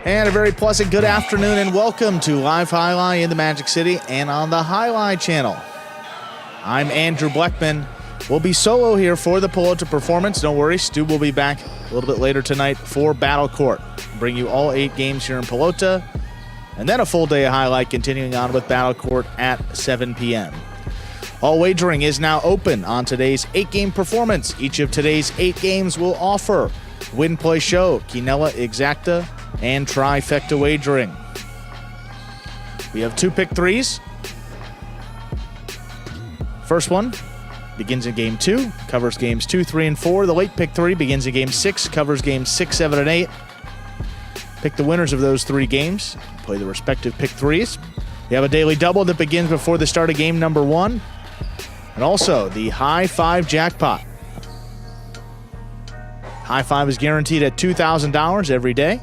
And a very pleasant good afternoon and welcome to Live Highlight in the Magic City and on the Highlight channel. I'm Andrew Bleckman. We'll be solo here for the Pelota performance. Don't worry, Stu will be back a little bit later tonight for Battle Court. Bring you all 8 games here in Pelota and then a full day of Highlight continuing on with Battle Court at 7 p.m. All wagering is now open on today's 8-game performance. Each of today's 8 games will offer Win, Play, Show, Quinella Exacta, and Trifecta Wagering. We have 2 pick 3s. First one begins in game 2, covers games 2, 3, and 4. The late pick 3 begins in game 6, covers games 6, 7, and 8. Pick the winners of those 3 games, play the respective pick 3s. We have a daily double that begins before the start of game number 1. And also the High 5 jackpot. High 5 is guaranteed at $2,000 every day.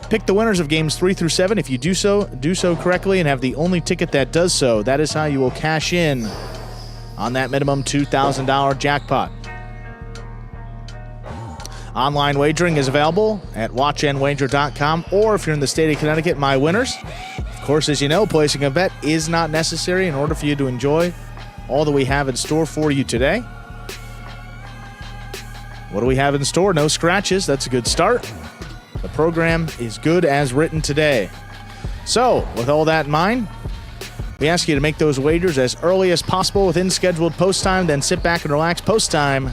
Pick the winners of games 3 through 7. If you do so correctly and have the only ticket that does so, that is how you will cash in on that minimum $2,000 jackpot. Online wagering is available at watchandwager.com, or if you're in the state of Connecticut, My Winners. Of course, as you know, placing a bet is not necessary in order for you to enjoy all that we have in store for you today. What do we have in store? No scratches. That's a good start. The program is good as written today. So, with all that in mind, we ask you to make those wagers as early as possible within scheduled post time, then sit back and relax post time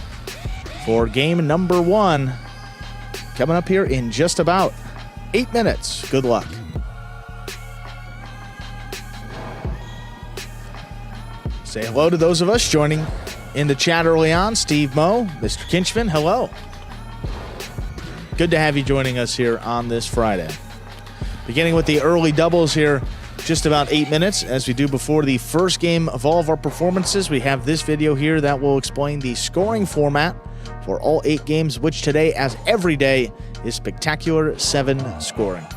for game number 1 coming up here in just about 8 minutes. Good luck. Say hello to those of us joining in the chat early on. Steve Moe, Mr. Kinchman, hello. Good to have you joining us here on this Friday. Beginning with the early doubles here, just about 8 minutes, as we do before the first game of all of our performances. We have this video here that will explain the scoring format for all 8 games, which today, as every day, is Spectacular 7 scoring.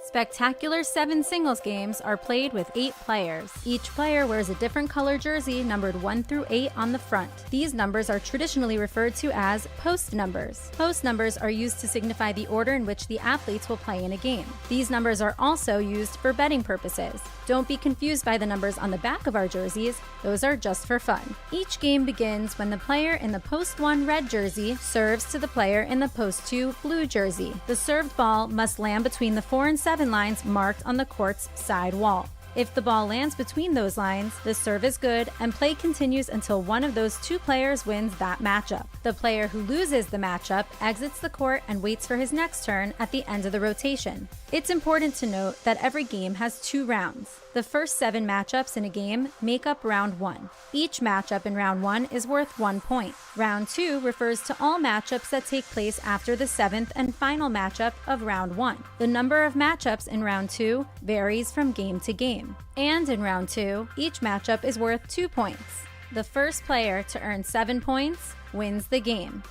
Spectacular 7 singles games are played with 8 players. Each player wears a different color jersey numbered 1 through 8 on the front. These numbers are traditionally referred to as post numbers. Post numbers are used to signify the order in which the athletes will play in a game. These numbers are also used for betting purposes. Don't be confused by the numbers on the back of our jerseys. Those are just for fun. Each game begins when the player in the post 1 red jersey serves to the player in the post 2 blue jersey. The served ball must land between the 4 and 7 lines marked on the court's side wall. If the ball lands between those lines, the serve is good and play continues until one of those 2 players wins that matchup. The player who loses the matchup exits the court and waits for his next turn at the end of the rotation. It's important to note that every game has 2 rounds. The first 7 matchups in a game make up round 1. Each matchup in round 1 is worth 1 point. Round 2 refers to all matchups that take place after the 7th and final matchup of round 1. The number of matchups in round 2 varies from game to game. And in round 2, each matchup is worth 2 points. The first player to earn 7 points wins the game.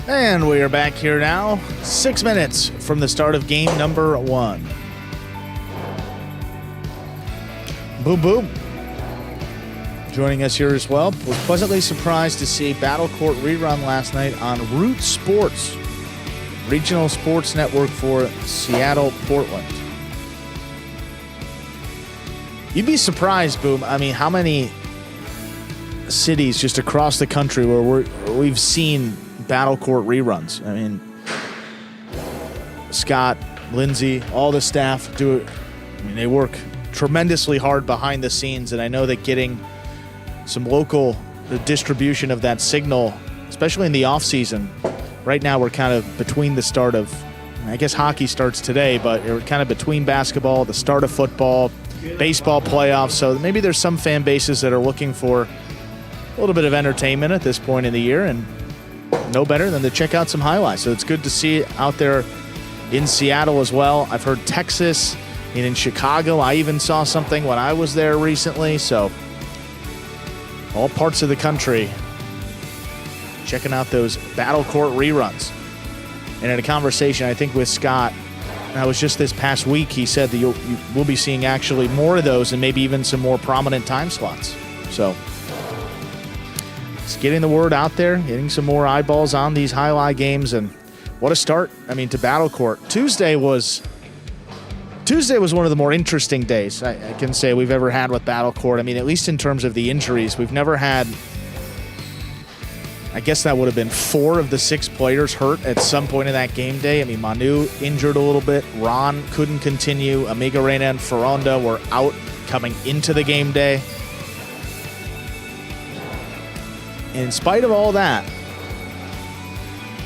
And we are back here now, 6 minutes from the start of game number 1. Boom, boom. Joining us here as well. Was pleasantly surprised to see Battle Court rerun last night on Root Sports, regional sports network for Seattle, Portland. You'd be surprised, Boom. I mean, how many cities just across the country where we've seen Battle Court reruns. I mean, Scott, Lindsay, all the staff do it. I mean, they work tremendously hard behind the scenes, and I know that getting some local distribution of that signal, especially in the off season. Right now, we're kind of between the start of, I guess hockey starts today, but we're kind of between basketball, the start of football, baseball playoffs. So maybe there's some fan bases that are looking for a little bit of entertainment at this point in the year, and no better than to check out some highlights. So it's good to see it out there in Seattle as well. I've heard Texas and in Chicago. I even saw something when I was there recently. So all parts of the country checking out those Battle Court reruns. And in a conversation, I think, with Scott, that was just this past week, he said that you will be seeing actually more of those and maybe even some more prominent time slots. So it's getting the word out there, getting some more eyeballs on these highlight games, and what a start, I mean, to Battle Court. Tuesday was one of the more interesting days I can say we've ever had with Battle Court. I mean, at least in terms of the injuries, we've never had, I guess that would have been 4 of the 6 players hurt at some point in that game day. I mean, Manu injured a little bit. Ron couldn't continue. Amiga Reina and Ferronda were out coming into the game day. In spite of all that,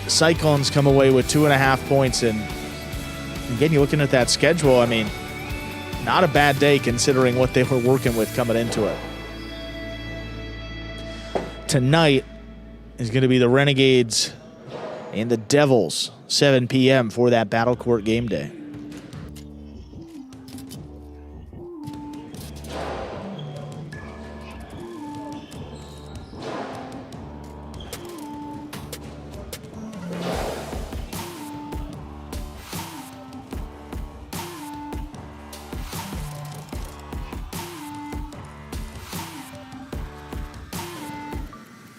the Cyclones come away with 2.5 points. And again, you're looking at that schedule, I mean, not a bad day considering what they were working with coming into it. Tonight is going to be the Renegades and the Devils, 7 p.m. for that Battle Court game day.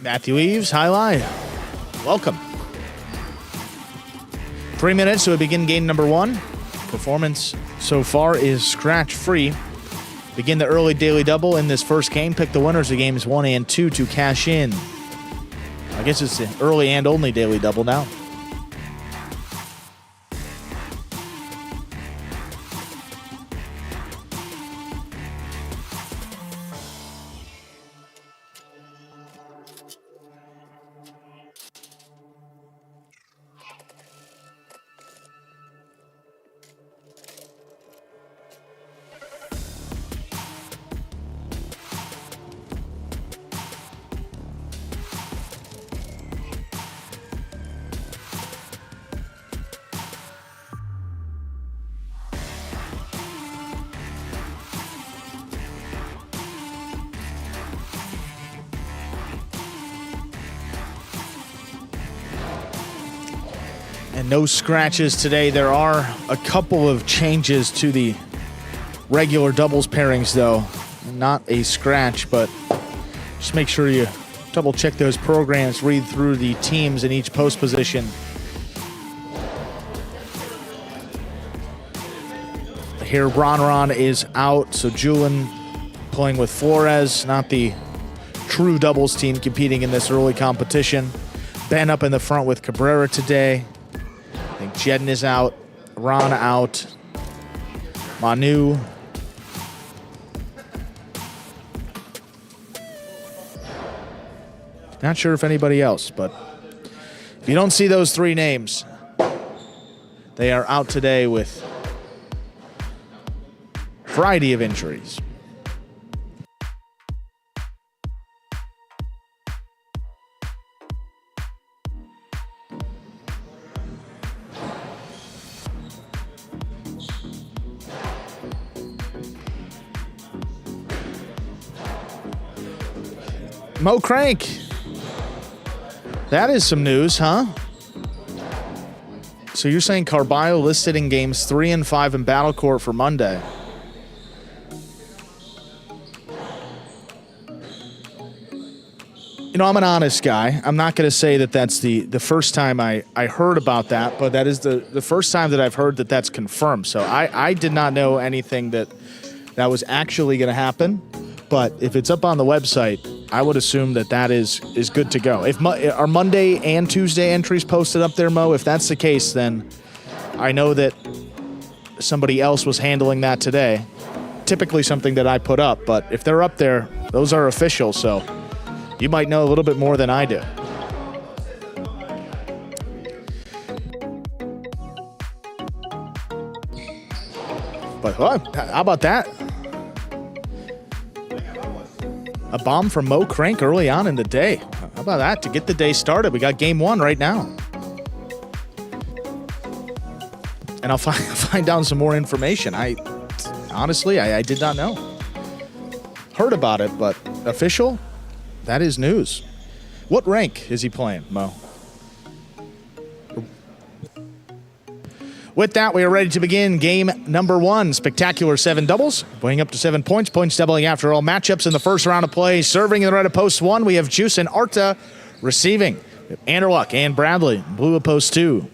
Matthew Eves, highlight. Welcome. 3 minutes to begin game number 1. Performance so far is scratch-free. Begin the early daily double in this first game. Pick the winners of games 1 and 2 to cash in. I guess it's the early and only daily double now. And no scratches today. There are a couple of changes to the regular doubles pairings, though. Not a scratch, but just make sure you double check those programs, read through the teams in each post position. Here, Bronron is out, so Julian playing with Flores, not the true doubles team competing in this early competition. Ben up in the front with Cabrera today. I think Jedden is out, Ron out, Manu. Not sure if anybody else, but if you don't see those 3 names, they are out today with a variety of injuries. Mo Crank. That is some news, huh? So you're saying Carballo listed in games 3 and 5 in Battle Court for Monday. You know, I'm an honest guy. I'm not going to say that that's the first time I heard about that, but that is the first time that I've heard that that's confirmed. So I did not know anything that was actually going to happen. But if it's up on the website, I would assume that is good to go. If are Monday and Tuesday entries posted up there, Mo? If that's the case, then I know that somebody else was handling that today. Typically something that I put up, but if they're up there, those are official, so you might know a little bit more than I do. But how about that? A bomb from Mo Crank early on in the day. How about that? To get the day started, we got game 1 right now. And I'll find out some more information. Honestly, I did not know. Heard about it, but official? That is news. What rank is he playing, Mo? With that, we are ready to begin game number 1. Spectacular 7 doubles, weighing up to 7 points. Points doubling after all matchups in the first round of play. Serving in the red of post 1, we have Juice and Arta. Receiving, Anderluck and Bradley, blue of post 2.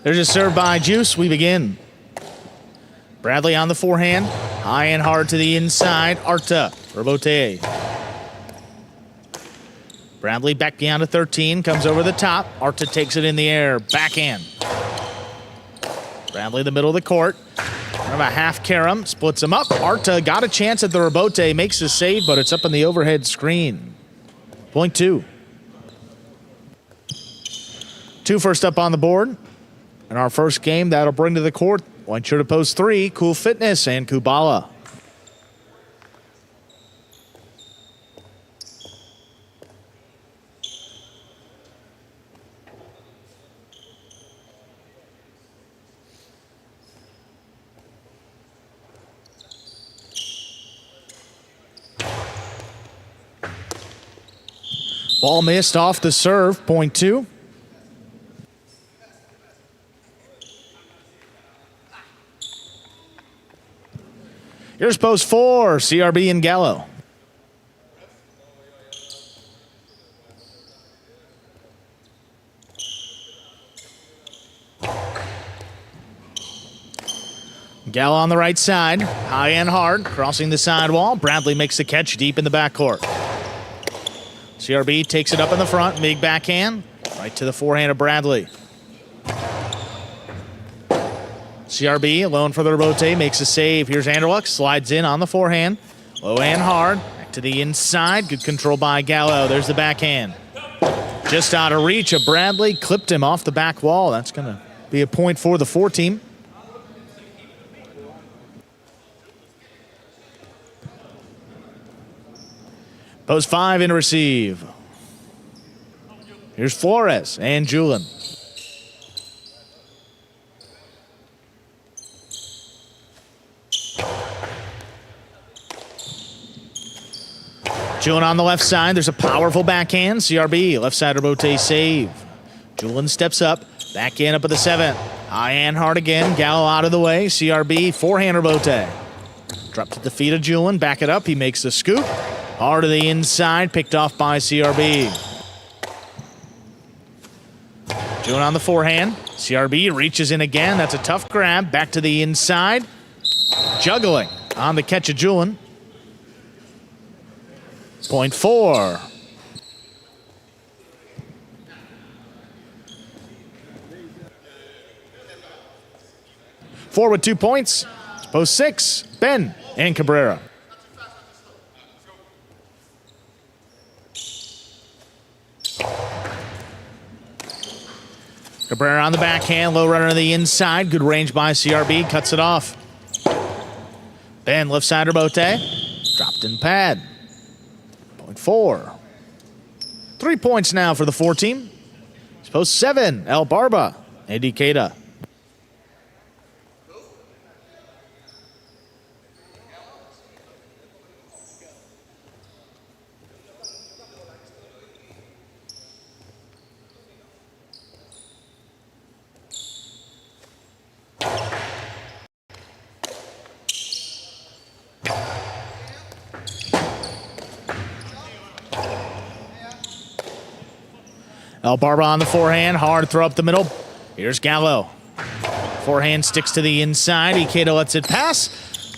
There's a serve by Juice. We begin. Bradley on the forehand. High and hard to the inside. Arta. Rebote. Bradley back beyond a 13. Comes over the top. Arta takes it in the air. Backhand. Bradley the middle of the court. Kind of a half carom. Splits him up. Arta got a chance at the rebote. Makes a save, but it's up on the overhead screen. Point 2. 2 first up on the board. In our first game, that'll bring to the court one sure to post 3, Cool Fitness and Kubala. Ball missed off the serve, point 2. Here's post 4, CRB and Gallo. Gallo on the right side, high and hard, crossing the sidewall. Bradley makes the catch deep in the backcourt. CRB takes it up in the front, big backhand, right to the forehand of Bradley. CRB alone for the rebote, makes a save. Here's Anderluck, slides in on the forehand. Low and hard, back to the inside. Good control by Gallo. There's the backhand. Just out of reach of Bradley, clipped him off the back wall. That's going to be a point for the 4 team. Post 5 in receive. Here's Flores and Julin. Julin on the left side. There's a powerful backhand. CRB, left side rebote save. Julin steps up. Back in up at the 7. High and hard again. Gallo out of the way. CRB, forehand rebote. Drop to the feet of Julin. Back it up. He makes the scoop. Hard to the inside. Picked off by CRB. Julin on the forehand. CRB reaches in again. That's a tough grab. Back to the inside. Juggling on the catch of Julin. Point 4. Four with 2 points. It's post 6. Ben and Cabrera. Cabrera on the backhand. Low runner on the inside. Good range by CRB. Cuts it off. Ben left side rebote. Dropped in pad. Point 4. 3 points now for the 4 team. It's post 7. El Barba and Ikeda. El Barba on the forehand, hard throw up the middle. Here's Gallo. Forehand sticks to the inside. Ikeda lets it pass.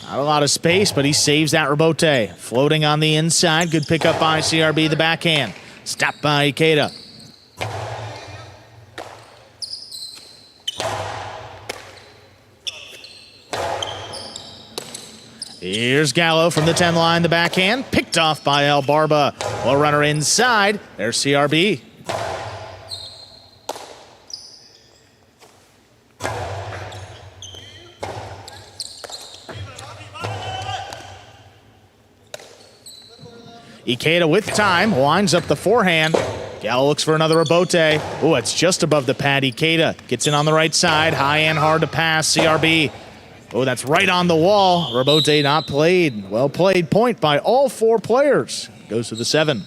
Not a lot of space, but he saves that rebote. Floating on the inside. Good pickup by CRB, the backhand. Stopped by Ikeda. Here's Gallo from the 10 line, the backhand, picked off by El Barba. Low runner inside, there's CRB. Ikeda with time, winds up the forehand. Gallo looks for another rebote. Oh, it's just above the pad. Ikeda gets in on the right side, high and hard to pass, CRB. Oh, that's right on the wall. Rebote not played. Well played, point by all 4 players. Goes to the 7.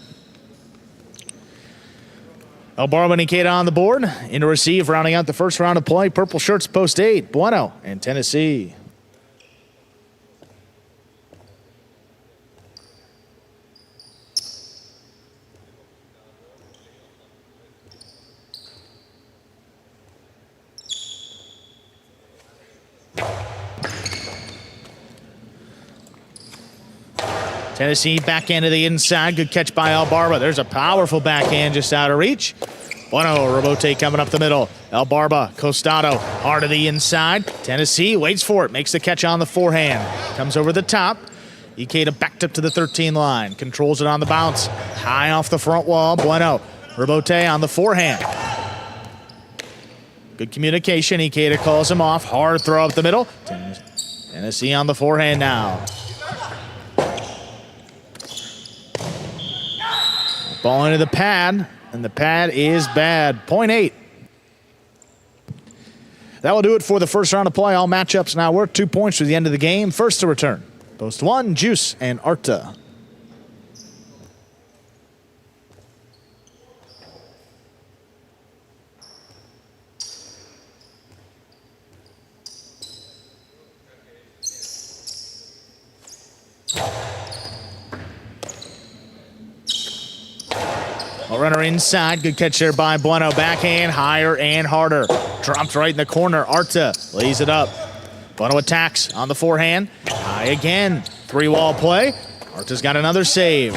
El Barba and Ikeda on the board. In to receive, rounding out the first round of play. Purple shirts, post 8. Bueno and Tennessee. Tennessee backhand to the inside. Good catch by El Barba. There's a powerful backhand just out of reach. Bueno, rebote coming up the middle. El Barba, Costado, hard to the inside. Tennessee waits for it. Makes the catch on the forehand. Comes over the top. Ikeda backed up to the 13 line. Controls it on the bounce. High off the front wall. Bueno, rebote on the forehand. Good communication. Ikeda calls him off. Hard throw up the middle. Tennessee on the forehand now. Ball into the pad, and the pad is bad. Point 8. That will do it for the first round of play. All matchups now worth 2 points to the end of the game. First to return, post 1, Juice and Arta. A runner inside. Good catch there by Bueno. Backhand, higher and harder. Dropped right in the corner. Arta lays it up. Bueno attacks on the forehand. High again. 3-wall play. Arta's got another save.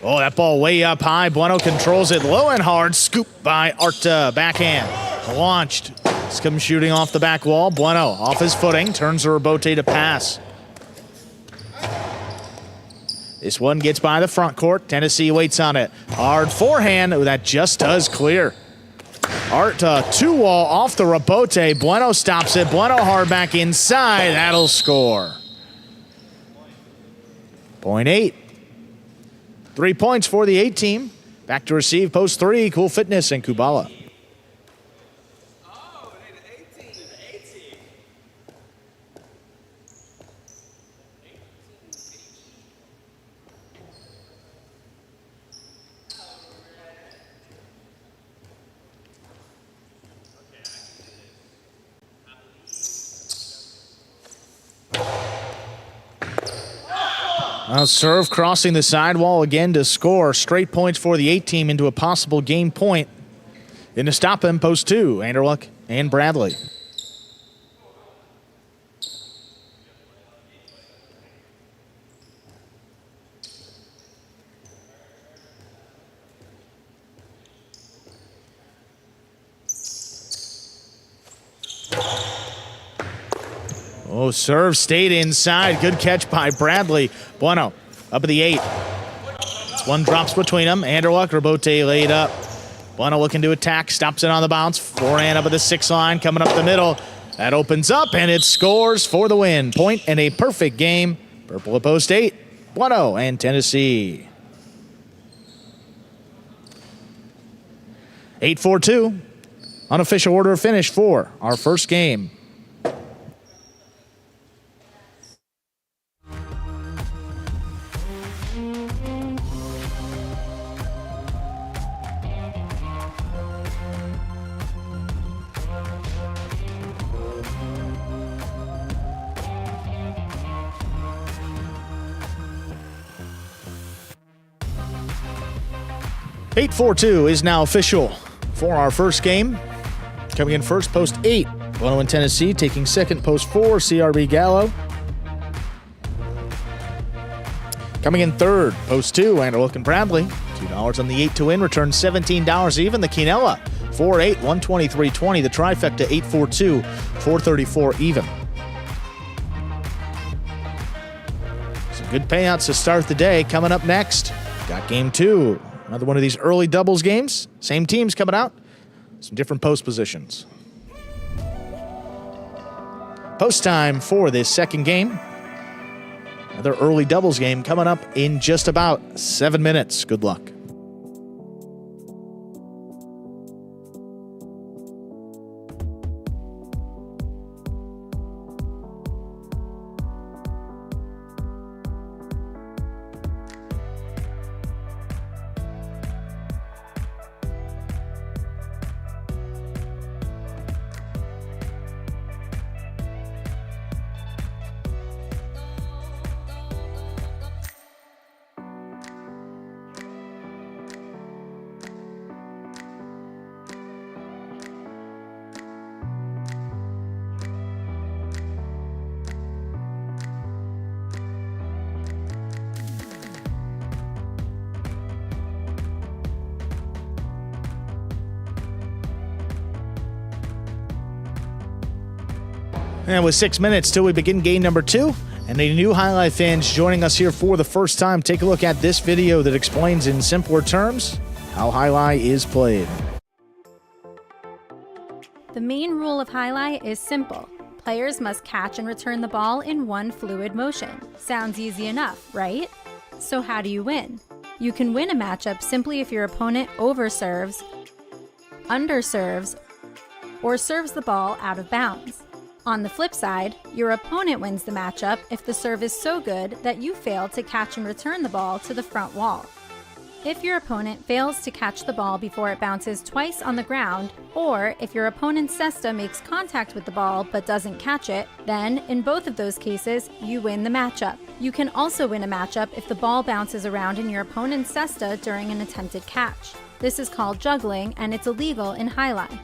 Oh, that ball way up high. Bueno controls it low and hard. Scoop by Arta. Backhand. Launched. This comes shooting off the back wall. Bueno off his footing. Turns the rebote to pass. This one gets by the front court. Tennessee waits on it. Hard forehand. Oh, that just does clear. Arta, 2-wall off the rebote. Bueno stops it. Bueno hard back inside. That'll score. Point 8. 3 points for the 8 team. Back to receive, post 3, Cool Fitness and Kubala. Serve crossing the sidewall again to score. Straight points for the 8 team into a possible game point. In to stop him, post 2, Anderluck and Bradley. Oh, serve stayed inside. Good catch by Bradley. Bueno up at the 8. One drops between them. Anderluck, Rebote laid up. Bueno looking to attack. Stops it on the bounce. Forehand up at the 6 line. Coming up the middle. That opens up, and it scores for the win. Point and a perfect game. Purple at post 8. Bueno and Tennessee. 8-4-2. Unofficial order of finish for our first game. Eight 4-2 is now official for our first game. Coming in first, post 8, Bueno and Tennessee. Taking second, post 4, CRB Gallo. Coming in third, post 2, Anderluck and Bradley. $2 on the 8 to win, return $17 even. The Quinella, 4-8, 123.20. The trifecta, 8-4-2, 434 even. Some good payouts to start the day. Coming up next, got game 2. Another one of these early doubles games. Same teams coming out. Some different post positions. Post time for this second game. Another early doubles game coming up in just about 7 minutes. Good luck. And with 6 minutes till we begin game number 2, and any new highlight fans joining us here for the first time, take a look at this video that explains in simpler terms how highlight is played. The main rule of highlight is simple. Players must catch and return the ball in one fluid motion. Sounds easy enough, right? So how do you win? You can win a matchup simply if your opponent overserves, underserves, or serves the ball out of bounds. On the flip side, your opponent wins the matchup if the serve is so good that you fail to catch and return the ball to the front wall. If your opponent fails to catch the ball before it bounces twice on the ground, or if your opponent's cesta makes contact with the ball but doesn't catch it, then in both of those cases, you win the matchup. You can also win a matchup if the ball bounces around in your opponent's cesta during an attempted catch. This is called juggling, and it's illegal in highlight.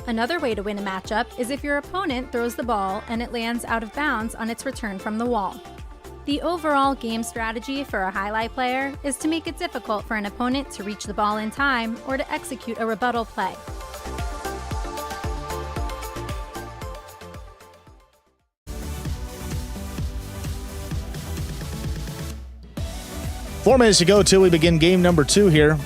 Another way to win a matchup is if your opponent throws the ball and it lands out of bounds on its return from the wall. The overall game strategy for a highlight player is to make it difficult for an opponent to reach the ball in time or to execute a rebuttal play. Four minutes to go till we begin game number 2 here.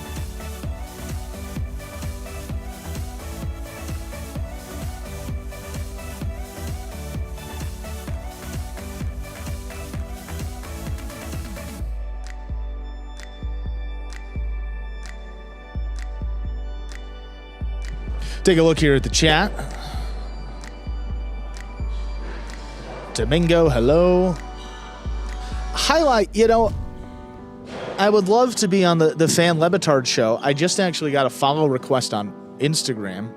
Take a look here at the chat. Domingo, hello. Highlight, I would love to be on the Fan Lebitard show. I just actually got a follow request on Instagram.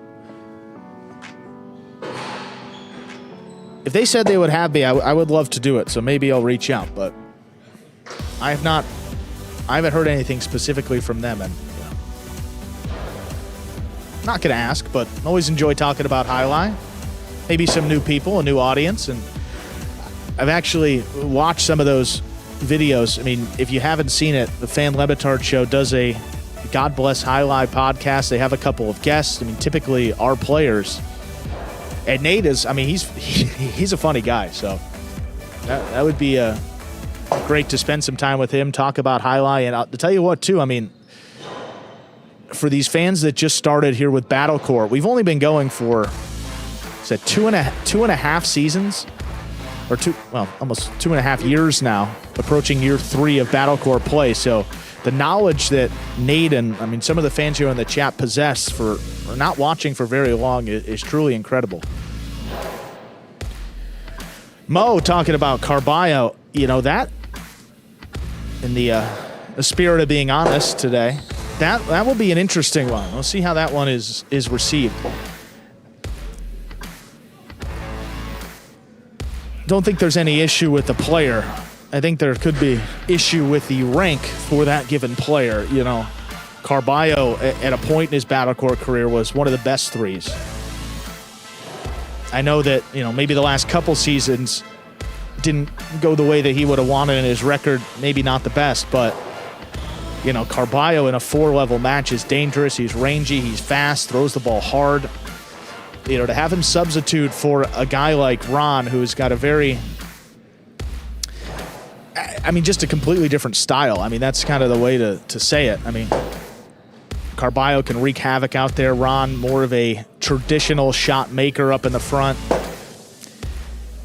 If they said they would have me, I would love to do it, so maybe I'll reach out, but I haven't heard anything specifically from them, and not going to ask, but always enjoy talking about highlight. Maybe some new people, a new audience, and I've actually watched some of those videos. I mean, if you haven't seen it, the Fan Lebitard show does a God Bless Highlight podcast. They have a couple of guests. I mean, typically our players. And Nate is, he's a funny guy, so that would be great to spend some time with him, talk about highlight. And to tell you what, too, for these fans that just started here with Battlecore, we've only been going for, two and a half seasons, or almost 2.5 years now, approaching year 3 of Battlecore play. So the knowledge that Nate and some of the fans here in the chat possess for not watching for very long is truly incredible. Mo talking about Carballo, that in the spirit of being honest today. That will be an interesting one. We'll see how that one is received. Don't think there's any issue with the player. I think there could be issue with the rank for that given player. Carballo at a point in his Battlecore career was one of the best threes. I know that, maybe the last couple seasons didn't go the way that he would have wanted, and his record maybe not the best, but Carballo in a 4-level match is dangerous. He's rangy, he's fast, throws the ball hard. To have him substitute for a guy like Ron, who's got a very... I mean, just a completely different style. I mean, that's kind of the way to say it. I mean, Carballo can wreak havoc out there. Ron, more of a traditional shot maker up in the front.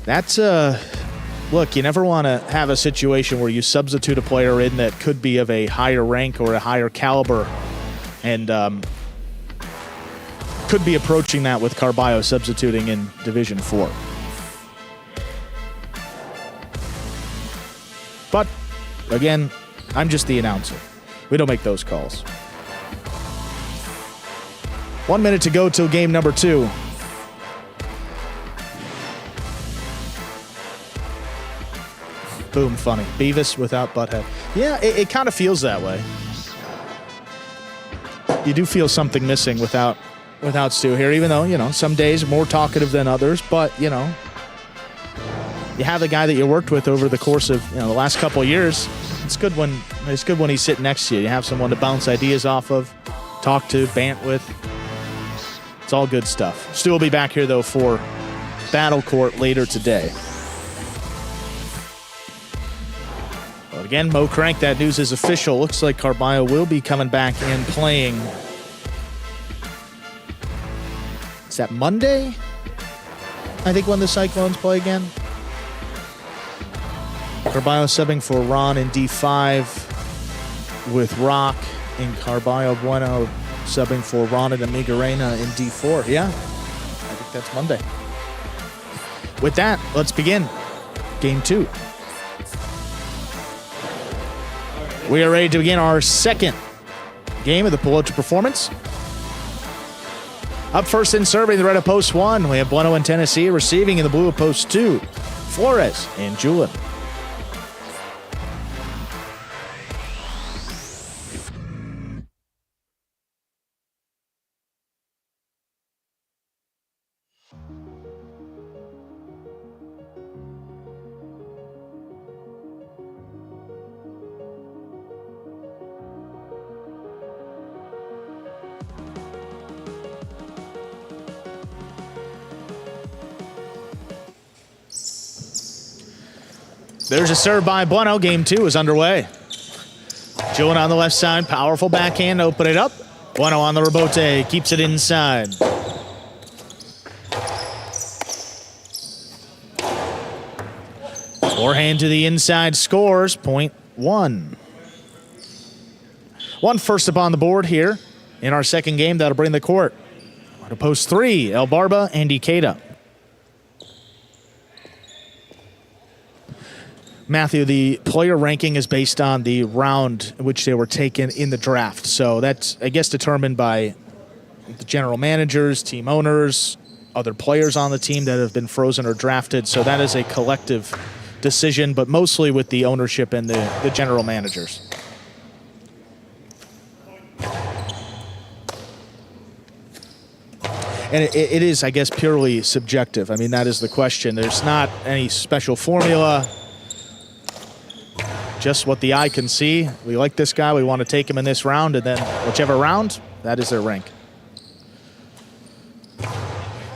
That's look, you never want to have a situation where you substitute a player in that could be of a higher rank or a higher caliber, and could be approaching that with Carballo substituting in Division 4. But, again, I'm just the announcer. We don't make those calls. 1 minute to go till game number 2. Boom, funny. Beavis without Butthead. Yeah, it kind of feels that way. You do feel something missing without Stu here, even though, you know, some days more talkative than others, but, you know, you have the guy that you worked with over the course of, you know, the last couple of years. It's good when he's sitting next to you. You have someone to bounce ideas off of, talk to, bant with. It's all good stuff. Stu will be back here, though, for Battle Court later today. But again, Mo Crank, that news is official. Looks like Carballo will be coming back and playing. Is that Monday? I think when the Cyclones play again. Carballo subbing for Ron in D5 with Rock, and Carballo Bueno subbing for Ron and Amigarena in D4. Yeah, I think that's Monday. With that, let's begin game 2. We are ready to begin our second game of the Pelota performance. Up first in serving the red of post 1, we have Bueno in Tennessee. Receiving in the blue of post 2, Flores and Julin. There's a serve by Bueno. Game 2 is underway. Julin on the left side. Powerful backhand. Open it up. Bueno on the rebote. Keeps it inside. Forehand to the inside. Scores. Point 1. 1 first up on the board here in our second game. That'll bring the court to post 3. El Barba and Ikeda. Matthew, the player ranking is based on the round in which they were taken in the draft. So that's, I guess, determined by the general managers, team owners, other players on the team that have been frozen or drafted. So that is a collective decision, but mostly with the ownership and the general managers. And it is, I guess, purely subjective. I mean, that is the question. There's not any special formula. Just what the eye can see. We like this guy. We want to take him in this round, and then whichever round, that is their rank.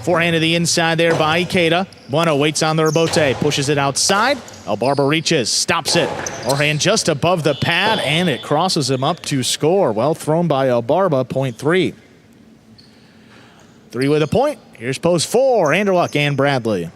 Forehand to the inside there by Ikeda. Bueno waits on the rebote, pushes it outside. El Barba reaches, stops it. Forehand just above the pad, and it crosses him up to score. Well thrown by El Barba, point 3. 3 with a point. Here's post 4, Anderluck and Bradley.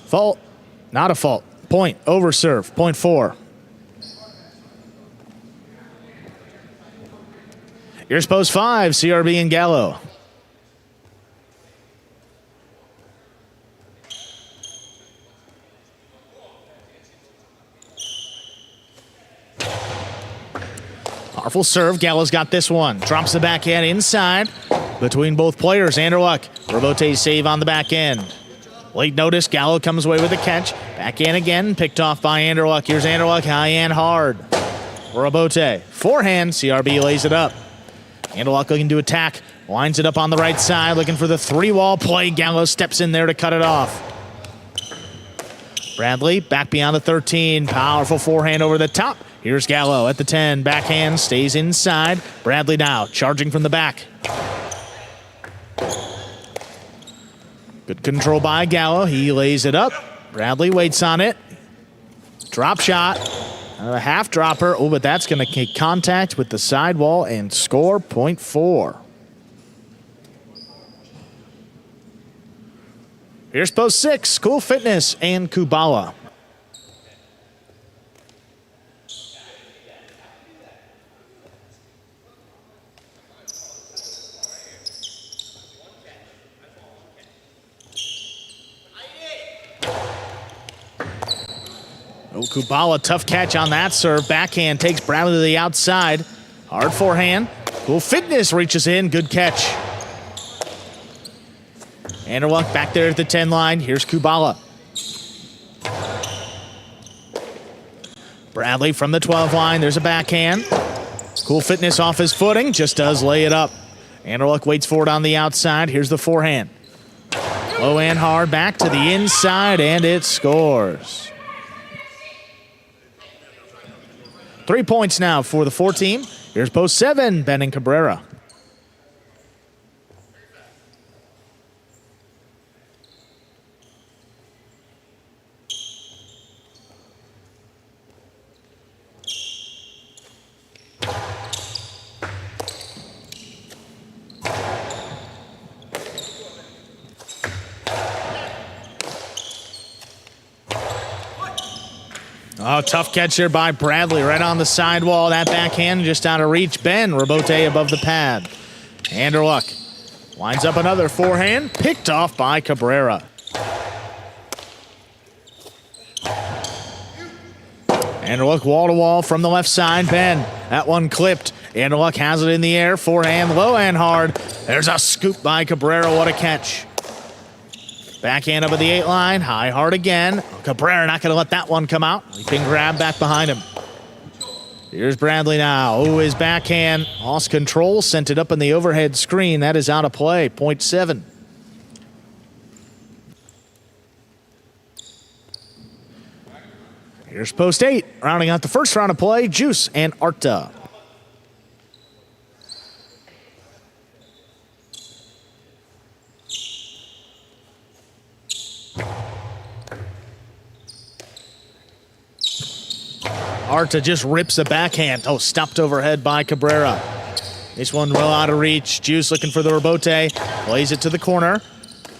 Fault, not a fault. Point, over serve, point 4. Here's post 5, CRB and Gallo. Powerful serve, Gallo's got this one. Drops the backhand inside between both players. Anderluck, rebote save on the back end. Late notice, Gallo comes away with a catch. Backhand again, picked off by Anderluck. Here's Anderluck, high and hard. Rebote, forehand, CRB lays it up. Anderluck looking to attack, winds it up on the right side, looking for the 3-wall play. Gallo steps in there to cut it off. Bradley back beyond the 13. Powerful forehand over the top. Here's Gallo at the 10. Backhand stays inside. Bradley now charging from the back. Good control by Gallo. He lays it up. Bradley waits on it. Drop shot. A half dropper. Oh, but that's going to make contact with the sidewall and score point 4. Here's post 6, Cool Fitness and Kubala. Oh, Kubala, tough catch on that serve. Backhand takes Bradley to the outside. Hard forehand. Cool Fitness reaches in. Good catch. Anderluck back there at the 10 line. Here's Kubala. Bradley from the 12 line. There's a backhand. Cool Fitness off his footing. Just does lay it up. Anderluck waits for it on the outside. Here's the forehand. Low and hard back to the inside, and it scores. 3 points now for the 4 team. Here's post 7, Ben and Cabrera. Oh, tough catch there by Bradley right on the sidewall. That backhand just out of reach. Ben, Rebote above the pad. Anderluck lines up another forehand. Picked off by Cabrera. Anderluck wall-to-wall from the left side. Ben, that one clipped. Anderluck has it in the air. Forehand low and hard. There's a scoop by Cabrera. What a catch. Backhand up at the 8 line, high hard again. Cabrera not going to let that one come out. He can grab back behind him. Here's Bradley now. Oh, his backhand lost control, sent it up in the overhead screen. That is out of play, point 7. Here's post 8, rounding out the first round of play, Juice and Arta. Arta just rips the backhand. Oh, stopped overhead by Cabrera. This one well out of reach. Juice looking for the rebote. Plays it to the corner.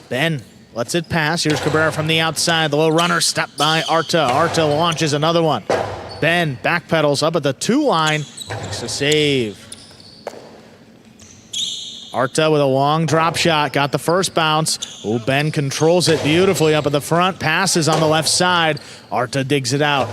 Ben lets it pass. Here's Cabrera from the outside. The low runner stopped by Arta. Arta launches another one. Ben backpedals up at the 2 line. Makes a save. Arta with a long drop shot. Got the first bounce. Oh, Ben controls it beautifully up at the front. Passes on the left side. Arta digs it out.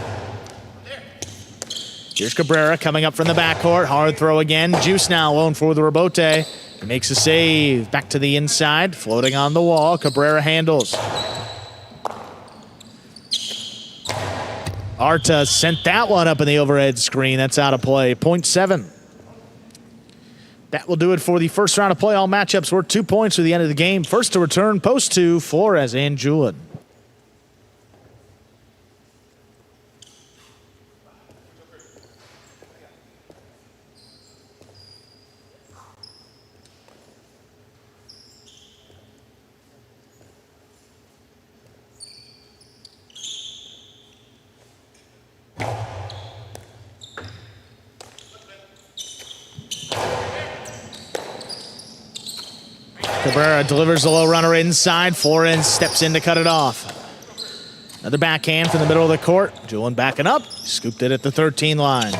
Here's Cabrera coming up from the backcourt. Hard throw again. Juice now alone for the rebote. He makes a save. Back to the inside. Floating on the wall. Cabrera handles. Arta sent that one up in the overhead screen. That's out of play. Point 7. That will do it for the first round of play. All matchups worth 2 points to the end of the game. First to return, post 2, Flores and Julin. Cabrera delivers the low runner inside. Flores steps in to cut it off. Another backhand from the middle of the court. Julin backing up. Scooped it at the 13 line.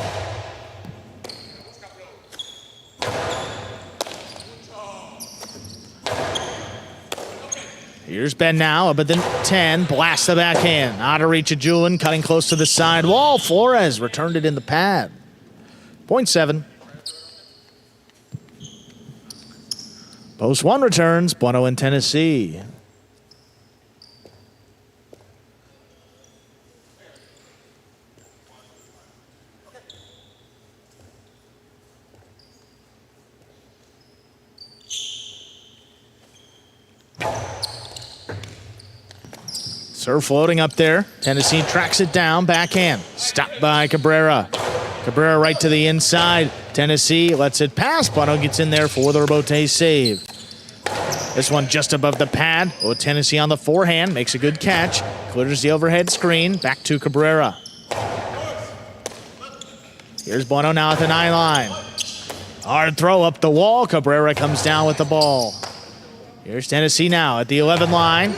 Here's Ben now up at the 10. Blasts the backhand. Out of reach of Julin. Cutting close to the side wall. Flores returned it in the pad. Point 7. Post 1 returns, Bueno in Tennessee. Serve floating up there. Tennessee tracks it down. Backhand. Stopped by Cabrera. Cabrera right to the inside. Tennessee lets it pass. Bono gets in there for the rebote save. This one just above the pad. Oh, Tennessee on the forehand. Makes a good catch. Clears the overhead screen. Back to Cabrera. Here's Bono now at the 9 line. Hard throw up the wall. Cabrera comes down with the ball. Here's Tennessee now at the 11 line.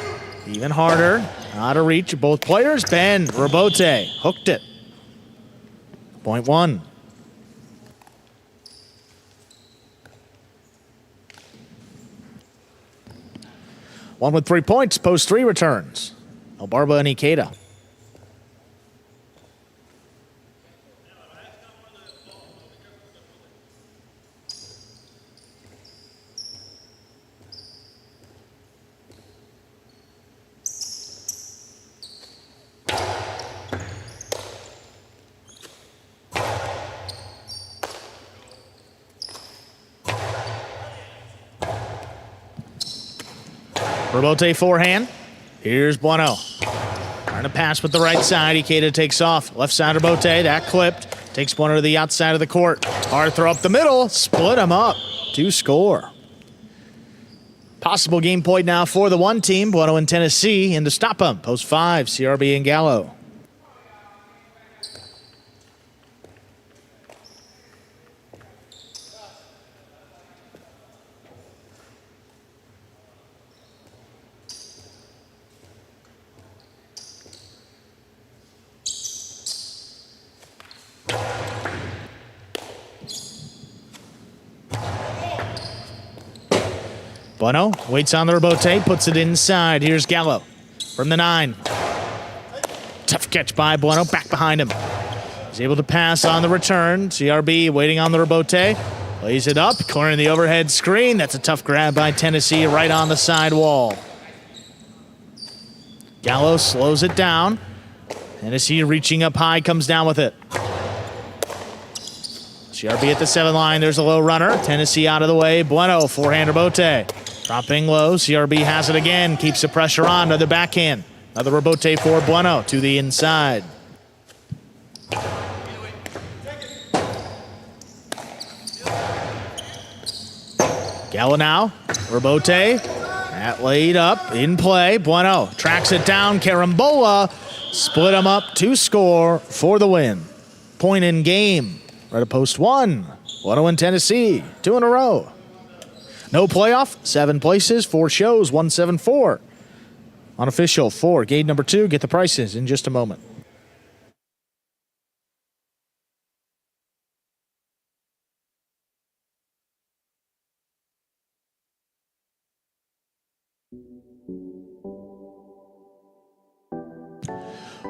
Even harder. Out of reach. Both players. Ben Rebote hooked it. Point one. One with 3 points. Post 3 returns. Albarba and Ikeda. Rebote forehand. Here's Bueno. Trying to pass with the right side. Ikeda takes off. Left side Rebote. That clipped. Takes Bueno to the outside of the court. Hard throw up the middle. Split them up to score. Possible game point now for the one team. Bueno and Tennessee in to stop them. Post 5. CRB and Gallo. Bueno waits on the rebote, puts it inside. Here's Gallo from the 9. Tough catch by Bueno, back behind him. He's able to pass on the return. CRB waiting on the rebote. Plays it up, clearing the overhead screen. That's a tough grab by Tennessee right on the side wall. Gallo slows it down. Tennessee reaching up high, comes down with it. CRB at the 7 line. There's a low runner. Tennessee out of the way. Bueno, forehand rebote. Dropping low. CRB has it again. Keeps the pressure on. Another backhand. Another rebote for Bueno to the inside. Gallo now. Rebote. That laid up. In play. Bueno tracks it down. Carambola. Split them up to score for the win. Point in game. Right at post 1. Bueno and Tennessee. 2 in a row. No playoff. 7 places. 4 shows. 174. Unofficial 4. Gate number 2. Get the prices in just a moment.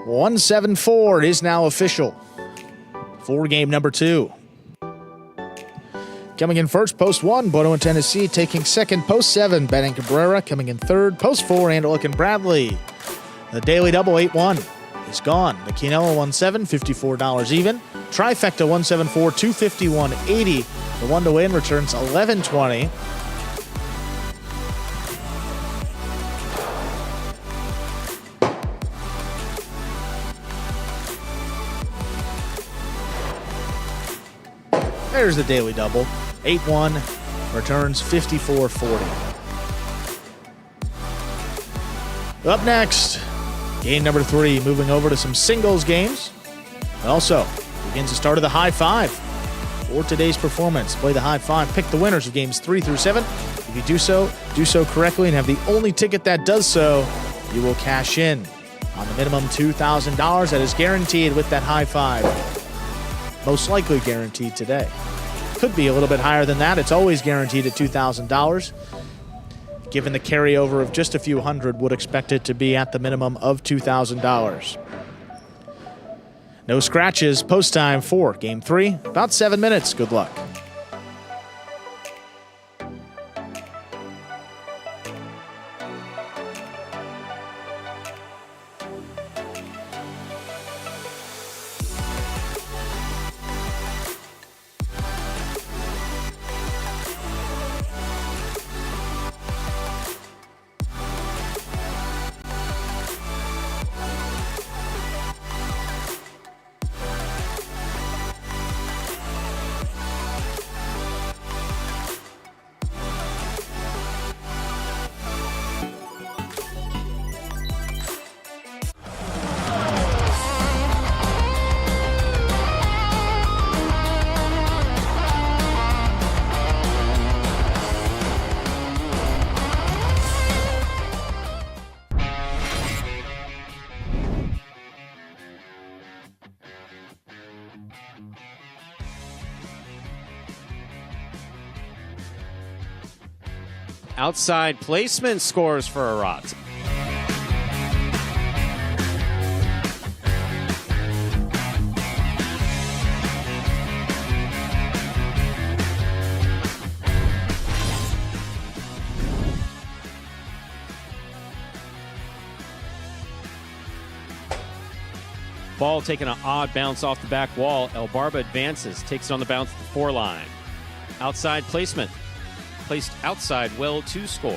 $174 is now official for game number 2. Coming in first, post 1, Bueno and Tennessee. Taking second, post 7, Ben and Cabrera. Coming in third, post 4, Anderlick and Bradley. The daily double 8-1 is gone. The Quinella 1-7, $54 even. Trifecta 174, $251.80. The one to win returns $11.20. There's the daily double. 8-1 returns $54.40. Up next, game number 3, moving over to some singles games. And also begins the start of the high 5 for today's performance. Play the high 5, pick the winners of games 3 through 7. If you do so correctly and have the only ticket that does so, you will cash in on the minimum $2,000 that is guaranteed with that high 5. Most likely guaranteed today. Could be a little bit higher than that. It's always guaranteed at $2,000. Given the carryover of just a few hundred, would expect it to be at the minimum of $2,000. No scratches. Post time for game 3. About 7 minutes. Good luck. Outside placement scores for Arat. Ball taking an odd bounce off the back wall. El Barba advances, takes it on the bounce at the 4 line. Outside placement. Placed outside well to score.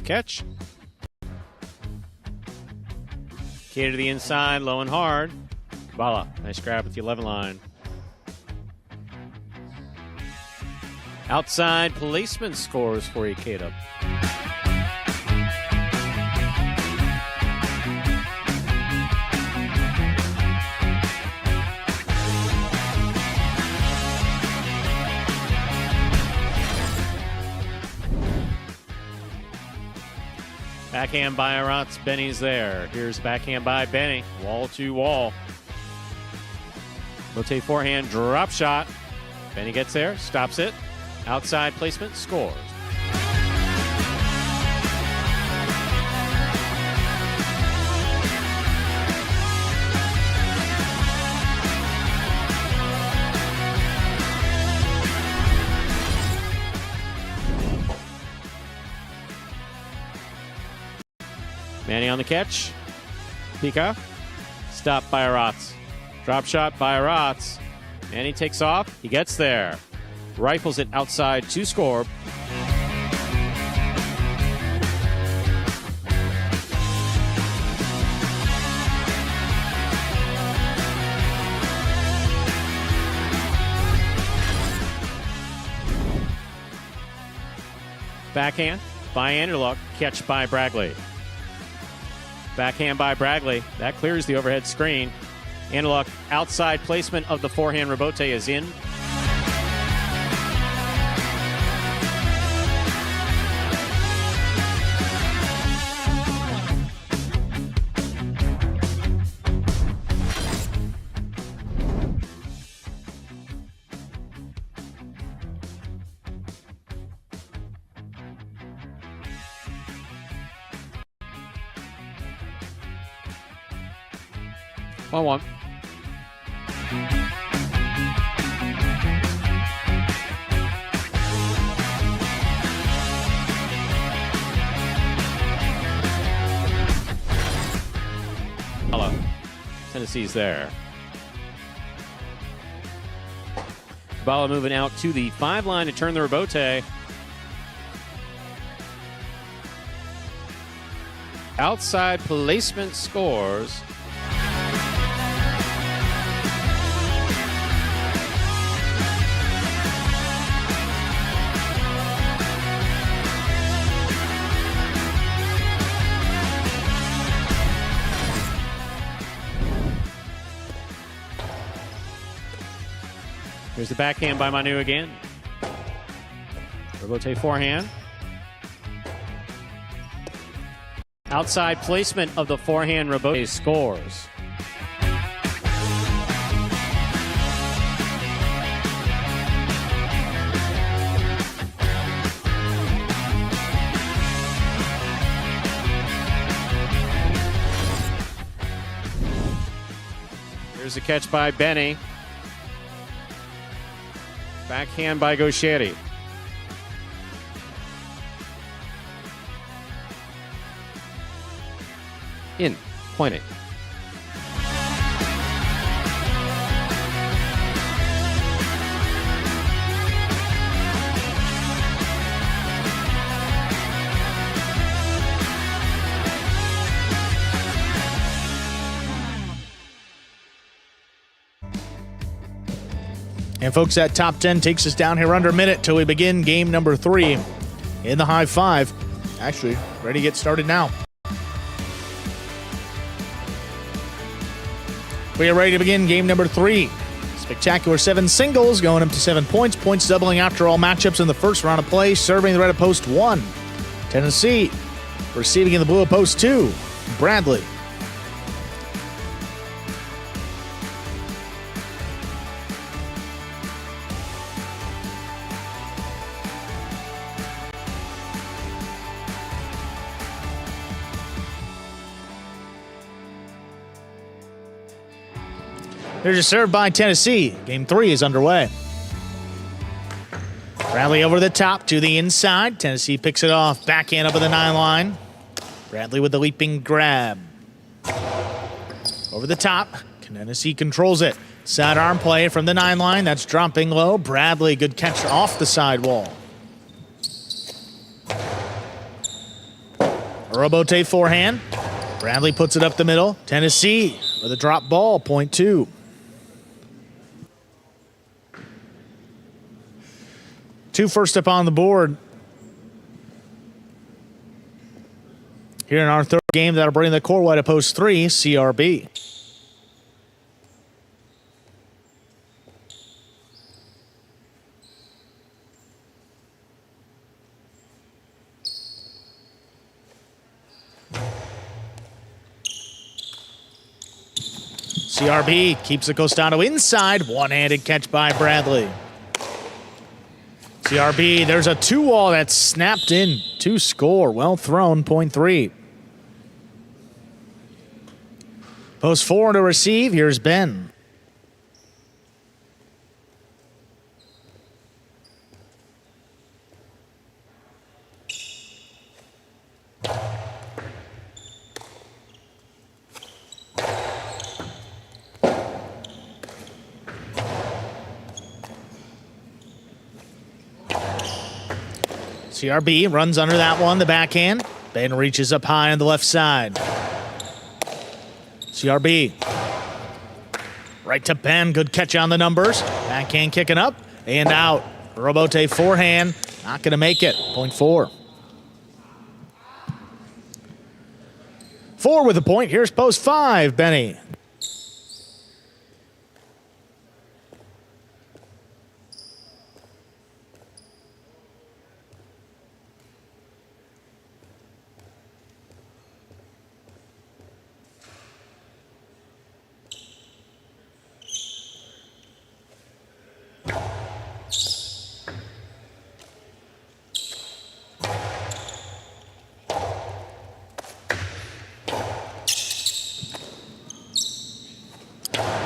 Catch. Cater to the inside, low and hard. Bala, nice grab with the 11 line. Outside placement scores for Ikeda. Backhand by Aratz. Benny's there. Here's backhand by Benny. Wall to wall. Rotate forehand, drop shot. Benny gets there, stops it. Outside placement, scores. Manny on the catch. Pika. Stopped by Aratz. Drop shot by Aratz. Manny takes off. He gets there. Rifles it outside to score. Backhand by Anderluck. Catch by Bragley. Backhand by Bragley. That clears the overhead screen. Anderluck outside placement of the forehand rebote is in. One. Hello. Tennessee's there. Bala moving out to the 5 line to turn the rebote. Outside placement scores. Here's the backhand by Manu again. Rebote forehand. Outside placement of the forehand rebote scores. Here's a catch by Benny. Backhand by Gaucheri. In. Pointing. And folks, that top 10 takes us down here under a minute till we begin game number 3 in the high 5. Actually, ready to get started now. We are ready to begin game number 3. Spectacular 7 singles going up to 7 points. Points doubling after all matchups in the first round of play. Serving the red of post 1. Tennessee receiving in the blue at post 2. Bradley. Here's your serve by Tennessee. Game 3 is underway. Bradley over the top to the inside. Tennessee picks it off. Backhand up at the 9 line. Bradley with the leaping grab. Over the top. Tennessee controls it. Sidearm play from the 9 line. That's dropping low. Bradley, good catch off the sidewall. Robote forehand. Bradley puts it up the middle. Tennessee with a drop ball, point 2. Two first up on the board. Here in our third game, that'll bring the Corwide to post 3, CRB. CRB keeps the Costano inside. One-handed catch by Bradley. CRB, there's a 2-wall that's snapped in to score. Well thrown, point 3. Post 4 to receive. Here's Ben. CRB runs under that one, the backhand. Ben reaches up high on the left side. CRB. Right to Ben, good catch on the numbers. Backhand kicking up and out. Robote forehand, not gonna make it, point 4. 4 with a point, here's post 5, Benny.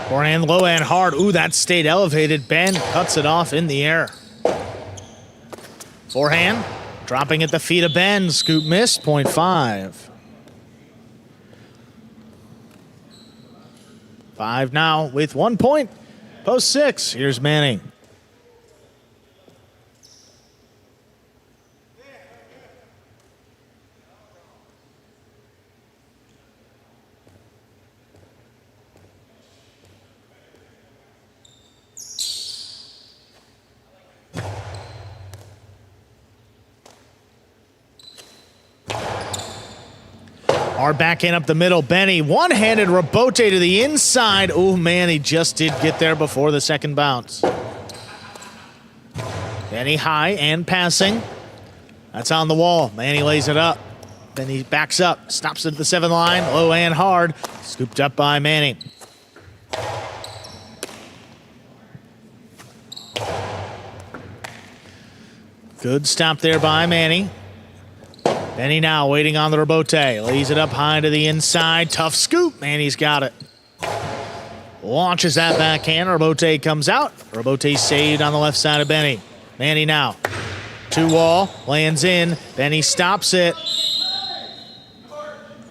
Forehand low and hard. Ooh, that stayed elevated. Ben cuts it off in the air. Forehand, dropping at the feet of Ben. Scoop miss, point 5. 5 now with 1 point. Post 6, here's Manning. Hard backhand up the middle. Benny, one-handed Robote to the inside. Oh, man, he just did get there before the second bounce. Benny high and passing. That's on the wall. Manny lays it up. Then he backs up, stops at the 7 line, low and hard. Scooped up by Manny. Good stop there by Manny. Benny now waiting on the Robote. Lays it up high to the inside. Tough scoop. Manny's got it. Launches that backhand. Robote comes out. Robote saved on the left side of Benny. Manny now. 2-wall. Lands in. Benny stops it.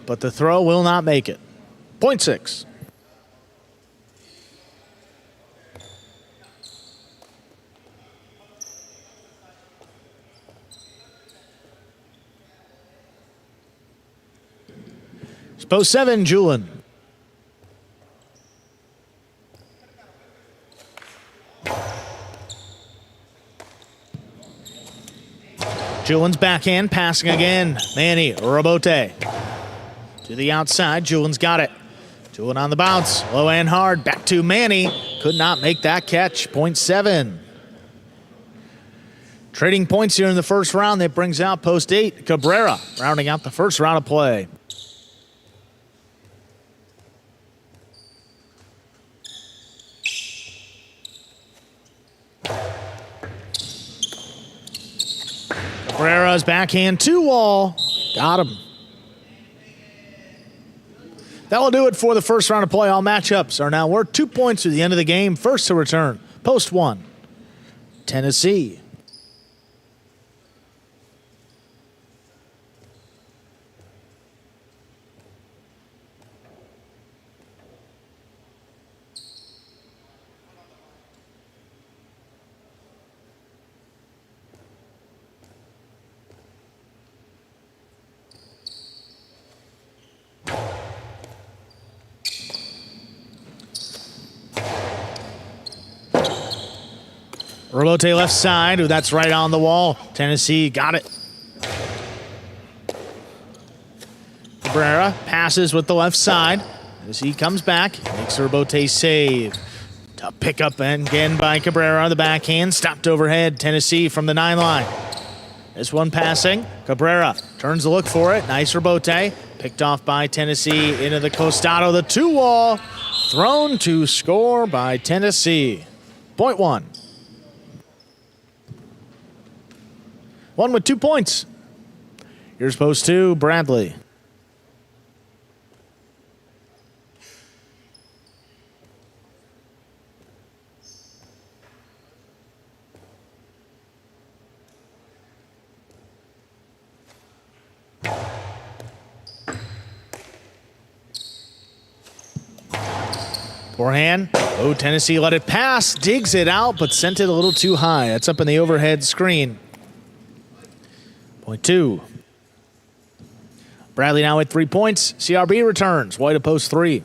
But the throw will not make it. Point 6. Post 7, Julian. Julian's backhand, passing again. Manny, Robote. To the outside, Julian's got it. Julian on the bounce, low and hard, back to Manny. Could not make that catch, point 7. Trading points here in the first round. That brings out post 8, Cabrera, rounding out the first round of play. Cabrera's backhand 2-wall. Got him. That will do it for the first round of play. All matchups are now worth 2 points through the end of the game. First to return, post 1, Tennessee. Rebote left side. That's right on the wall. Tennessee got it. Cabrera passes with the left side. As he comes back, makes a Rebote save. Tough pickup again by Cabrera on the backhand. Stopped overhead. Tennessee from the 9 line. This one passing. Cabrera turns to look for it. Nice Rebote. Picked off by Tennessee into the Costado. The 2-wall. Thrown to score by Tennessee. Point 1. One with 2 points. Here's post 2, Bradley. Forehand. Oh, Tennessee let it pass. Digs it out, but sent it a little too high. That's up in the overhead screen. Point 2. Bradley now with 3 points. CRB returns. White at post 3.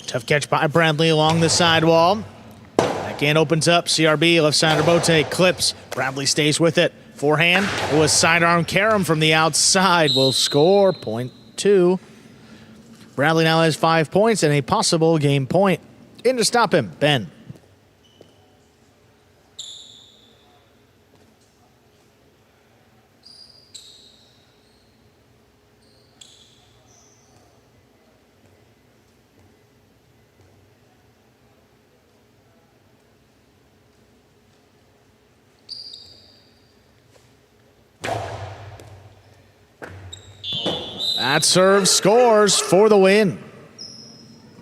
Tough catch by Bradley along the sidewall. Backhand opens up. CRB, left side Rebote, clips. Bradley stays with it. Forehand. It was sidearm Karam from the outside. Will score. Point 2. Bradley now has 5 points and a possible game point. In to stop him, Ben. That serve scores for the win.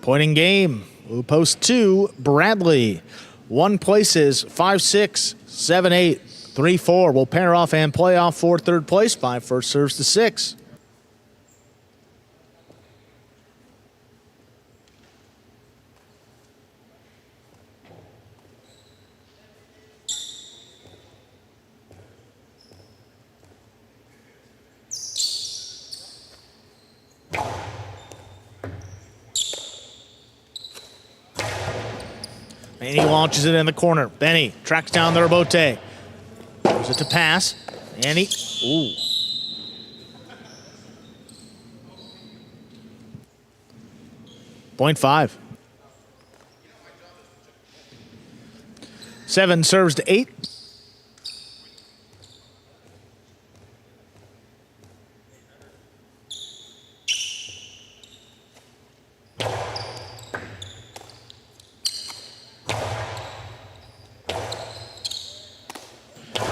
Pointing game. Post 2, Bradley. 1 places, 5-6, 7-8, 3-4. Will pair off and play off for third place. 5 first serves to 6. And he launches it in the corner. Benny tracks down the Rebote. Goes it to pass. And he, ooh. Point 5. 7 serves to 8.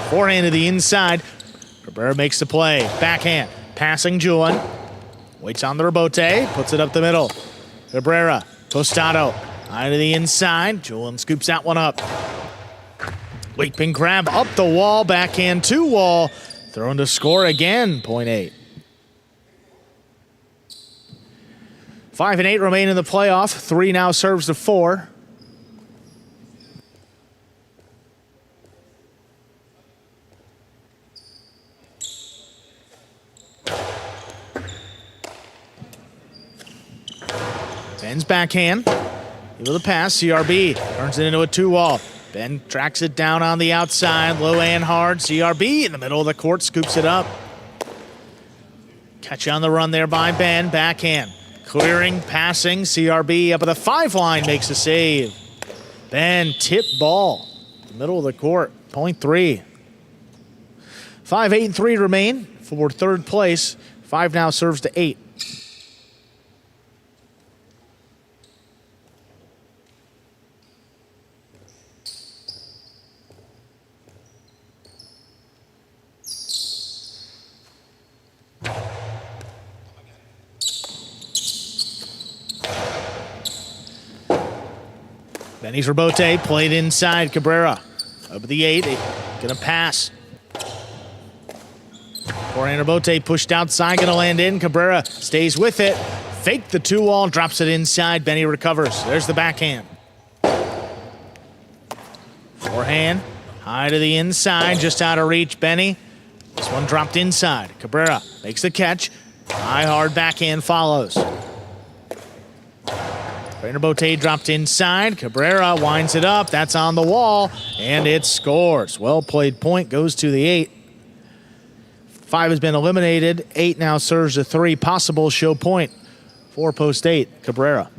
Forehand to the inside. Cabrera makes the play. Backhand. Passing Julian. Waits on the Rebote. Puts it up the middle. Cabrera. Tostado. High to the inside. Julian scoops that one up. Leaping grab up the wall. Backhand 2-wall. Thrown to score again. Point 8. 5 and 8 remain in the playoff. 3 now serves to 4. backhand. Able to pass. CRB turns it into a 2-wall. Ben tracks it down on the outside. Low and hard. CRB in the middle of the court scoops it up. Catch on the run there by Ben. Backhand. Clearing, passing. CRB up at the 5 line makes a save. Ben tip ball. Middle of the court. Point 3. 5, 8, and 3 remain for third place. 5 now serves to 8. Benny Verbote played inside. Cabrera up at the 8. Gonna pass. Forehand Verbote pushed outside. Gonna land in. Cabrera stays with it. Fake the 2-wall. Drops it inside. Benny recovers. There's the backhand. Forehand. High to the inside. Just out of reach. Benny. This one dropped inside. Cabrera makes the catch. High hard backhand follows. Bote dropped inside. Cabrera winds it up. That's on the wall, and it scores. Well played point goes to the 8. 5 has been eliminated. 8 now serves a 3. Possible show point for post 8, Cabrera.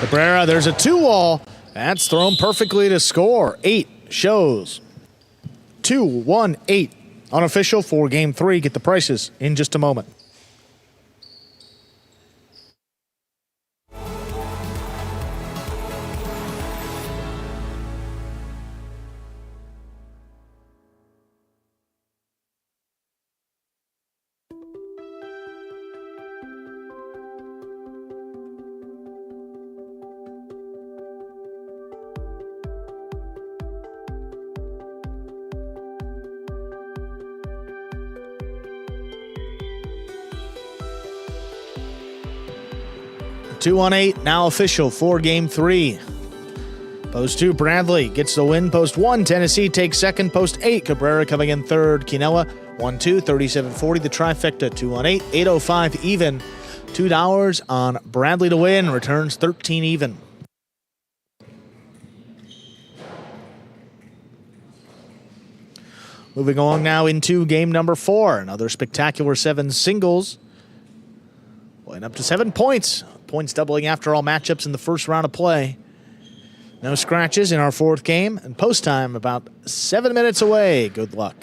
Cabrera, there's a 2-wall. That's thrown perfectly to score. 8 shows. 2-1-8. Unofficial for game 3. Get the prices in just a moment. Two on 8, now official for game 3. Post 2, Bradley gets the win. Post 1, Tennessee takes second. Post 8, Cabrera coming in third. Quinella, 1-2, 37-40. The trifecta, 2 on 8, 805 even. $2 on Bradley to win, returns 13 even. Moving along now into game number 4. Another spectacular 7 singles. Going up to 7 points. Points doubling after all matchups in the first round of play. No scratches in our 4th game, and post time about 7 minutes away. Good luck.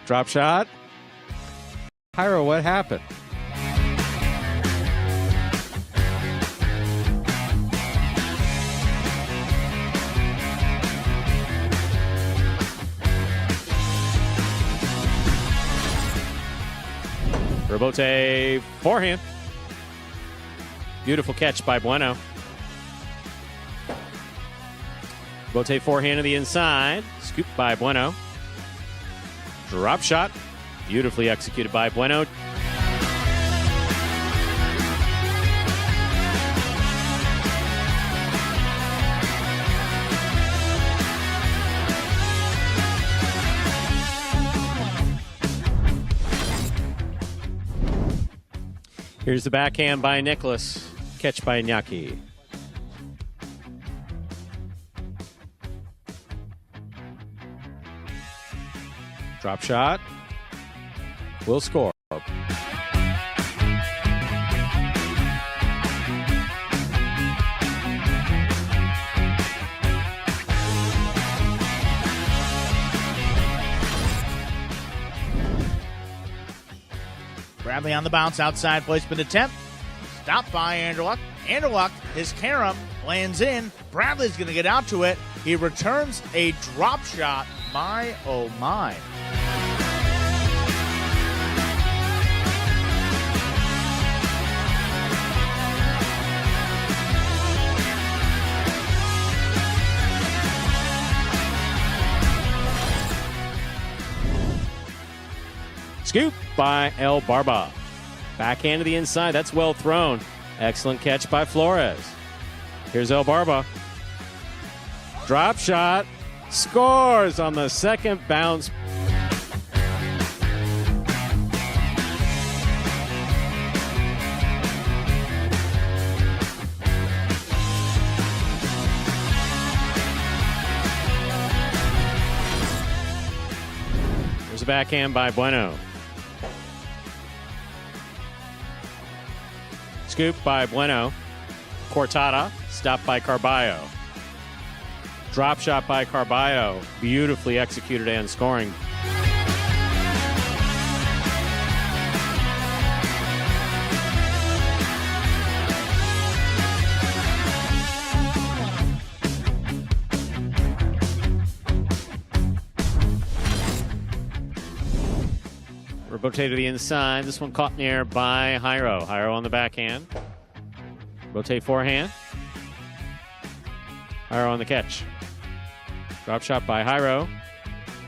Drop shot. Pyro, what happened? Rebote forehand. Beautiful catch by Bueno. Rebote forehand to the inside. Scoop by Bueno. Drop shot. Beautifully executed by Bueno. Here's the backhand by Nicholas. Catch by Iñaki. Drop shot. Will score. Bradley on the bounce, outside placement attempt. Stopped by Anderluck. Anderluck, his carom, lands in. Bradley's going to get out to it. He returns a drop shot. My, oh my. Scoop by El Barba. Backhand to the inside. That's well thrown. Excellent catch by Flores. Here's El Barba. Drop shot. Scores on the second bounce. There's a backhand by Bueno. Scoop by Bueno. Cortada, stopped by Carballo. Drop shot by Carballo. Beautifully executed and scoring. Rebote to the inside. This one caught in the air by Jairo. Jairo on the backhand. Rotate forehand. Jairo on the catch. Drop shot by Jairo.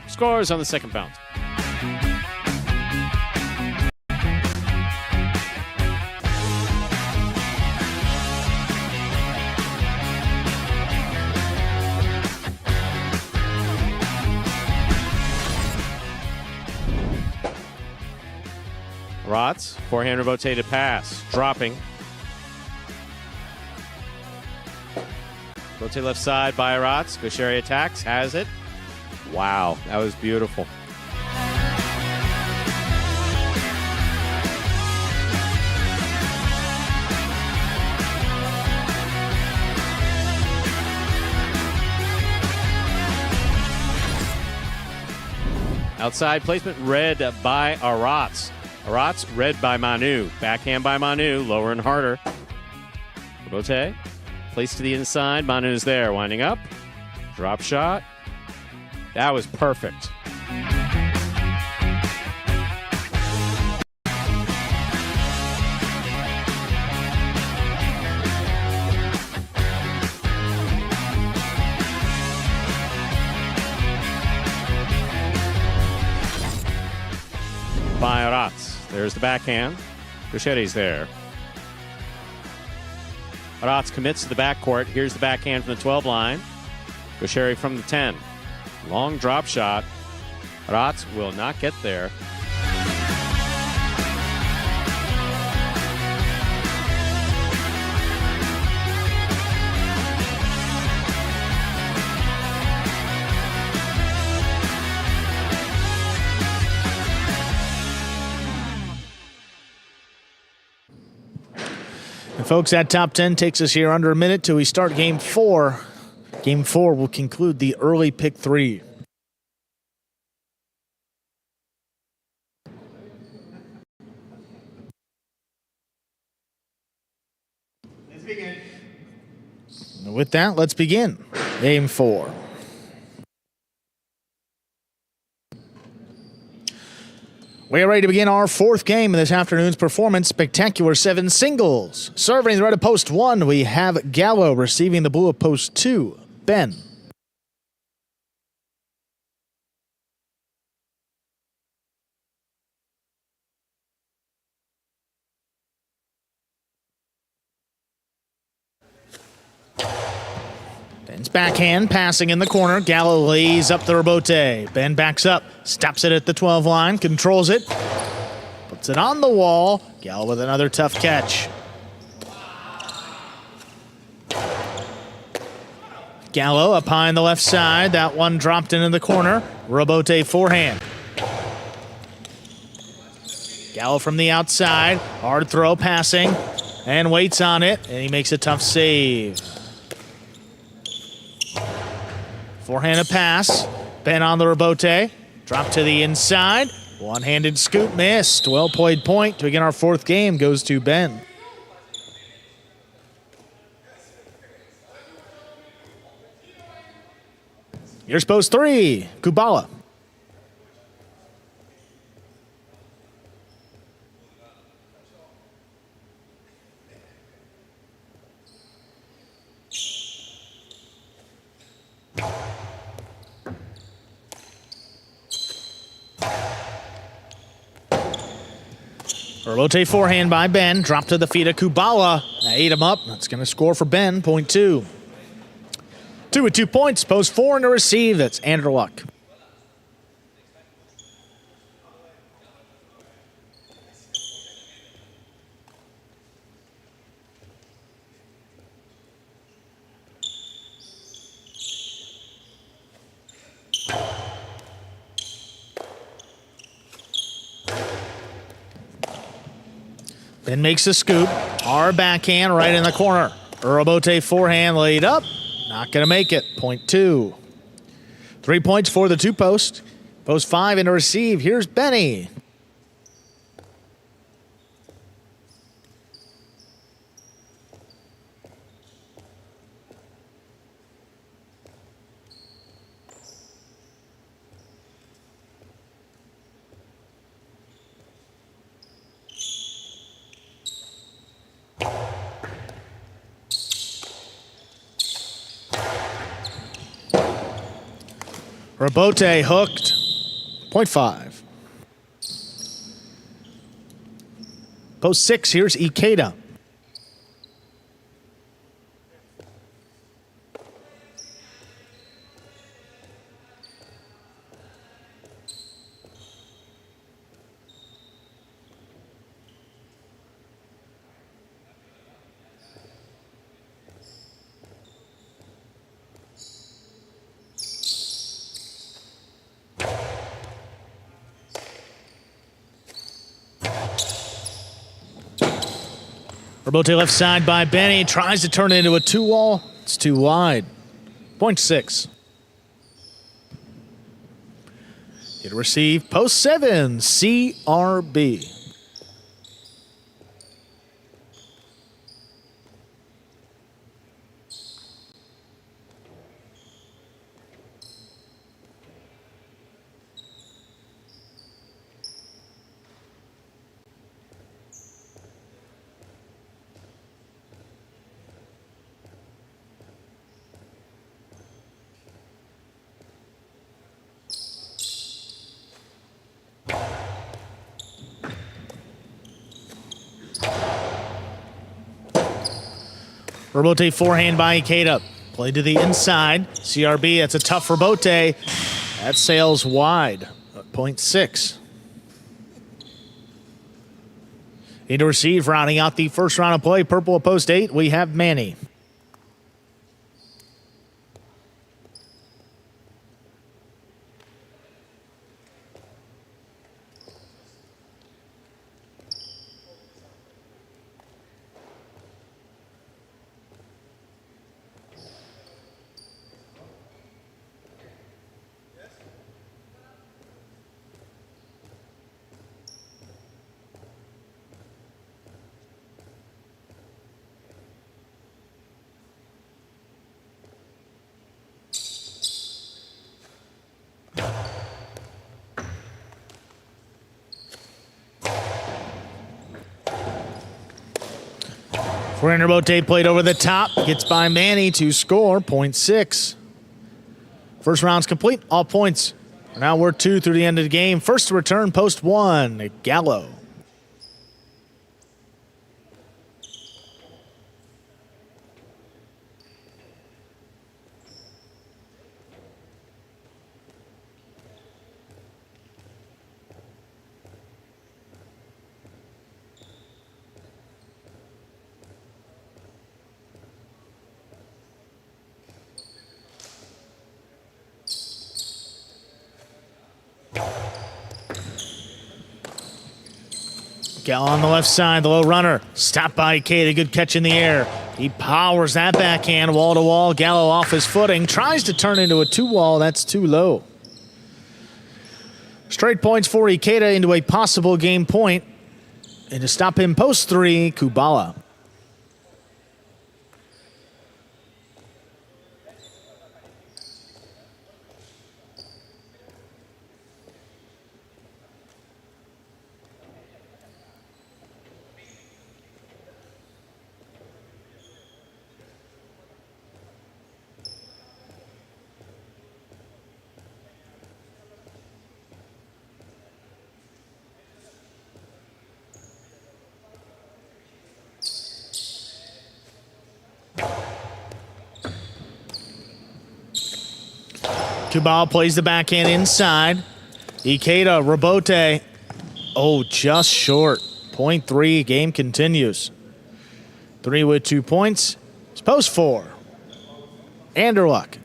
Scores on the second bounce. Rotz, forehand rotated pass, dropping. Rotate left side by Rotz. Gaucheri attacks, has it. Wow, that was beautiful. Outside placement read by Aratz. Aratz read by Manu. Backhand by Manu, lower and harder. Bote, placed to the inside. Manu's there, winding up. Drop shot. That was perfect. By Aratz. There's the backhand. Gaucheri's there. Aratz commits to the backcourt. Here's the backhand from the 12 line. Gaucheri from the 10. Long drop shot. Aratz will not get there. And folks, that top 10 takes us here under a minute till we start game 4. Game 4 will conclude the early pick 3. Let's begin. And with that, let's begin. Game 4. We are ready to begin our fourth game in this afternoon's Performance Spectacular 7 singles. Serving the red of post 1, we have Gallo receiving the blue of post 2, Ben. Ben's backhand passing in the corner. Gallo lays up the rebote. Ben backs up, stops it at the 12 line, controls it, puts it on the wall. Gallo with another tough catch. Gallo up high on the left side. That one dropped into the corner. Rebote forehand. Gallo from the outside. Hard throw passing and waits on it, and he makes a tough save. Forehand a pass. Ben on the rebote. Drop to the inside. One-handed scoop missed. Well-played point to begin our fourth game goes to Ben. Here's post 3, Kubala. Rebote forehand by Ben. Drop to the feet of Kubala. Ate him up. That's going to score for Ben. Point 2. 2 with 2 points. Post 4 in the receive. That's Andrew Luck. Ben makes the scoop. Our backhand right in the corner. Rebote forehand laid up. Not going to make it. Point 2. 3 points for the 2 post. Post 5 in the receive. Here's Benny. Rebote hooked. Point 5. Post 6, here's Ikeda. Rebote left side by Benny. Tries to turn it into a 2-wall. It's too wide. Point 6. Hit receive. Post 7. CRB. Rebote forehand by Ikeda. Played to the inside. CRB, that's a tough rebote. That sails wide. Point 6. In to receive, rounding out the first round of play. Purple at post 8, we have Manny. Pari-mutuel played over the top. Gets by Manny to score, 0.6. First round's complete, all points. Now we're 2 through the end of the game. First to return, post 1, Gallo. Gallo on the left side, the low runner. Stopped by Ikeda, good catch in the air. He powers that backhand wall to wall. Gallo off his footing, tries to turn into a 2-wall, that's too low. Straight points for Ikeda into a possible game point. And to stop him, post 3, Kubala. Kubala plays the backhand inside. Ikeda, rebote. Oh, just short. 0.3, game continues. 3 with 2 points. It's post 4. Anderluck.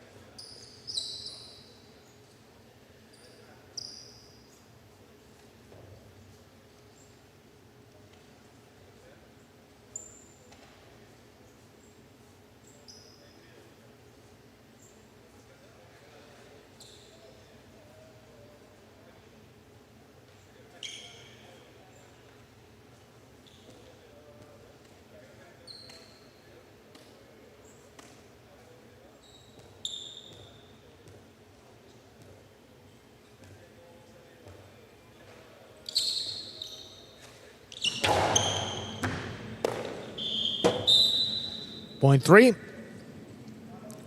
Point 3.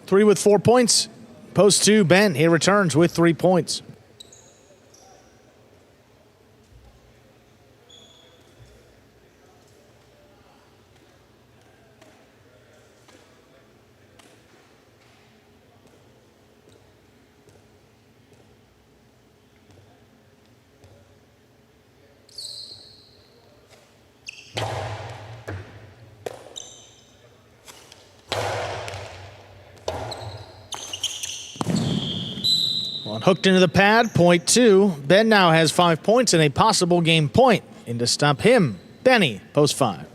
3 with 4 points. Post 2, Ben. He returns with 3 points. Hooked into the pad, point 2. Ben now has 5 points and a possible game point. And to stop him, Benny, post 5.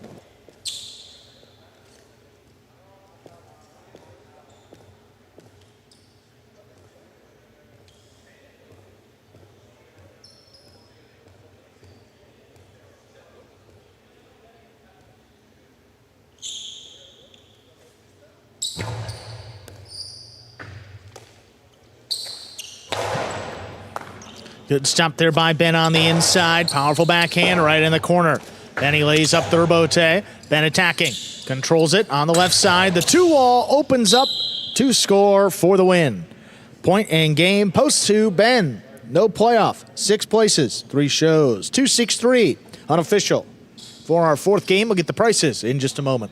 Good stop there by Ben on the inside. Powerful backhand right in the corner. Then he lays up the rebote. Ben attacking. Controls it on the left side. The 2-wall opens up to score for the win. Point and game. Post 2, Ben. No playoff. 6 places. 3 shows. 2-6-3. Unofficial. For our 4th game, we'll get the prices in just a moment.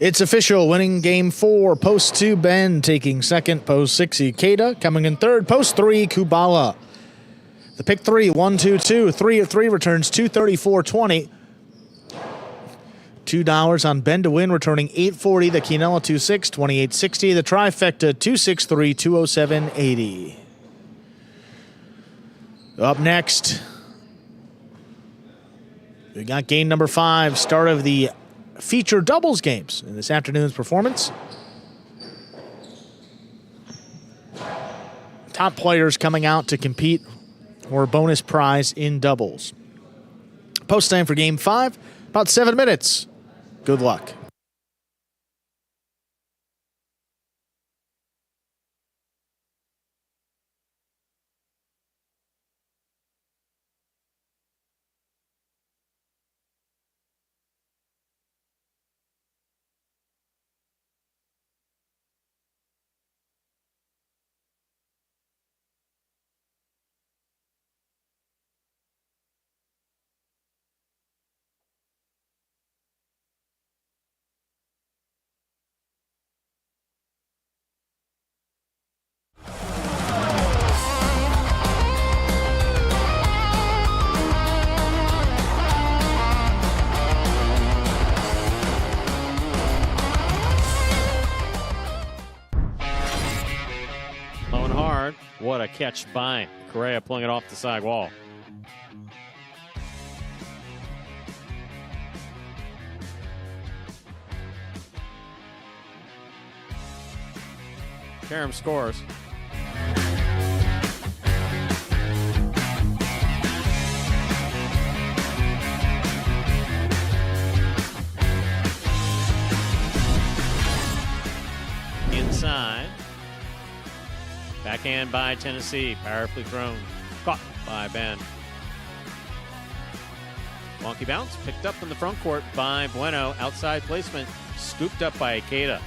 It's official, winning game 4, post 2, Ben taking second, post 6, Ikeda coming in third, post 3, Kubala. The pick 3, 1-2-2, 3 of 3 returns 234.20. $2 on Ben to win, returning $840. The Quinella 2-6, 28.60. The trifecta 263, 207.80. Up next, we got game number 5, start of the feature doubles games in this afternoon's performance. Top players coming out to compete for a bonus prize in doubles. Post time for game 5, about 7 minutes. Good luck. Low and hard. What a catch by Correa, pulling it off the side wall. Karam scores. Inside. Backhand by Tennessee. Powerfully thrown. Caught by Ben. Wonky bounce. Picked up in the front court by Bueno. Outside placement. Scooped up by Ikeda.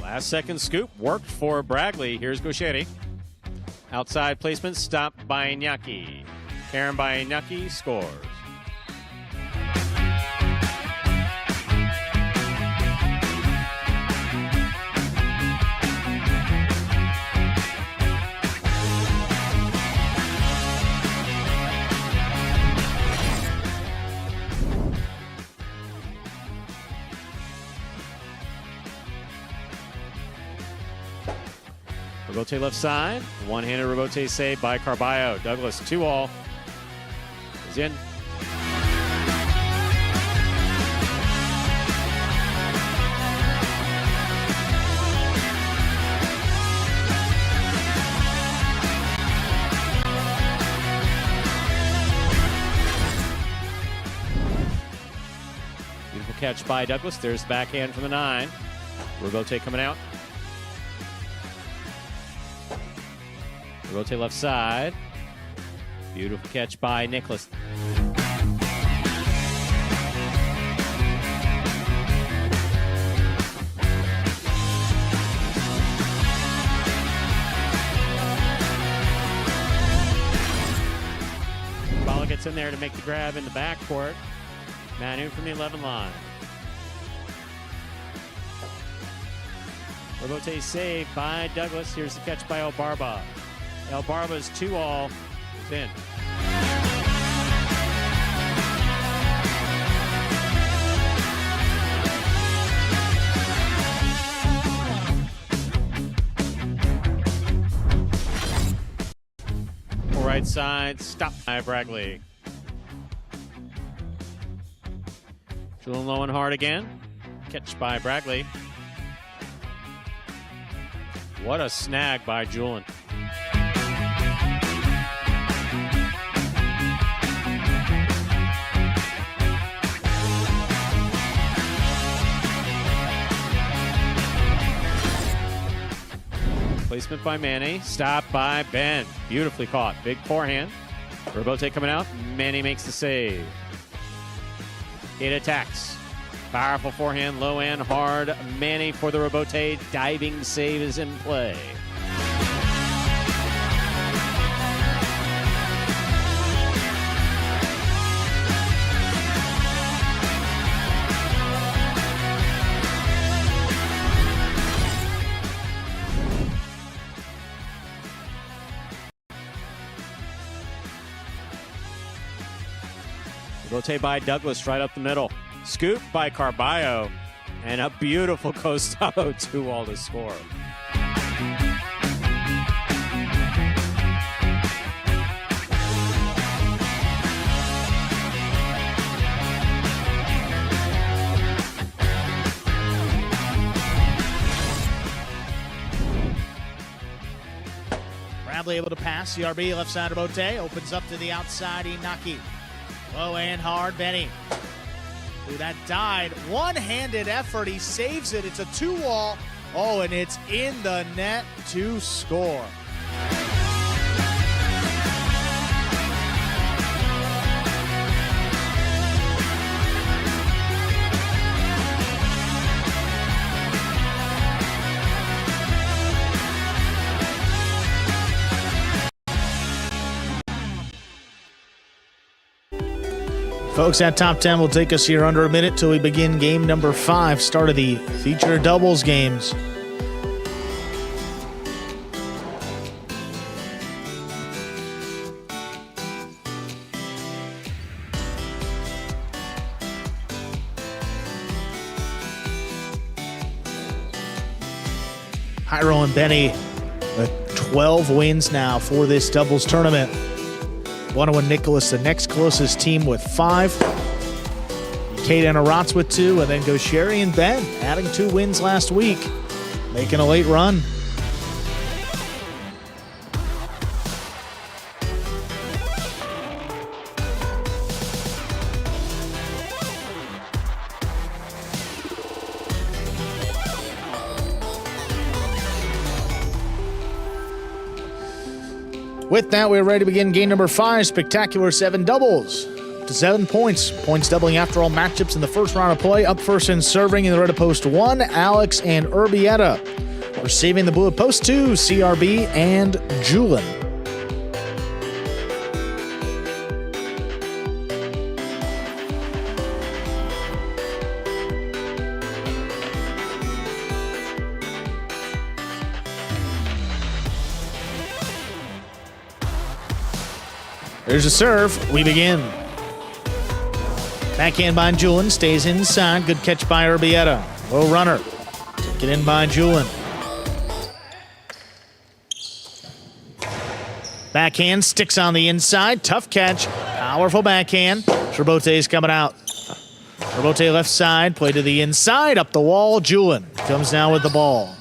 Last second scoop worked for Bragley. Here's Gauchetti. Outside placement stopped by Iñaki. Karam by Iñaki scores. Robote left side. One-handed Robote save by Carballo. Douglas 2-all. Is in. Beautiful catch by Douglas. There's the backhand from the 9. Robote coming out. Robote left side. Beautiful catch by Nicholas. Ball gets in there to make the grab in the backcourt. Manu from the 11 line. Robote saved by Douglas. Here's the catch by Elbarba. Elbarba's 2-all is in. Right side, stopped by Bragley. Julian low and hard again. Catch by Bragley. What a snag by Julian. Placement by Manny. Stop by Ben. Beautifully caught. Big forehand. Robote coming out. Manny makes the save. It attacks. Powerful forehand, low and hard. Manny for the Robote. Diving save is in play. Rotate by Douglas right up the middle. Scoop by Carballo. And a beautiful Costado 2-all to score. Bradley able to pass. CRB left side of Bote. Opens up to the outside. Inaki. Low and hard. Benny. Ooh, that died. One-handed effort. He saves it. It's a 2-wall. Oh, and it's in the net to score. Folks, that top 10 will take us here under a minute till we begin game number 5, start of the feature doubles games. Hyro and Benny, 12 wins now for this doubles tournament. One and Nicholas, the next closest team with 5. Kate and Arats with 2, and then go Sherry and Ben, adding 2 wins last week, making a late run. With that, we're ready to begin game number 5, spectacular 7 doubles. To 7 points. Points doubling after all matchups in the first round of play. Up first and serving in the red of post 1, Alex and Urbieta. Receiving the blue of post 2, CRB and Julian. There's a serve. We begin. Backhand by Julian. Stays inside. Good catch by Urbieta. Low runner. Take it in by Julian. Backhand sticks on the inside. Tough catch. Powerful backhand. Sherbote's coming out. Sherbote left side. Play to the inside. Up the wall. Julian comes down with the ball.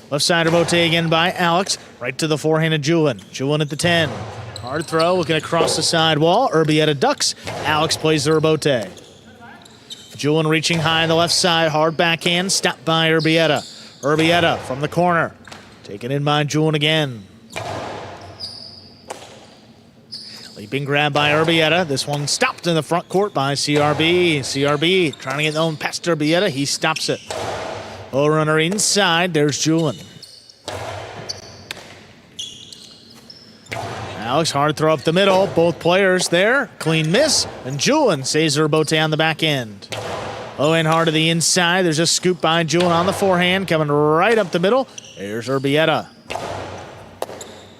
Left side Sherbote again by Alex. Right to the forehand of Julian. Julian at the 10. Hard throw, looking across the side wall. Urbieta ducks. Alex plays the Sherbote. Julian reaching high on the left side. Hard backhand. Stopped by Urbieta. Urbieta from the corner. Taken in by Julian again. Leaping grab by Urbieta. This one stopped in the front court by CRB. CRB trying to get the own past Urbieta. He stops it. Low runner inside. There's Julian. Alex, hard throw up the middle. Both players there. Clean miss. And Julian saves Sherbote on the back end. Low and hard to the inside. There's a scoop by Julian on the forehand. Coming right up the middle. There's Urbieta.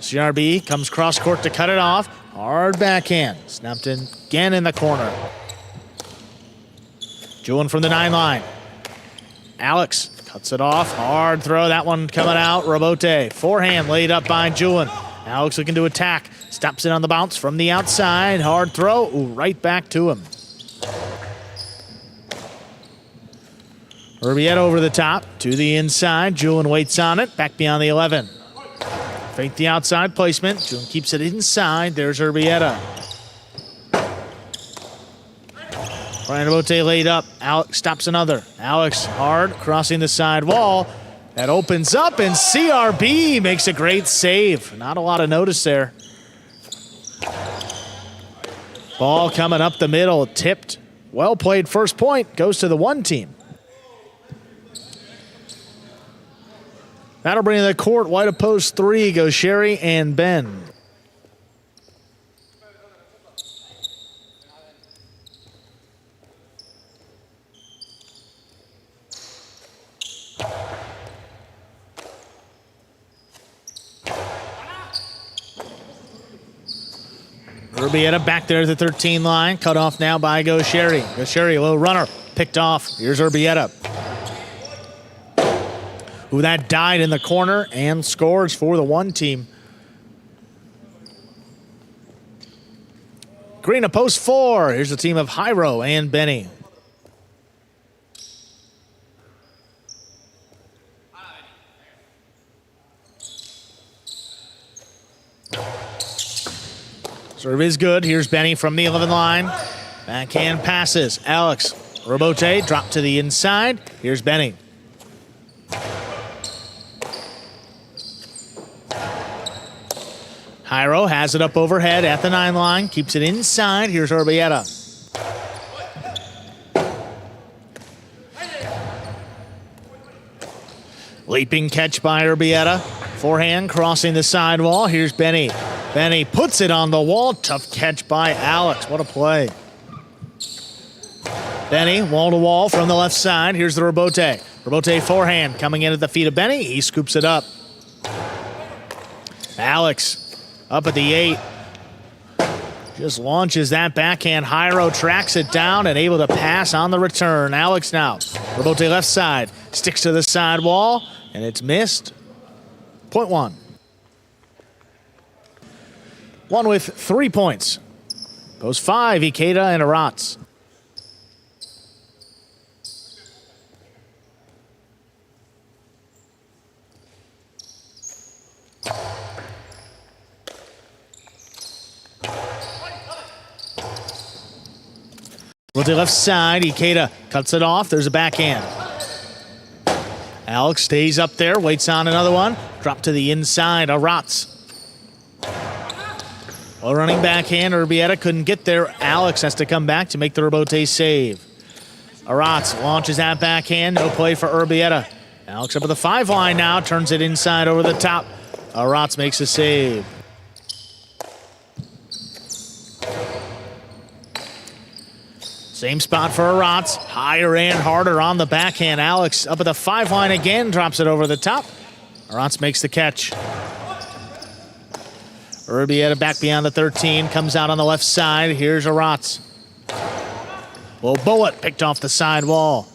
CRB comes cross court to cut it off. Hard backhand. Snapped in again in the corner. Julian from the 9 line. Alex cuts it off. Hard throw. That one coming out. Sherbote. Forehand laid up by Julian. Alex looking to attack. Stops it on the bounce from the outside. Hard throw. Ooh, right back to him. Urbieta over the top. To the inside. Julian waits on it. Back beyond the 11. Fake the outside placement. Julian keeps it inside. There's Urbieta. Pari-mutuel laid up. Alex stops another. Alex hard. Crossing the side wall. That opens up, and CRB makes a great save. Not a lot of notice there. Ball coming up the middle, tipped. Well played first point, goes to the 1 team. That'll bring to the court, white of post 3, goes Sherry and Ben. Urbieta back there at the 13 line. Cut off now by Go Sherry. Go Sherry, low runner. Picked off. Here's Urbieta. Who that died in the corner and scores for the 1 team. Green of post 4. Here's the team of Hyro and Benny. Serve is good. Here's Benny from the 11 line. Backhand passes. Alex Robote drop to the inside. Here's Benny. Jairo has it up overhead at the 9 line. Keeps it inside. Here's Urbieta. Leaping catch by Urbieta. Forehand crossing the sidewall. Here's Benny. Benny puts it on the wall. Tough catch by Alex. What a play. Benny, wall to wall from the left side. Here's the Robote. Robote forehand coming in at the feet of Benny. He scoops it up. Alex up at the 8. Just launches that backhand. Jairo tracks it down and able to pass on the return. Alex now. Robote left side. Sticks to the sidewall, and it's missed. Point 1. One with 3 points. Post 5, Ikeda and Arats. Robote left side. Ikeda cuts it off. There's a backhand. Alex stays up there, waits on another one. Drop to the inside, Arats. Well, running backhand, Urbieta couldn't get there. Alex has to come back to make the Robote save. Arats launches that backhand, no play for Urbieta. Alex up at the 5 line now, turns it inside over the top. Arats makes a save. Same spot for Arats. Higher and harder on the backhand. Alex up at the 5 line again, drops it over the top. Arats makes the catch. Urbieta back beyond the 13, comes out on the left side. Here's Arats. Well, bullet picked off the side wall.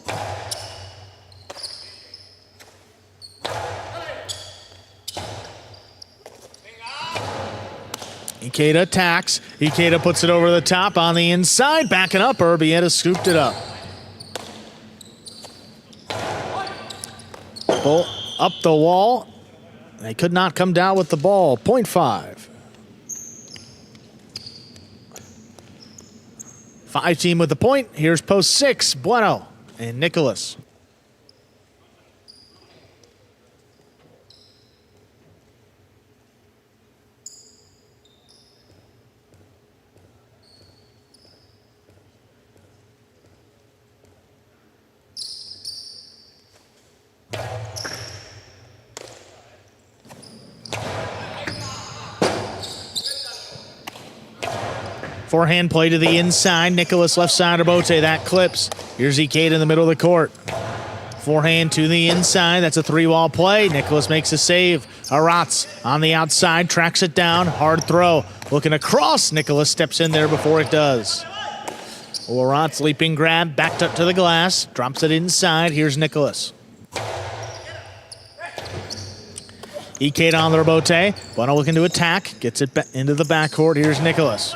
Ikeda attacks. Ikeda puts it over the top on the inside. Backing up. Urbieta scooped it up. Bull up the wall. They could not come down with the ball. Point 5. 5 team with the point. Here's post 6. Bueno and Nicholas. Forehand play to the inside. Nicholas left side of Bote. That clips. Here's Ikeda in the middle of the court. Forehand to the inside. That's a 3-wall play. Nicholas makes a save. Arats on the outside. Tracks it down. Hard throw. Looking across. Nicholas steps in there before it does. Arats leaping grab. Backed up to the glass. Drops it inside. Here's Nicholas. Ikeda on the Robote. Bueno looking to attack. Gets it into the backcourt. Here's Nicholas.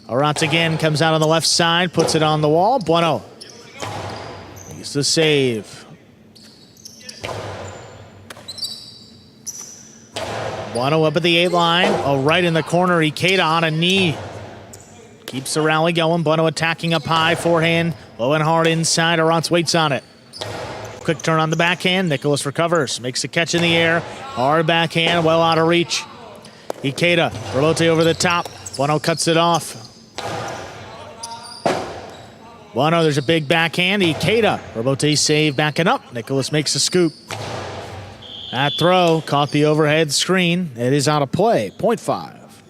Arats again comes out on the left side, puts it on the wall. Bueno makes the save. Bueno up at the 8 line. Oh, right in the corner. Ikeda on a knee. Keeps the rally going. Bueno attacking up high. Forehand low and hard inside. Arats waits on it. Quick turn on the backhand. Nicholas recovers. Makes a catch in the air. Hard backhand. Well out of reach. Ikeda. Robote over the top. Bueno cuts it off. Bueno, there's a big backhand. Ikeda. Robote save backing up. Nicholas makes a scoop. That throw caught the overhead screen. It is out of play. Point 5.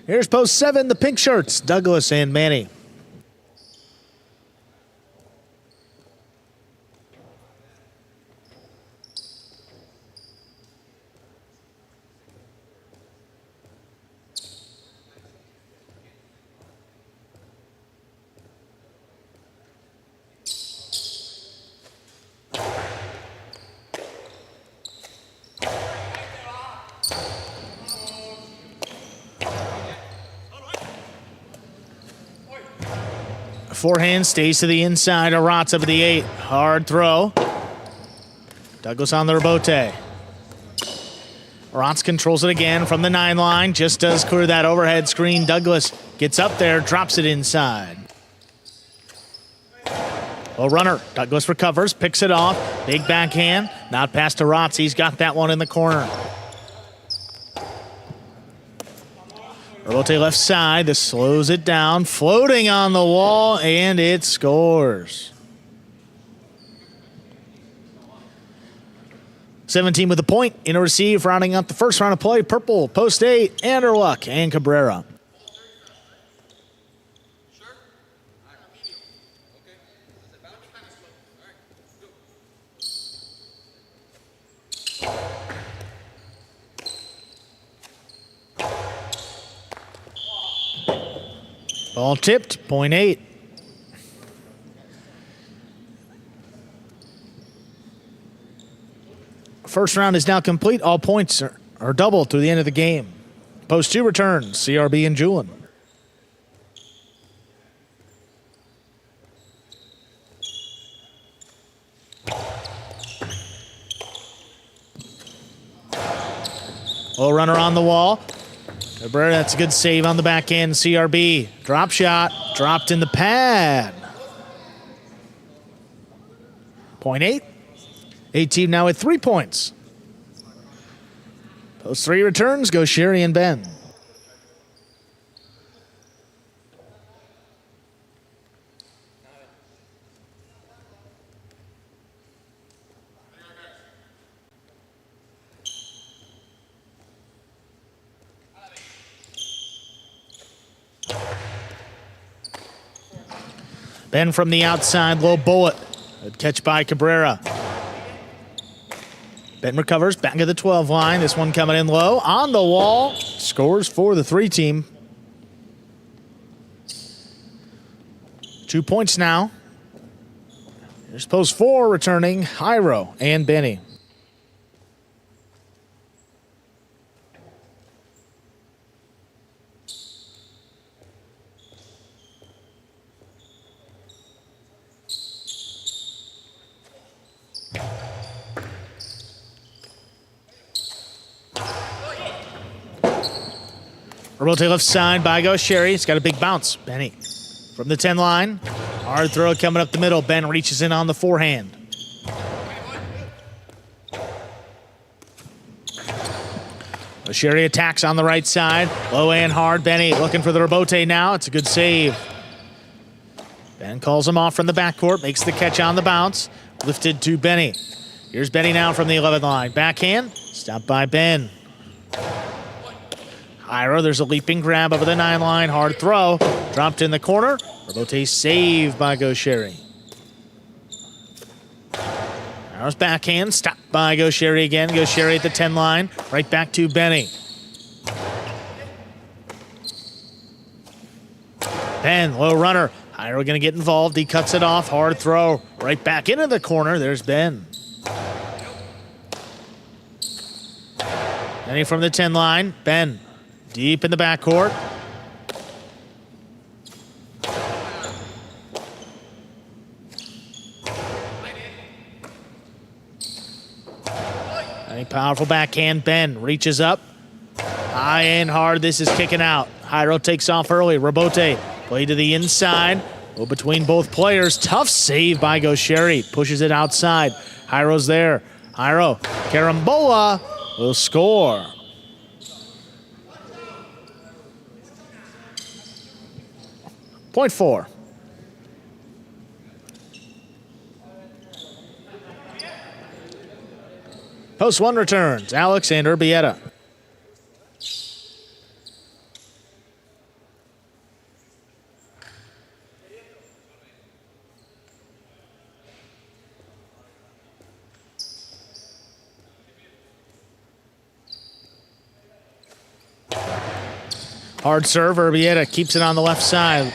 Here's post 7, the pink shirts, Douglas and Manny. Forehand stays to the inside. Arats up at the 8. Hard throw. Douglas on the Robote. Rotz controls it again from the 9 line. Just does clear that overhead screen. Douglas gets up there, drops it inside. Low runner. Douglas recovers, picks it off. Big backhand. Not past to Rotz. He's got that one in the corner. Robote left side. This slows it down. Floating on the wall, and it scores. 17 with a point in a receive, rounding out the first round of play. Purple, post 8, Anderluck and Cabrera. Ball tipped, point 8. First round is now complete. All points are double through the end of the game. Post 2 returns, CRB and Julin. Low runner on the wall. Cabrera, that's a good save on the back end. CRB, drop shot, dropped in the pad. Point 8. 8 now with 3 points. Post 3 returns, go Sherry and Ben. Ben from the outside, low bullet. Good catch by Cabrera. Ben recovers, back of the 12 line. This one coming in low, on the wall. Scores for the 3 team. 2 points now. Here's post 4 returning, Jairo and Benny. Robote left side by goes Sherry. It's got a big bounce. Benny from the 10 line. Hard throw coming up the middle. Ben reaches in on the forehand. Sherry attacks on the right side. Low and hard. Benny looking for the Robote now. It's a good save. Ben calls him off from the backcourt. Makes the catch on the bounce. Lifted to Benny. Here's Benny now from the 11th line. Backhand. Stopped by Ben. Jairo, there's a leaping grab over the 9 line. Hard throw. Dropped in the corner. Robote saved by Gaucheri. Jairo's backhand. Stopped by Gaucheri again. Gaucheri at the 10 line. Right back to Benny. Ben, low runner. Jairo going to get involved. He cuts it off. Hard throw. Right back into the corner. There's Ben. Benny from the 10 line. Ben. Deep in the backcourt. A powerful backhand. Ben reaches up. High and hard. This is kicking out. Jairo takes off early. Robote play to the inside. Go between both players. Tough save by Gaucheri. Pushes it outside. Jairo's there. Jairo. Carambola will score. Point 4. Post 1 returns. Alex and Urbieta. Hard serve. Urbieta keeps it on the left side.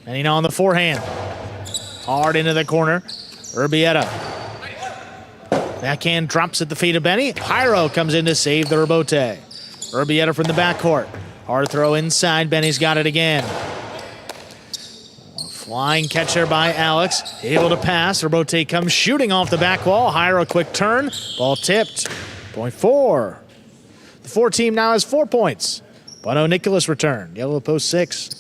And on the forehand. Hard into the corner. Urbieta. Backhand drops at the feet of Benny. Jairo comes in to save the Robote. Urbieta from the backcourt. Hard throw inside. Benny's got it again. Flying catch there by Alex. Able to pass. Robote comes shooting off the back wall. Jairo quick turn. Ball tipped. Point 4. The 4 team now has 4 points. Bueno Nicholas return. Yellow post 6.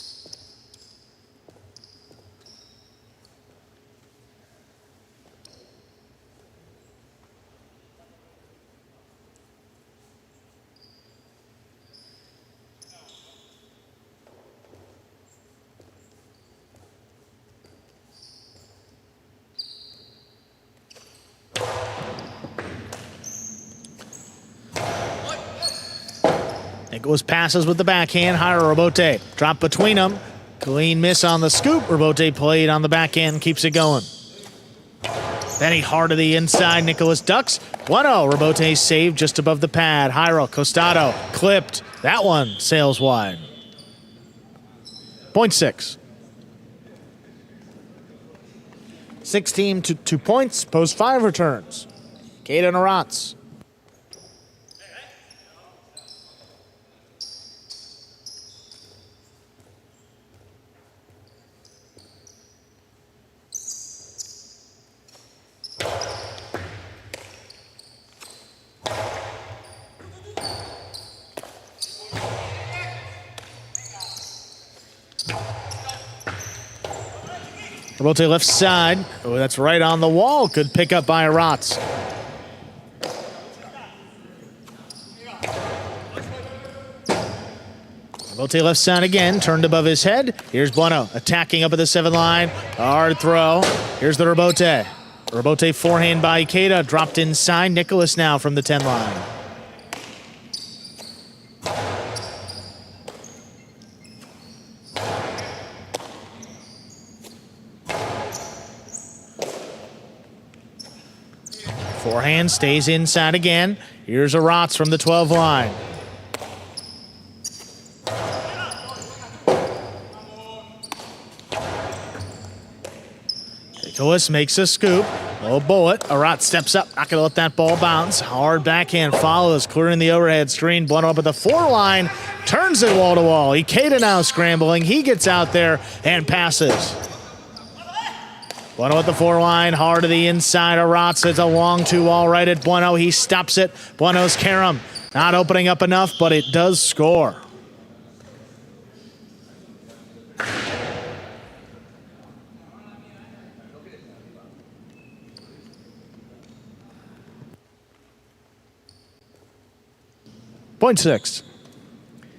Nicholas passes with the backhand. Higher Robote. Drop between them. Clean miss on the scoop. Robote played on the backhand. Keeps it going. Benny hard to the inside. Nicholas ducks. 1-0. Robote saved just above the pad. Jairo Costado clipped. That one sails wide. Point 6. 6 team to 2 points. Post 5 returns. Caden Arats. Robote left side. Oh, that's right on the wall. Good pickup by Arats. Robote left side again. Turned above his head. Here's Bueno attacking up at the 7 line. Hard throw. Here's the Robote. Robote forehand by Ikeda. Dropped inside. Nicholas now from the 10 line. Forehand stays inside again. Here's Arats from the 12 line. Nicholas makes a scoop. Oh, bullet. Arats steps up. Not going to let that ball bounce. Hard backhand follows, clearing the overhead screen. Bueno up at the 4 line. Turns it wall to wall. Ikeda now scrambling. He gets out there and passes. Bueno at the 4 line, hard to the inside. Arats, it's a long 2-wall right at Bueno. He stops it. Bueno's carom. Not opening up enough, but it does score. Point 6.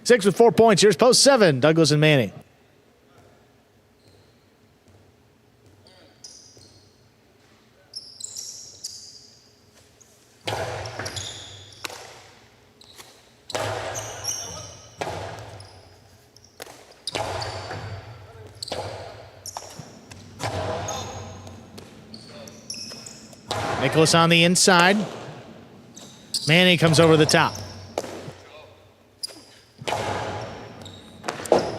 6 with 4 points. Here's post 7. Douglas and Manny. Nicholas on the inside. Manny comes over the top.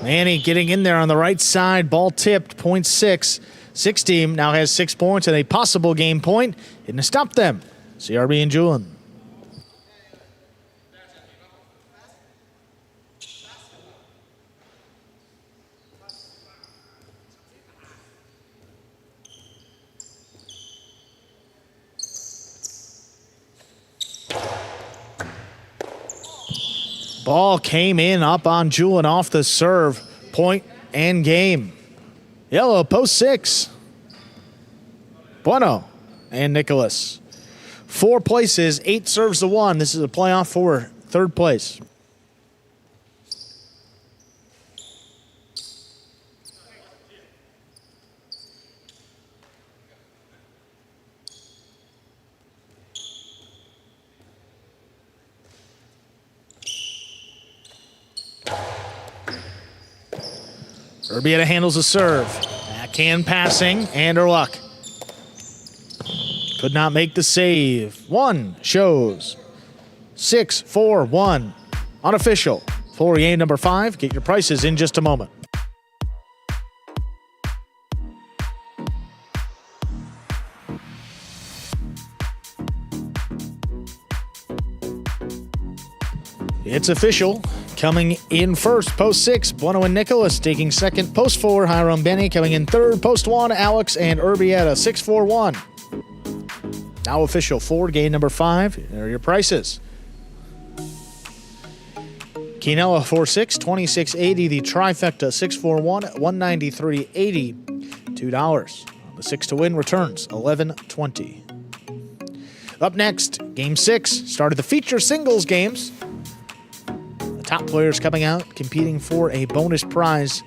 Manny getting in there on the right side. Ball tipped. Point 6. 6 team now has 6 points and a possible game point. Hitting to stop them. CRB and Julian. Ball came in up on Julian off the serve. Point and game. Yellow, post 6. Bueno and Nicholas. 4 places, 8 serves to 1. This is a playoff for 3rd place. Urbieta handles the serve. Backhand passing, and her luck. Could not make the save. 1 shows. 6-4-1. Unofficial. For game number 5. Get your prices in just a moment. It's official. Coming in first, post 6, Bueno and Nicholas. Taking second, post 4, Hiram Benny. Coming in third, post 1, Alex and Urbieta. 6-4-1. Now official for game number 5. There are your prices. Quinella 4-6, 26.80. The trifecta 6-4-1, 193.80. $2. The 6 to win returns 11.20. Up next, Game 6 started the feature singles games. The top players coming out competing for a bonus prize.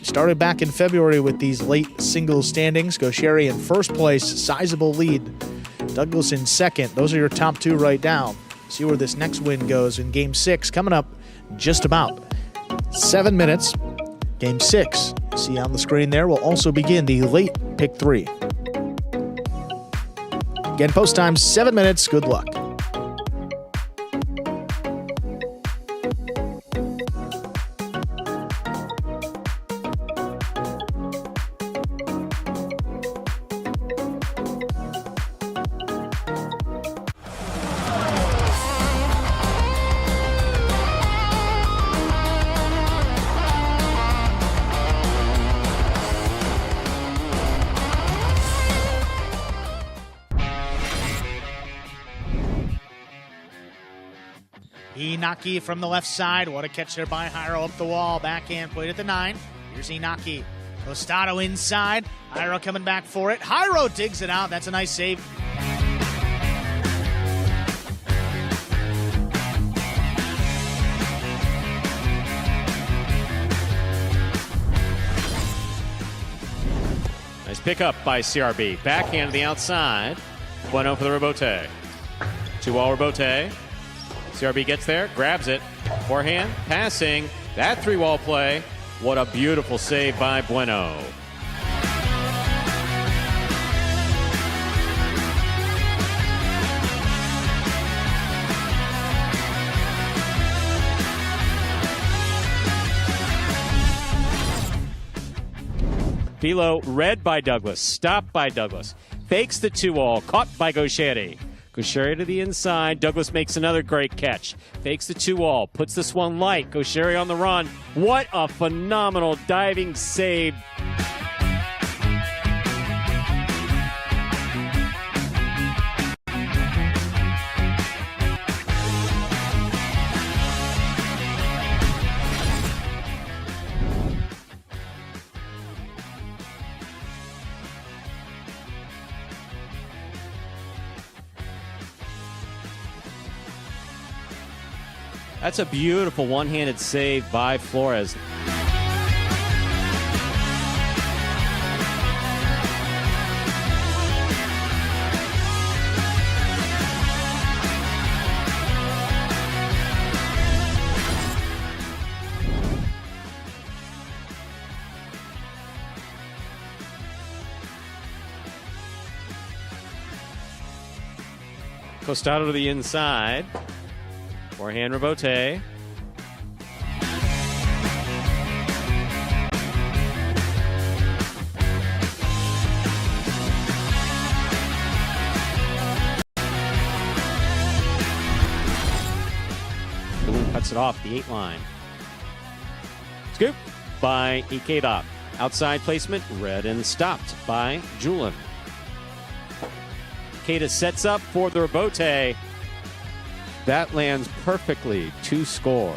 Started back in February with these late singles standings. Gaucheri in first place, sizable lead. Douglas in second. Those are your top two right now. See where this next win goes in Game 6 coming up in just about 7 minutes. Game 6, see on the screen there, will also begin the late pick 3. Again, post time 7 minutes. Good luck. Inaki from the left side. What a catch there by Jairo up the wall. Backhand played at the 9. Here's Inaki. Costado inside. Jairo coming back for it. Jairo digs it out. That's a nice save. Nice pickup by CRB. Backhand to the outside. Bueno for the rebote. 2-wall rebote. CRB gets there, grabs it. Forehand, passing. That 3-wall play. What a beautiful save by Bueno. Philo read by Douglas, stopped by Douglas. Fakes the 2-wall, caught by Gaucheri. Gaucheri to the inside. Douglas makes another great catch. Fakes the 2-wall, puts this one light. Gaucheri on the run. What a phenomenal diving save. That's a beautiful one-handed save by Flores. Costado to the inside. Forehand rebote. Balloon cuts it off the 8 line. Scoop by Ikeda. Outside placement, read and stopped by Julin. Ikeda sets up for the rebote. That lands perfectly to score.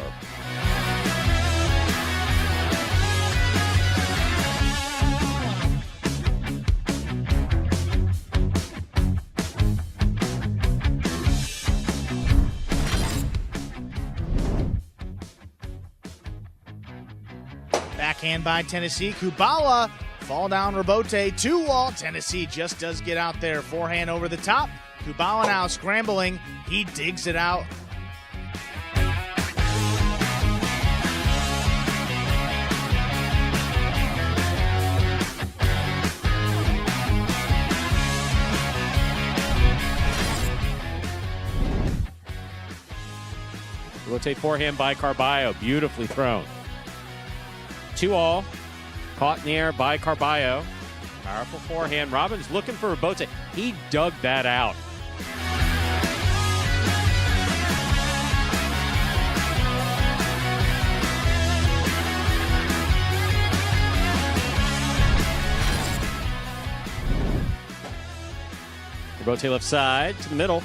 Backhand by Tennessee. Kubala, fall down rebote, 2-wall. Tennessee just does get out there. Forehand over the top. Kubala now scrambling. He digs it out. Rotate forehand by Carballo. Beautifully thrown. 2-all. Caught in the air by Carballo. Powerful forehand. Robbins looking for Rebote. He dug that out. Rebote left side to the middle.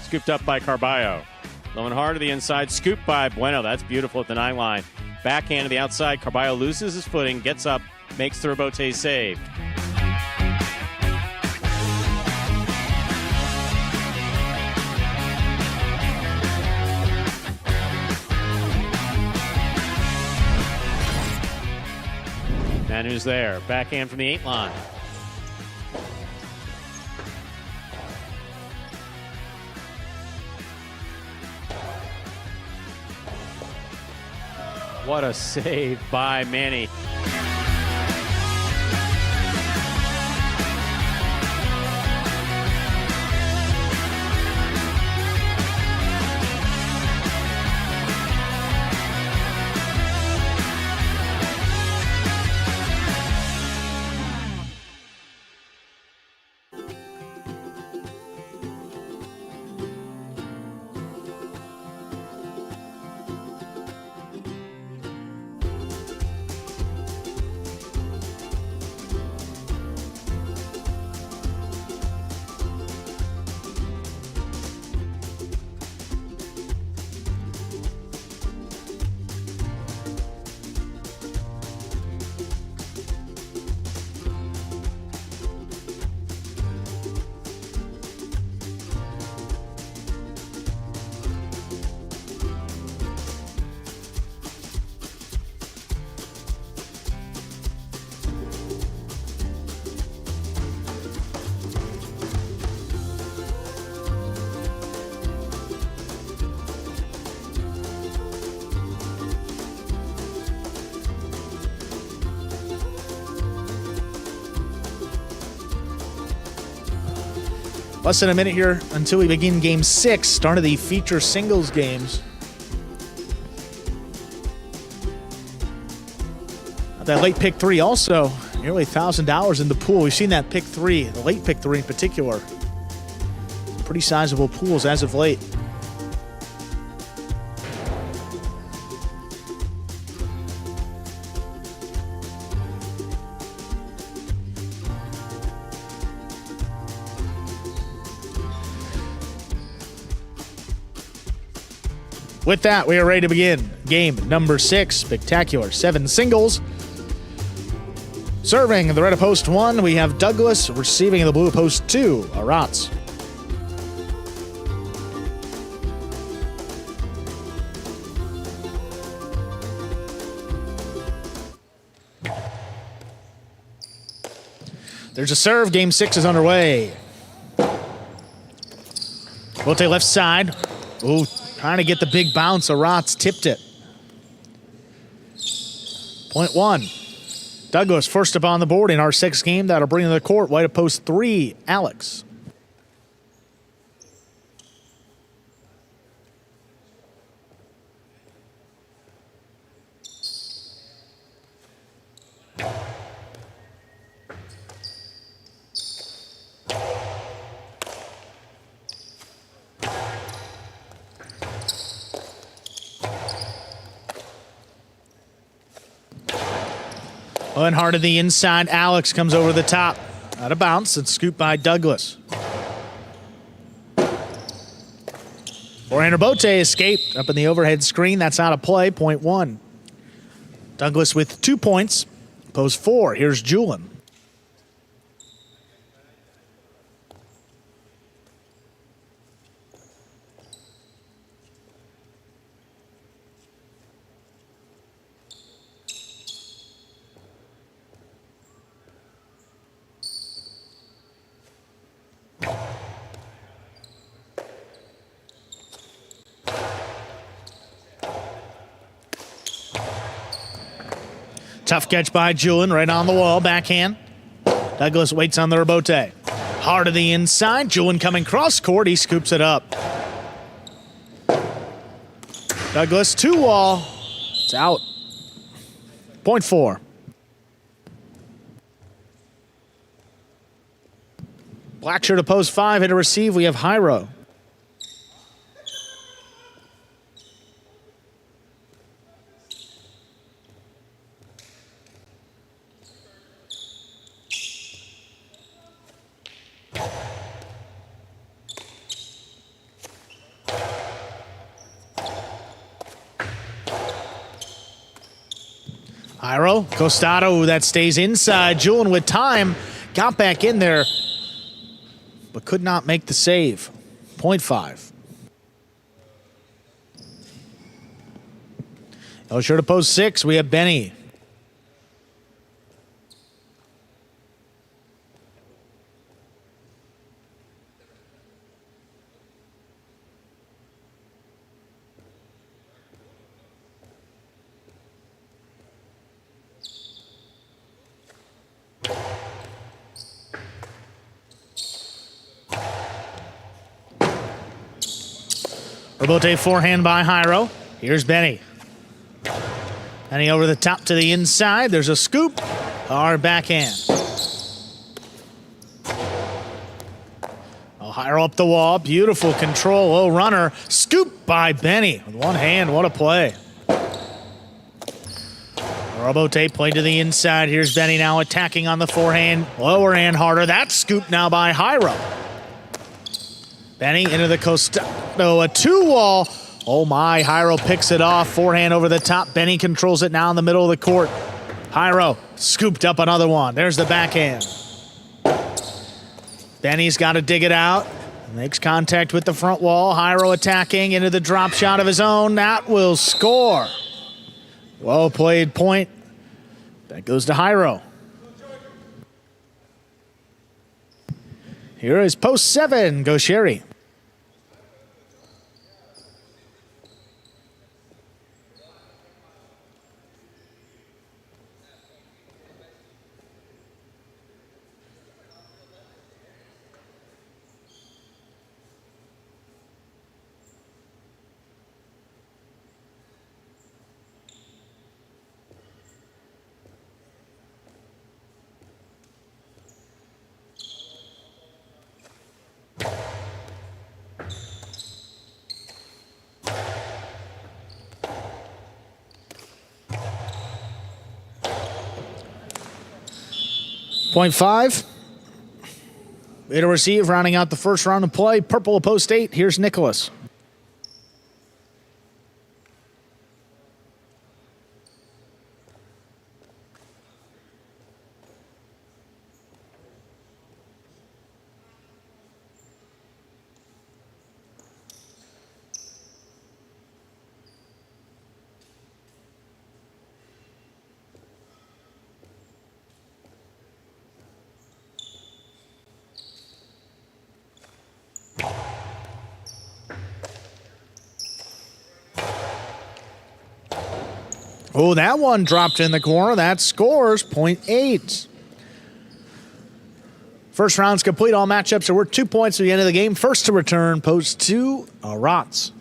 Scooped up by Carballo. Low and hard to the inside. Scoop by Bueno. That's beautiful at the 9 line. Backhand to the outside. Carballo loses his footing, gets up, makes the rebote save. Manu's there. Backhand from the 8 line. What a save by Manny. Less than a minute here until we begin Game 6, start of the feature singles games. That late pick 3 also, nearly $1,000 in the pool. We've seen that pick 3, the late pick 3 in particular. Pretty sizable pools as of late. With that, we are ready to begin game number 6, spectacular 7 singles. Serving the red of post 1, we have Douglas. Receiving the blue of post 2, Arats. There's a serve. Game 6 is underway. Bote left side. Ooh. Trying to get the big bounce. Arats tipped it. Point 1. Douglas first up on the board in our 6th game. That'll bring to the court. White of post 3, Alex. And hard to the inside. Alex comes over the top. Out of bounds and scooped by Douglas. Forehander Bote escaped up in the overhead screen. That's out of play. Point 1. Douglas with 2 points. Post 4. Here's Julin. Tough catch by Julin, right on the wall, backhand. Douglas waits on the rebote. Hard to the inside, Julin coming cross court, he scoops it up. Douglas, 2-wall, it's out. Point 4. Black shirt to post 5, hit to receive, we have Hyro. Jairo, Costado, that stays inside. Julian with time, got back in there, but could not make the save. 0.5. Oh, sure to post 6. We have Benny. Robote forehand by Jairo. Here's Benny. Benny over the top to the inside. There's a scoop. Hard backhand. Oh, Jairo up the wall. Beautiful control. Oh, runner. Scoop by Benny with one hand. What a play. Robote played to the inside. Here's Benny now attacking on the forehand. Lower and harder. That scoop now by Jairo. Benny into the Costado, a 2-wall. Oh my, Jairo picks it off. Forehand over the top. Benny controls it now in the middle of the court. Jairo scooped up another one. There's the backhand. Benny's got to dig it out. Makes contact with the front wall. Jairo attacking into the drop shot of his own. That will score. Well played point. That goes to Jairo. Here is post 7, Gaucheri. .5. Way to receive, rounding out the first round of play. Purple of post 8. Here's Nicholas. Oh, that one dropped in the corner. That scores .8. First round's complete. All matchups are worth 2 points at the end of the game. First to return, post 2, Rotz.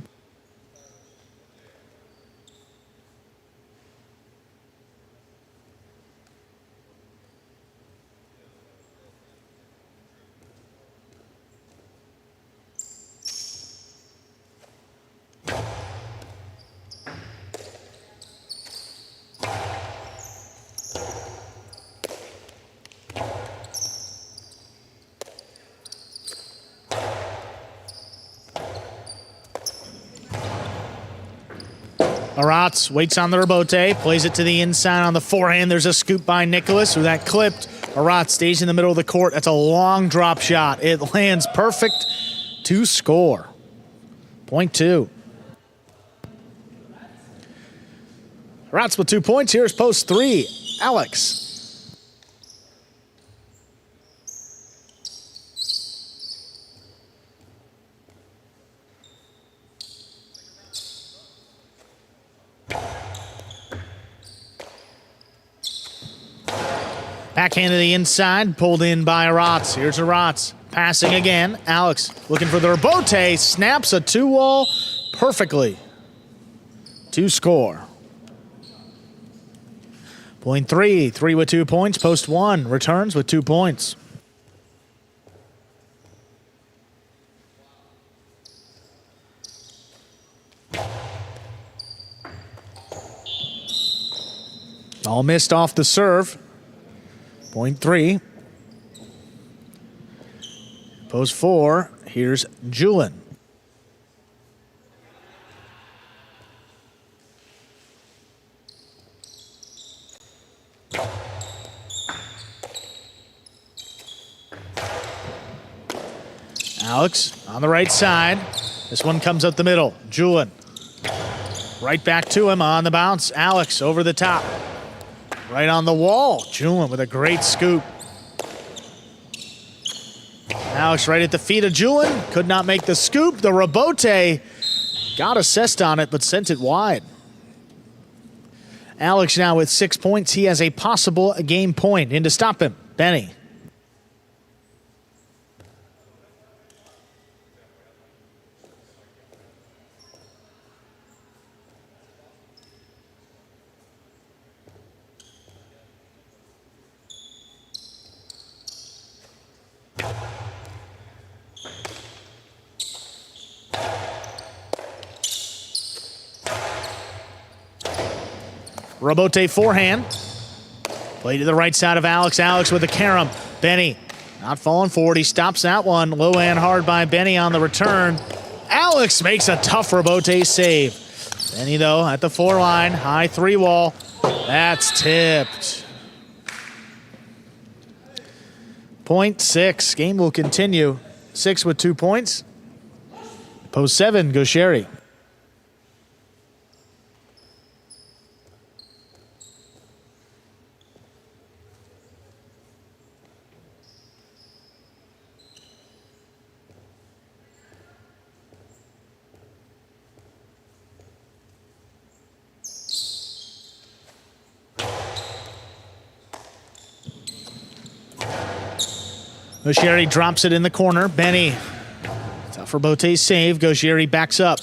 Aratz waits on the rebote, plays it to the inside on the forehand. There's a scoop by Nicholas, who that clipped. Aratz stays in the middle of the court. That's a long drop shot. It lands perfect to score. .2. Aratz with 2 points. Here's post 3, Alex. Backhand to the inside, pulled in by Aratz. Here's Aratz, passing again. Alex looking for the rebote, snaps a 2-wall perfectly to score. .3, 3 with 2 points. Post 1 returns with 2 points. All missed off the serve. .3. Post 4. Here's Julian. Alex on the right side. This one comes up the middle. Julian right back to him on the bounce. Alex over the top. Right on the wall. Julian with a great scoop. Alex right at the feet of Julian. Could not make the scoop. The rebote got assessed on it, but sent it wide. Alex now with 6 points. He has a possible game point. In to stop him, Benny. Rebote forehand. Play to the right side of Alex. Alex with the carom. Benny not falling forward. He stops that one. Low and hard by Benny on the return. Alex makes a tough rebote save. Benny, though, at the 4 line. High 3 wall. That's tipped. Point 6. Game will continue. 6 with 2 points. Post 7 goes Sherry. Gaucheri drops it in the corner. Benny, tough rebote save. Gaucheri backs up.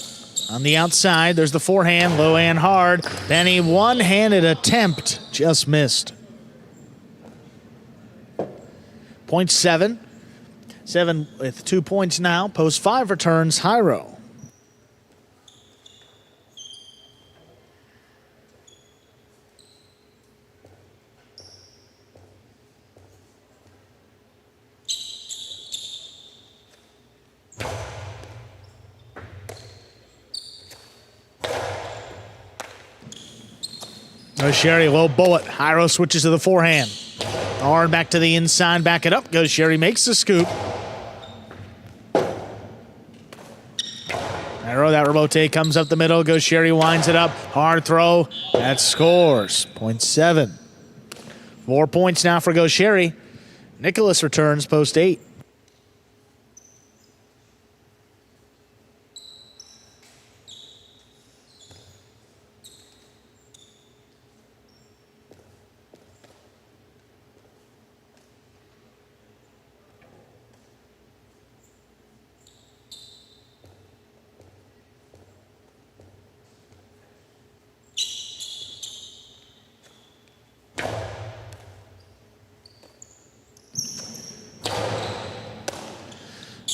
On the outside, there's the forehand, low and hard. Benny, one-handed attempt, just missed. Point 7. 7 with 2 points now. Post 5 returns, Hyro. Sherry, low bullet. Hyro switches to the forehand. Hard back to the inside, back it up. Goes Sherry, makes the scoop. Hyro, that rebote comes up the middle. Goes Sherry, winds it up. Hard throw. That scores. Point 7. 4 points now for Gaucheri. Nicholas returns post 8.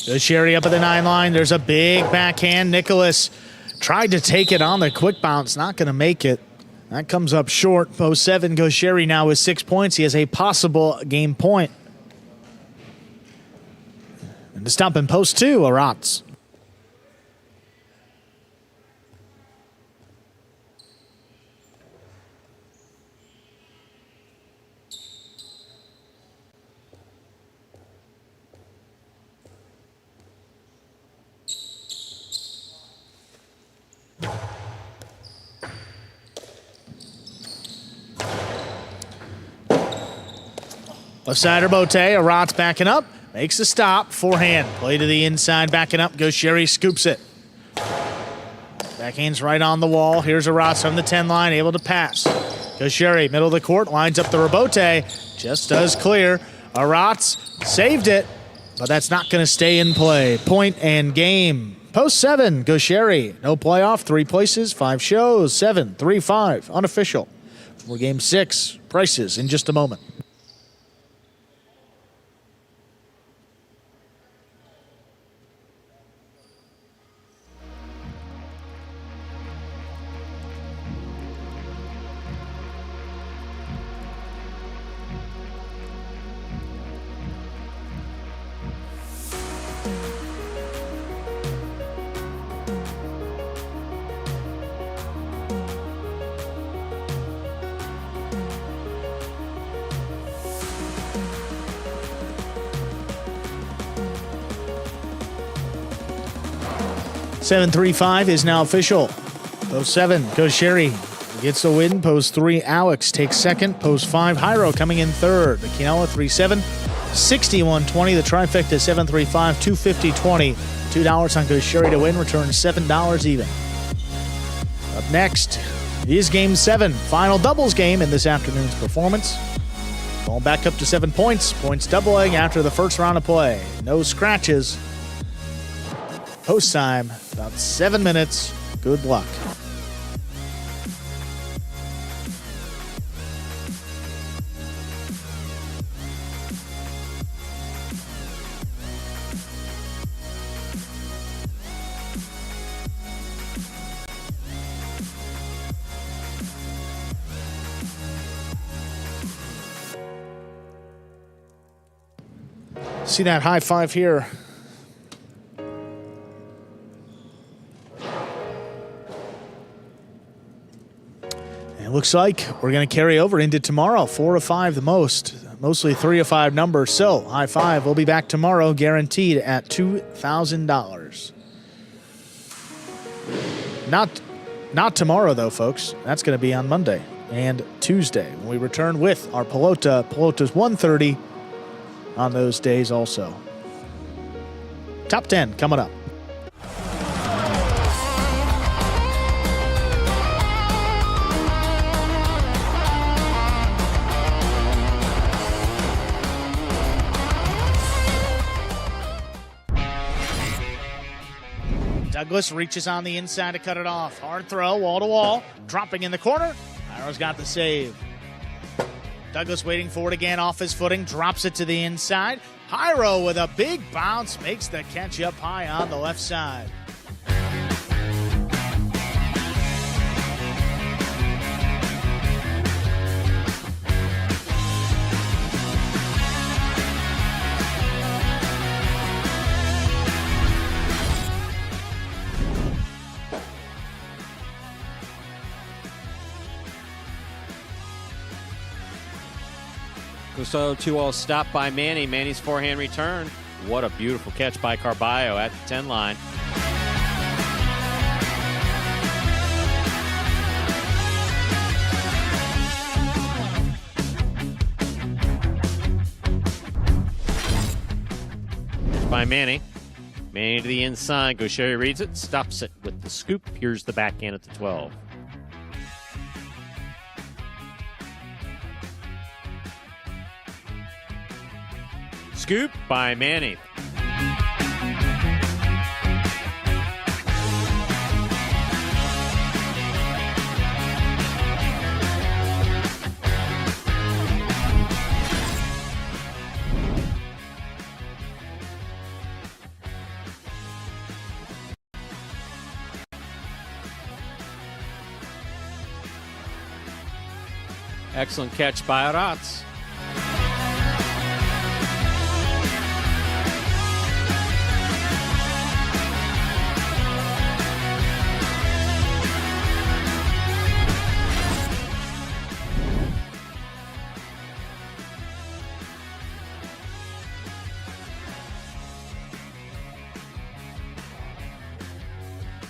Gaucheri up at the 9 line. There's a big backhand. Nicholas tried to take it on the quick bounce. Not going to make it. That comes up short. Post 7. Gaucheri now with 6 points. He has a possible game point. And to stop in post 2, Aratz. Left side rebote, Aratz backing up, makes the stop, forehand, play to the inside, backing up, Gaucheri scoops it. Backhand's right on the wall, here's Aratz from the 10 line, able to pass. Gaucheri, middle of the court, lines up the rebote, just does clear. Aratz saved it, but that's not going to stay in play. Point and game. Post 7, Gaucheri, no playoff, 3 places, 5 shows, 7-3-5, unofficial. For game 6, prices in just a moment. 7-3-5 is now official. Post 7 goes Sherry. Gets the win. Post 3, Alex takes second. Post 5, Hyro coming in third. The Quinella 3-7, 61-20. The trifecta 7-3-5, 250-20. $2 on goes Sherry to win. Returns $7 even. Up next is Game 7. Final doubles game in this afternoon's performance. Going back up to 7 points. Points doubling after the first round of play. No scratches. Post time, about 7 minutes. Good luck. See that high five here. And it looks like we're going to carry over into tomorrow. 4 of 5 the most. Mostly 3 of 5 numbers. So high five. We'll be back tomorrow, guaranteed at $2,000. Not tomorrow though, folks. That's going to be on Monday and Tuesday when we return with our Pelota. Pelota's 1:30 on those days also. Top 10 coming up. Douglas reaches on the inside to cut it off. Hard throw, wall to wall, dropping in the corner. Hyro's got the save. Douglas waiting for it again off his footing, drops it to the inside. Hyro with a big bounce makes the catch up high on the left side. So 2-all stop by Manny. Manny's forehand return. What a beautiful catch by Carballo at the 10 line. By Manny. Manny to the inside. Gaucheri reads it, stops it with the scoop. Here's the backhand at the 12. Scoop by Manny. Excellent catch by Aratz.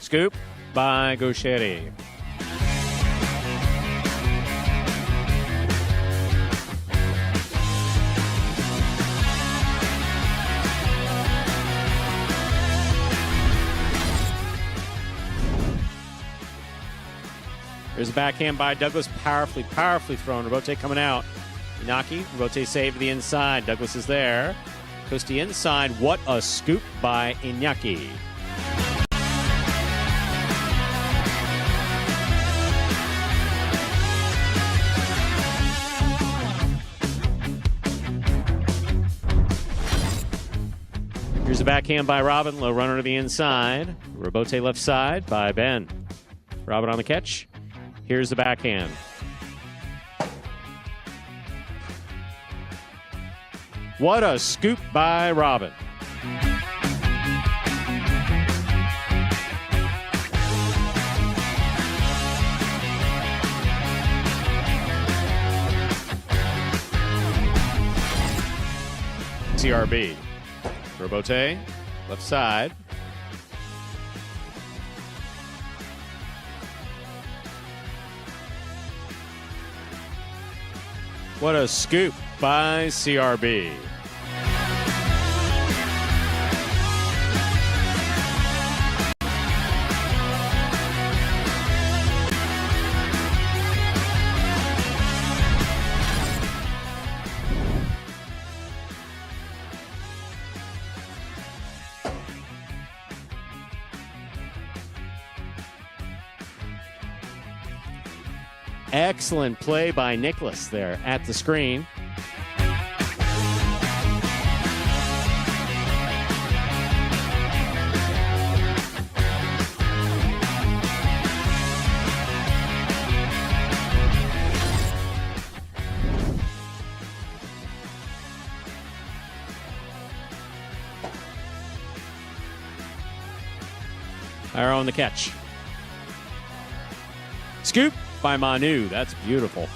Scoop by Gaucheri. There's a backhand by Douglas, powerfully thrown. Robote coming out. Inaki, Robote saved to the inside. Douglas is there. Goes to the inside. What a scoop by Iñaki. Here's a backhand by Robin. Low runner to the inside. Robote left side by Ben. Robin on the catch. Here's the backhand. What a scoop by Robin. CRB. Robote, left side. What a scoop by CRB. Excellent play by Nicholas there at the screen. Arrow on the catch. Scoop by Manu. That's beautiful.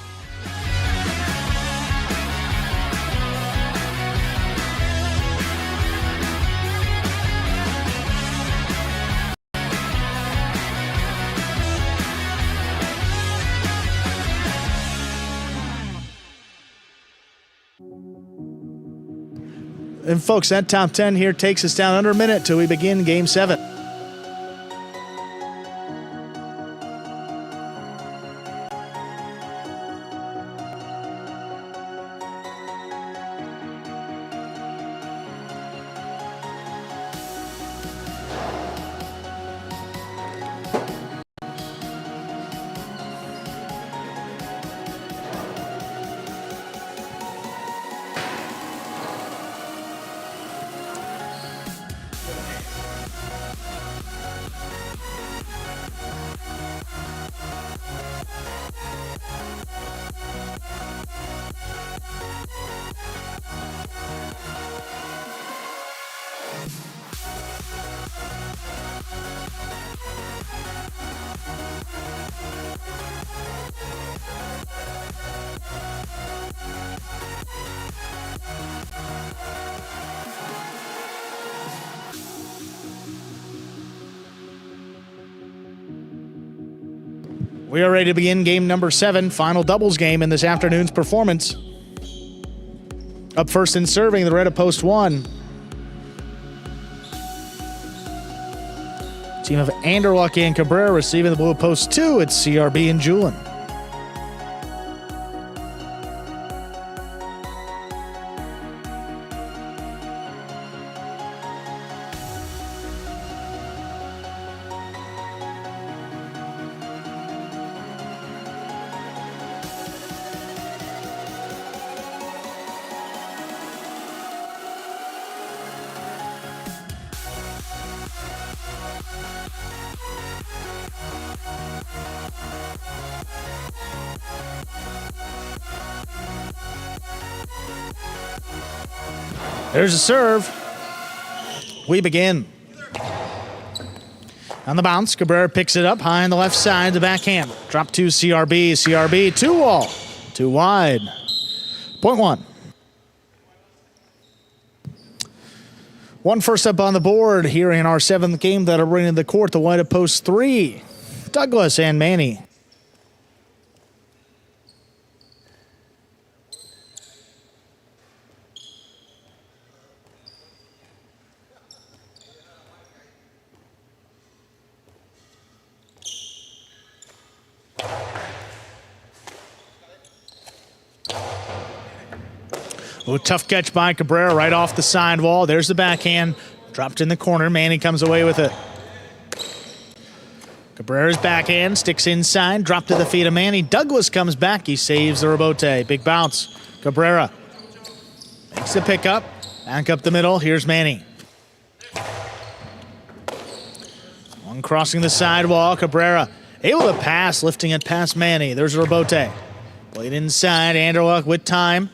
And folks, that top 10 here takes us down under a minute till we begin Game 7. We are ready to begin game number 7, final doubles game in this afternoon's performance. Up first and serving, the red of post 1. Team of Anderluck and Cabrera receiving the blue of post 2. It's CRB and Julin. There's a serve. We begin. On the bounce, Cabrera picks it up high on the left side, the backhand. Drop to CRB, CRB, 2 wall, 2 wide. Point 1. 1 first up on the board here in our 7th game that'll bring in the court, the white of post 3. Douglas and Manny. Oh, tough catch by Cabrera right off the sidewall. There's the backhand. Dropped in the corner. Manny comes away with it. Cabrera's backhand sticks inside. Drop to the feet of Manny. Douglas comes back. He saves the rebote. Big bounce. Cabrera makes the pickup. Back up the middle. Here's Manny. One crossing the sidewall. Cabrera able to pass, lifting it past Manny. There's a rebote. Played inside. Anderluck with time.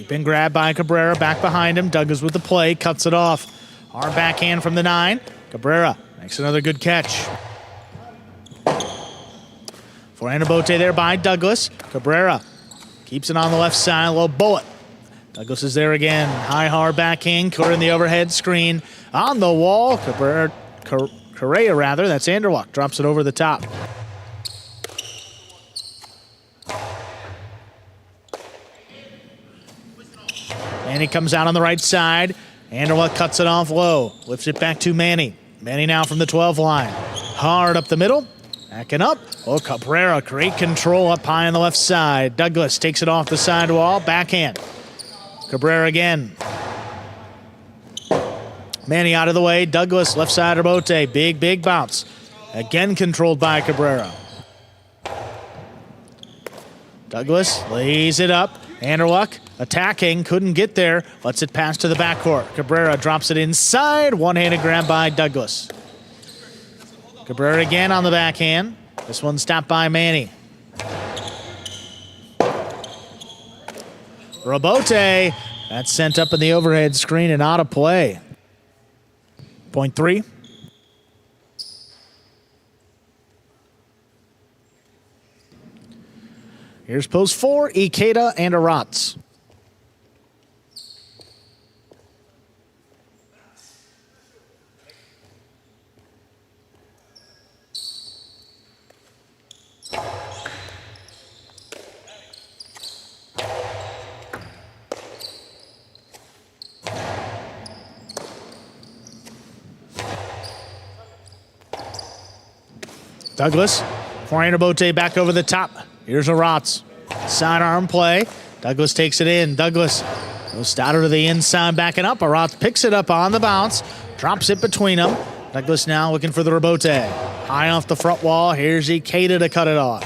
Been grabbed by Cabrera, back behind him. Douglas with the play, cuts it off. Hard backhand from the 9. Cabrera makes another good catch. Forehand rebote there by Douglas. Cabrera keeps it on the left side, a little bullet. Douglas is there again. High, hard backhand, caught in the overhead screen. On the wall, Correa, that's Anderluck, drops it over the top. Manny comes out on the right side. Anderlecht cuts it off low. Lifts it back to Manny. Manny now from the 12 line. Hard up the middle. Backing up. Oh, Cabrera, great control up high on the left side. Douglas takes it off the sidewall. Backhand. Cabrera again. Manny out of the way. Douglas, left side of Bote. Big bounce. Again controlled by Cabrera. Douglas lays it up. Anderlecht attacking. Couldn't get there. Lets it pass to the backcourt. Cabrera drops it inside. One-handed grab by Douglas. Cabrera again on the backhand. This one stopped by Manny. Rabote. That's sent up in the overhead screen and out of play. Point 3. Here's post 4, Ikeda and Aratz. Douglas, forehand Bote back over the top. Here's Aratz. Sidearm play. Douglas takes it in. Douglas goes Stoddard to the inside, backing up. Aratz picks it up on the bounce. Drops it between them. Douglas now looking for the Rabote. High off the front wall. Here's Ikeda to cut it off.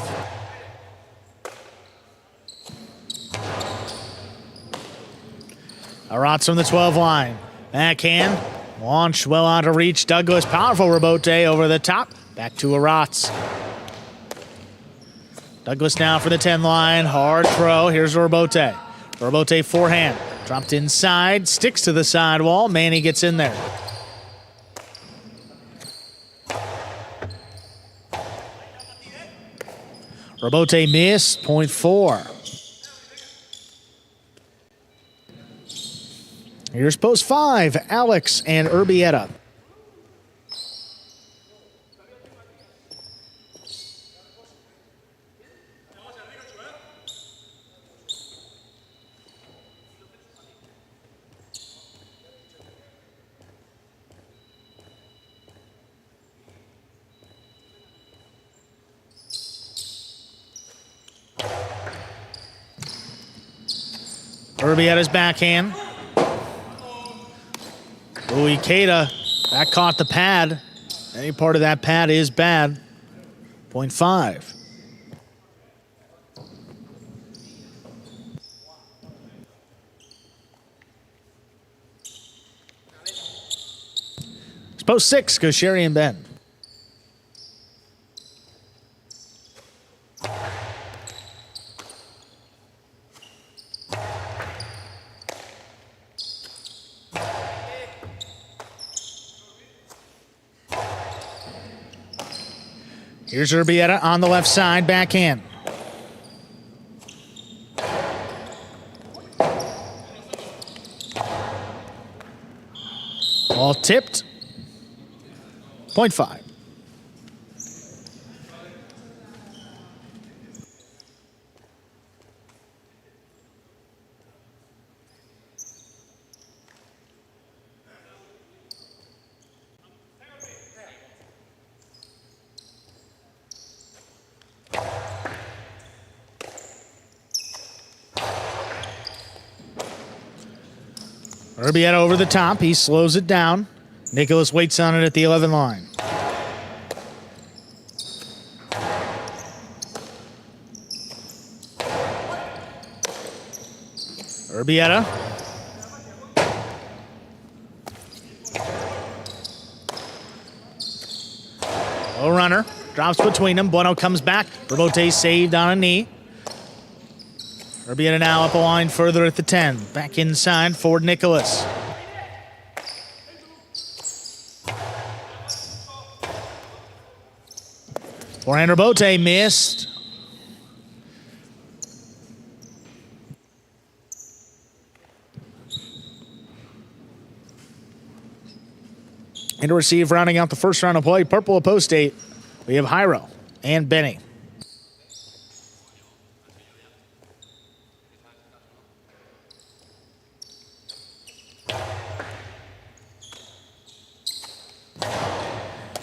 Aratz from the 12 line. Backhand. Launched well out of reach. Douglas, powerful Rabote over the top. Back to Aratz. Douglas now for the 10 line. Hard throw. Here's Rabote. Rabote forehand. Dropped inside. Sticks to the sidewall. Manny gets in there. Rabote missed. Point 4. Here's post 5. Alex and Urbieta. Urbieta's backhand. Ikeda, that caught the pad. Any part of that pad is bad. Point 5. It's post 6, goes Sherry and Ben. Here's Urbieta on the left side, backhand. Ball tipped. Point 5. Urbieta over the top. He slows it down. Nicholas waits on it at the 11 line. Urbieta. Low runner. Drops between them. Bueno comes back. Rabote saved on a knee. Urbieta now up a line further at the 10. Back inside for Nicholas. Forehand Rabote missed. And to receive, rounding out the first round of play, purple of post 8, we have Jairo and Benny.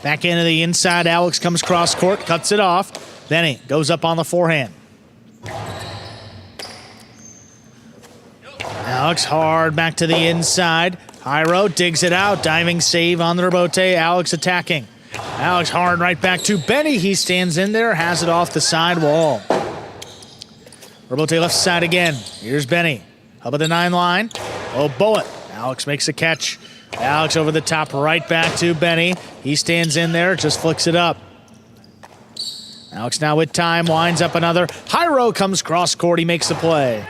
Back into the inside. Alex comes cross court, cuts it off. Benny goes up on the forehand. Alex hard back to the inside. Hyro digs it out. Diving save on the rebote. Alex attacking. Alex hard right back to Benny. He stands in there, has it off the side wall. Rebote left side again. Here's Benny. Up at the 9 line. Oh, bullet. Alex makes a catch. Alex over the top, right back to Benny. He stands in there, just flicks it up. Alex now with time, winds up another. Hyro comes cross court, he makes the play.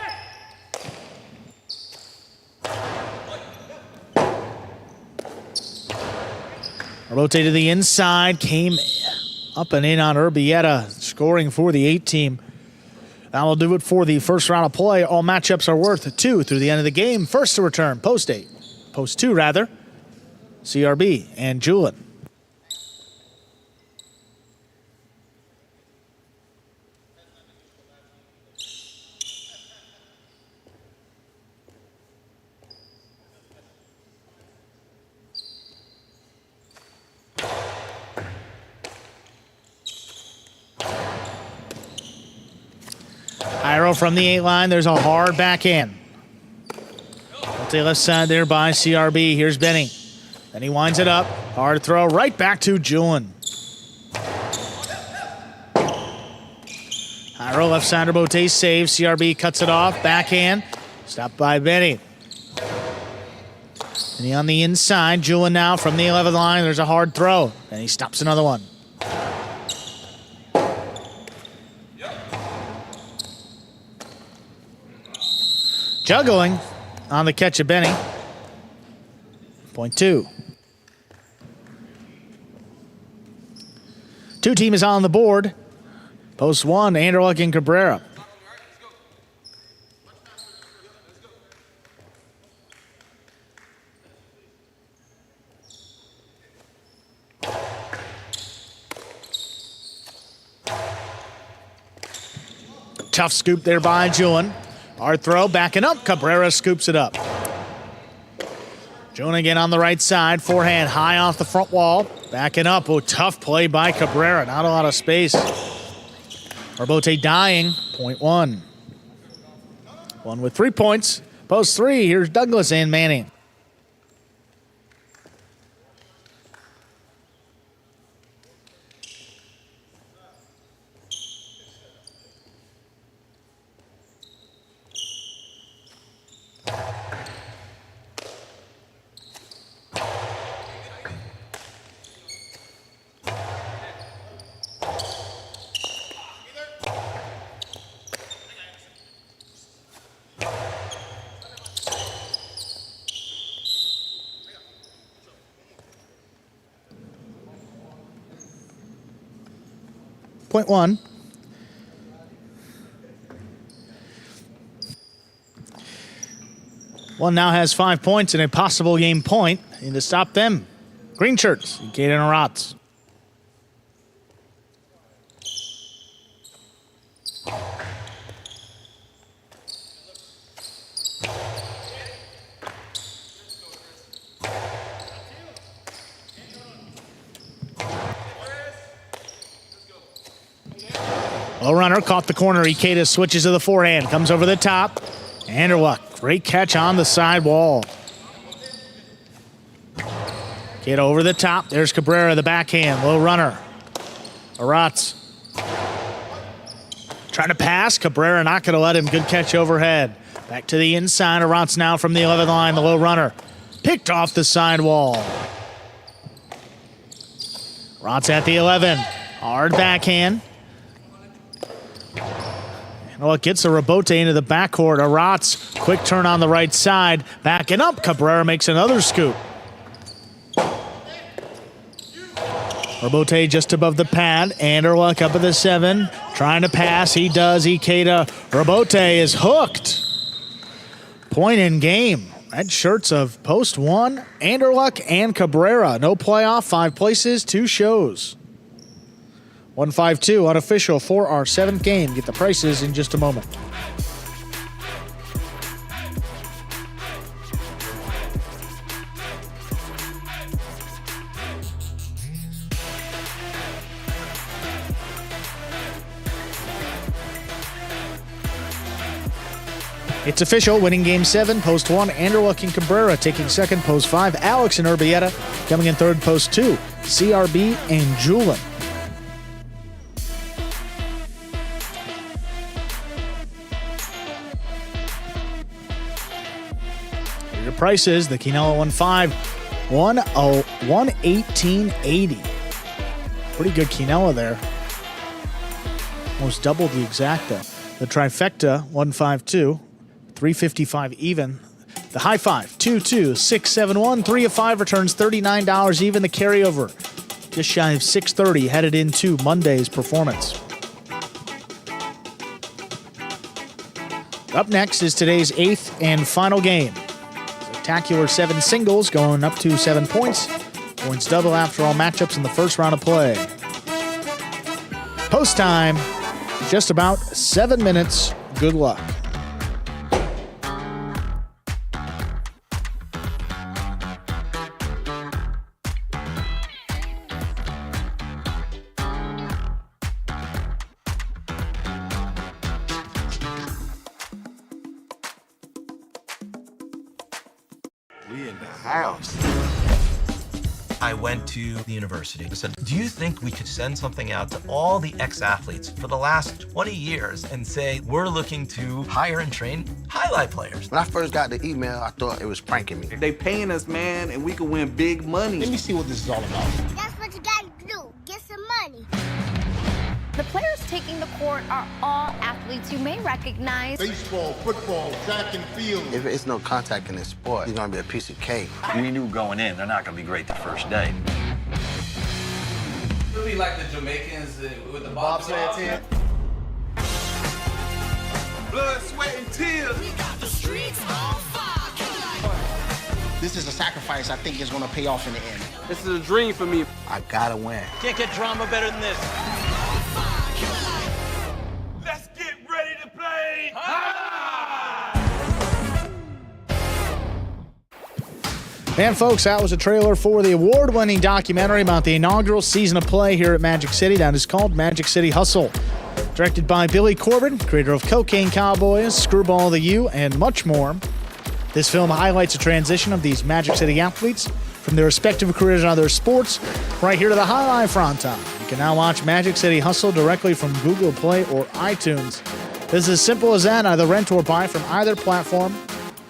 Rotate to the inside, came up and in on Urbieta, scoring for the 8 team. That will do it for the first round of play. All matchups are worth 2 through the end of the game. First to return, post 2 rather, CRB and Julin. Hyro from the 8 line. There's a hard backhand. Left side there by CRB. Here's Benny. Then he winds it up. Hard throw right back to Julin. Hyro left side rebote save. CRB cuts it off. Backhand. Stopped by Benny. Benny on the inside. Julin now from the 11th line. There's a hard throw. And he stops another one. Juggling on the catch of Benny. Point 2. 2 team is on the board. Post 1, Anderluck and Cabrera. Tough scoop there by Julin. Hard throw, backing up. Cabrera scoops it up. Julin again on the right side. Forehand high off the front wall. Backing up. Oh, tough play by Cabrera. Not a lot of space. Rebote dying. Point 1. 1 with 3 points. Post 3. Here's Douglas and Manning. Point 1. One now has 5 points and a possible game point. And to stop them, green shirts, Caden and Rotz. Low runner, caught the corner. Ikeda switches to the forehand, comes over the top. Anderluck, great catch on the side wall. Ikeda over the top. There's Cabrera, the backhand. Low runner. Aratz trying to pass. Cabrera not going to let him. Good catch overhead. Back to the inside. Aratz now from the 11th line. The low runner picked off the side wall. Aratz at the 11. Hard backhand. Well, it gets a rebote into the backcourt. Aratz, quick turn on the right side. Backing up, Cabrera makes another scoop. Rebote just above the pad. Anderluck up at the 7. Trying to pass. He does. Ikeda. Rebote is hooked. Point in game. Red shirts of post 1. Anderluck and Cabrera. No playoff. 5 places. 2 shows. 152 unofficial for our 7th game. Get the prices in just a moment. It's official, winning Game 7, Post 1, Anderluck and Cabrera taking second, Post 5, Alex and Urbieta coming in third, Post 2, CRB and Julin. Here are your prices, the Quinella 1.5, 118.80. Pretty good Quinella there. Almost double the exacta. The trifecta, 152, 355 even. The high five, 22671, 3 of 5 returns $39 even. The carryover, just shy of 630, headed into Monday's performance. Up next is today's 8th and final game. Spectacular 7 singles going up to 7 points. Points double after all matchups in the first round of play. Post time. Just about 7 minutes. Good luck. We in the house. I went to the university. I said, do you think we could send something out to all the ex-athletes for the last 20 years and say, we're looking to hire and train highlight players? When I first got the email, I thought it was pranking me. They paying us, man, and we can win big money. Let me see what this is all about. That's what you gotta do. Get some money. The players taking the court are all athletes you may recognize. Baseball, football, track and field. If it's no contact in this sport, it's gonna be a piece of cake. We knew going in, they're not gonna be great the first day. It'll be like the Jamaicans with the bobsled team. Blood, sweat, and tears. We got the streets on fire. This is a sacrifice I think is gonna pay off in the end. This is a dream for me. I gotta win. Can't get drama better than this. Let's get ready to play. And folks, that was a trailer for the award-winning documentary about the inaugural season of play here at Magic City. That is called Magic City Hustle. Directed by Billy Corbin, creator of Cocaine Cowboys, Screwball the U, and much more. This film highlights the transition of these Magic City athletes from their respective careers in other sports right here to the highlight front time. You can now watch Magic City Hustle directly from Google Play or iTunes. This is as simple as that, either rent or buy from either platform.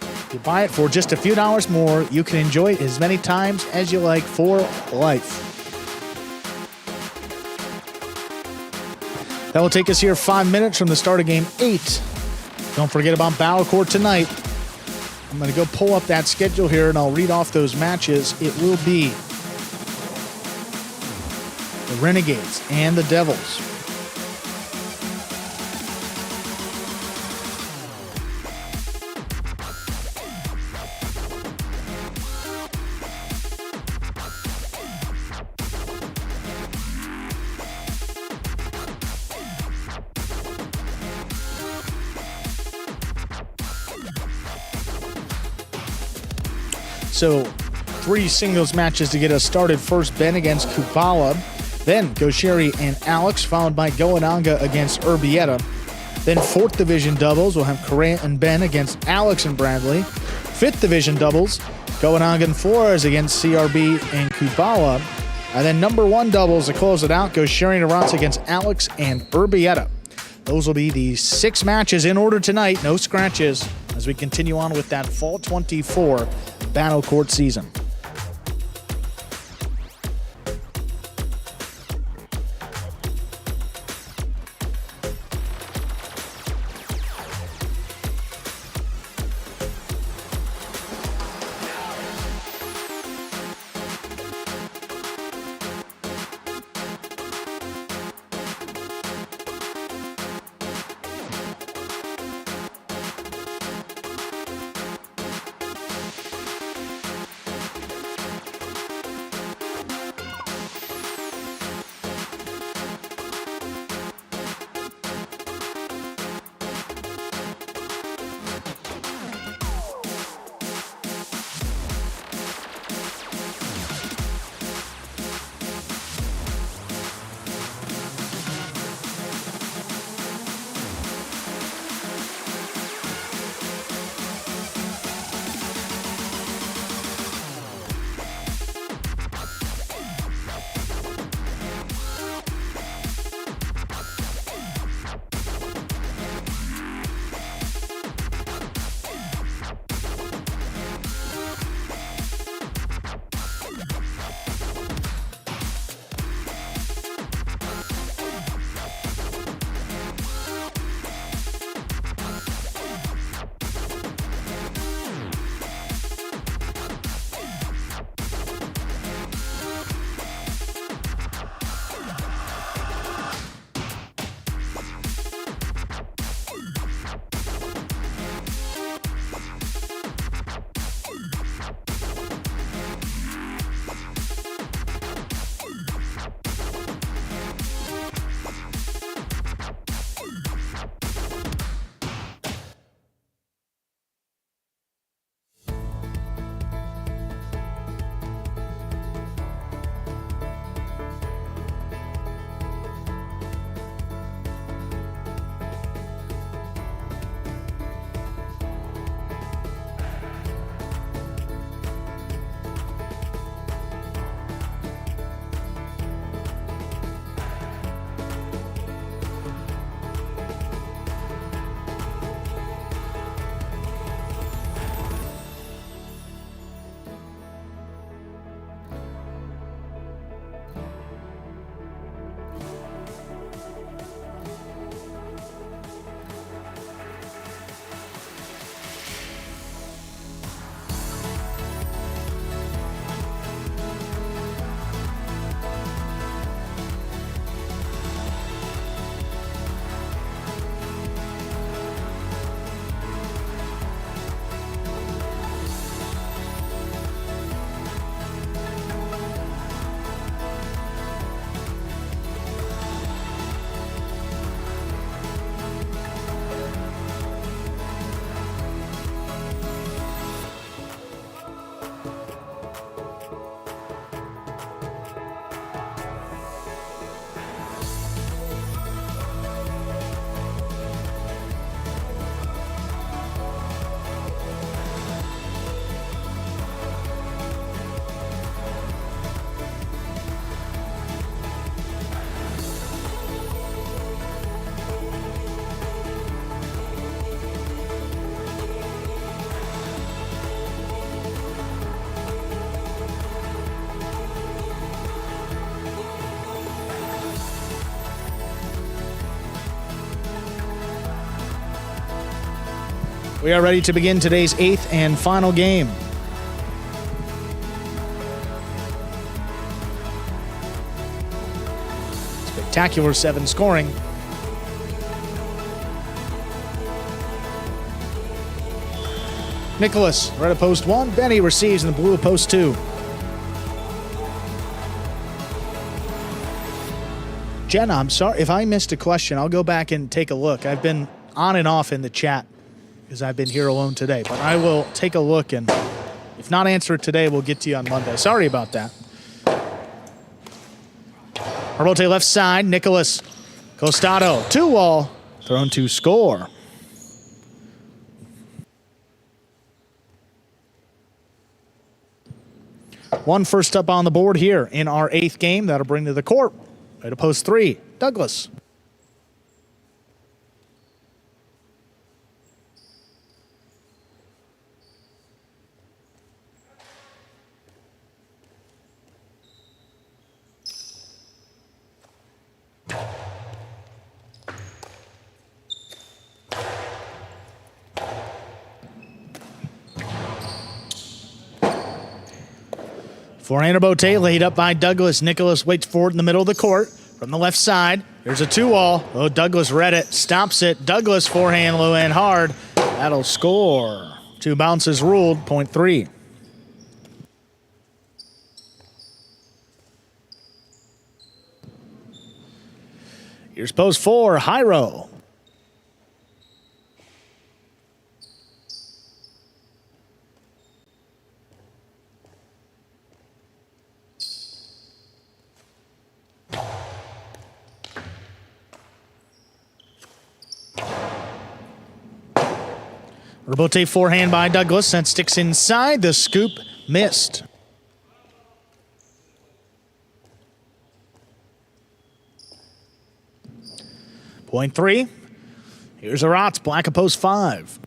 If you buy it for just a few dollars more, you can enjoy it as many times as you like for life. That will take us here 5 minutes from the start of Game 8. Don't forget about Battle Court tonight. I'm going to go pull up that schedule here, and I'll read off those matches. It will be the Renegades and the Devils. So 3 singles matches to get us started. First, Ben against Kupala. Then Gosheri and Alex, followed by Goenanga against Urbieta. Then 4th division doubles, we'll have Correa and Ben against Alex and Bradley. 5th division doubles, Goenanga and Flores against CRB and Kupala. And then number 1 doubles to close it out, Gosheri and Arantz against Alex and Urbieta. Those will be the 6 matches in order tonight, no scratches, as we continue on with that Fall 24 Battle Court season. We are ready to begin today's 8th and final game. Spectacular 7 scoring. Nicholas, red of post 1. Benny receives in the blue of post 2. Jenna, I'm sorry if I missed a question. I'll go back and take a look. I've been on and off in the chat because I've been here alone today. But I will take a look, and if not answer it today, we'll get to you on Monday. Sorry about that. Robote left side. Nicholas. Costado. 2-wall. Thrown to score. One first up on the board here in our 8th game. That'll bring to the court. Right to post 3. Douglas. Forehand Robote laid up by Douglas. Nicholas waits for it in the middle of the court. From the left side, there's a 2-wall. Oh, Douglas read it, stops it. Douglas forehand low and hard. That'll score. 2 bounces ruled, point 3. Here's post 4, Hyro. Robote forehand by Douglas. That sticks inside. The scoop missed. Point 3. Here's Aratz, black of post 5.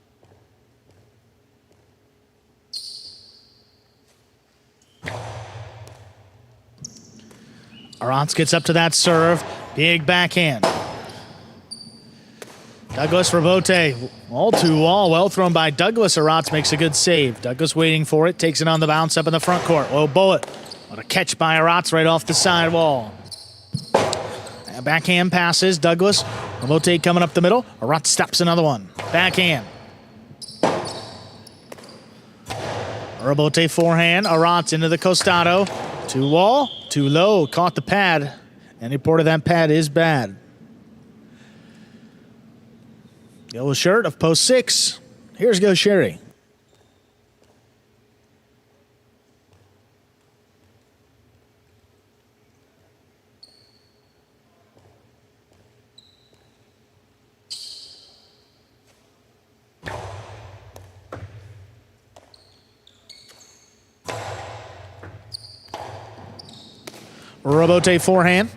Aratz gets up to that serve. Big backhand. Douglas Robote, all 2-wall, well thrown by Douglas. Aratz makes a good save. Douglas waiting for it, takes it on the bounce up in the front court. Low bullet, what a catch by Aratz right off the sidewall. Backhand passes, Douglas. Robote coming up the middle. Aratz stops another one. Backhand. Robote forehand, Aratz into the Costado. 2-wall, too low, caught the pad. Any part of that pad is bad. Yellow shirt of post 6. Here's Go Sherry. Robote forehand.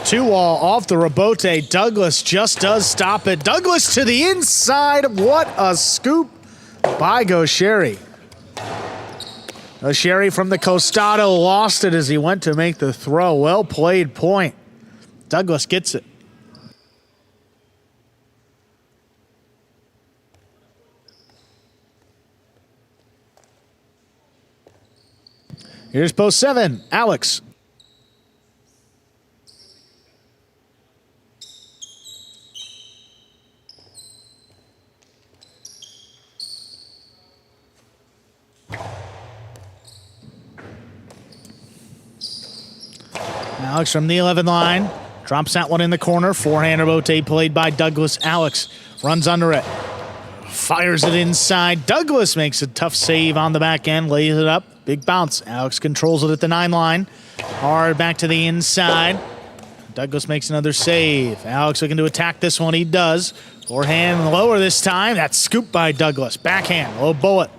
2-wall off the Robote. Douglas just does stop it. Douglas to the inside. What a scoop by Gaucheri. Gaucheri from the Costado lost it as he went to make the throw. Well played point. Douglas gets it. Here's post 7, Alex. Alex from the 11 line. Drops that one in the corner. Forehand Robote played by Douglas. Alex runs under it. Fires it inside. Douglas makes a tough save on the back end. Lays it up. Big bounce. Alex controls it at the 9 line. Hard back to the inside. Douglas makes another save. Alex looking to attack this one. He does. Forehand lower this time. That's scooped by Douglas. Backhand. Low bullet.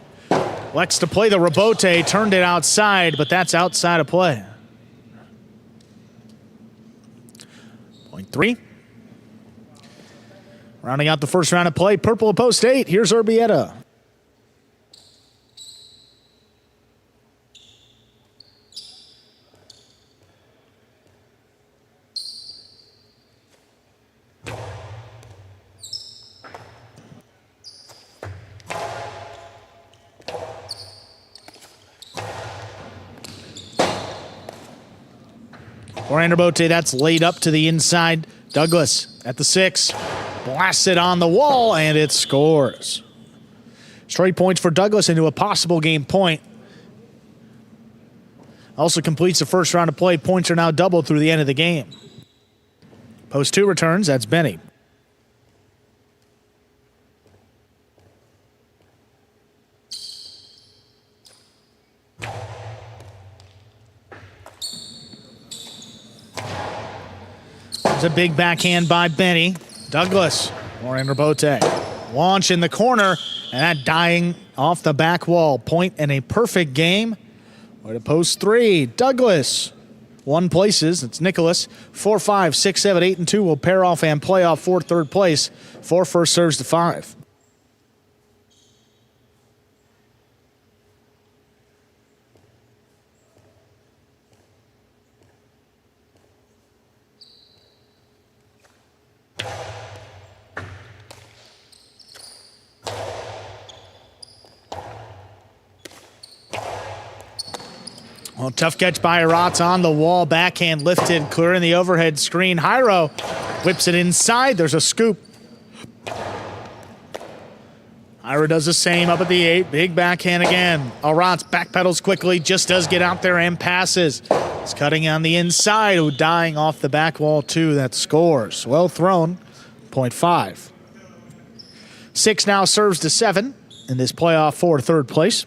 Elects to play the Robote. Turned it outside, but that's outside of play. Point 3. Rounding out the first round of play, purple of post 8. Here's Urbieta. Orlando Bote, that's laid up to the inside. Douglas at the 6. Blasts it on the wall, and it scores. Straight points for Douglas into a possible game point. Also completes the first round of play. Points are now doubled through the end of the game. Post 2 returns. That's Benny. There's a big backhand by Benny. Douglas, Orlando Bote. Launch in the corner, and that dying off the back wall. Point and a perfect game. Way to post 3. Douglas. 1 places. It's Nicholas. 4, 5, 6, 7, 8, and 2 will pair off and play off for third place. 4 first serves to 5. Well, tough catch by Aratz on the wall. Backhand lifted, clearing the overhead screen. Jairo whips it inside. There's a scoop. Jairo does the same up at the 8. Big backhand again. Aratz backpedals quickly, just does get out there and passes. It's cutting on the inside, dying off the back wall too. That scores. Well thrown. 0.5. 6 now serves to 7 in this playoff for third place.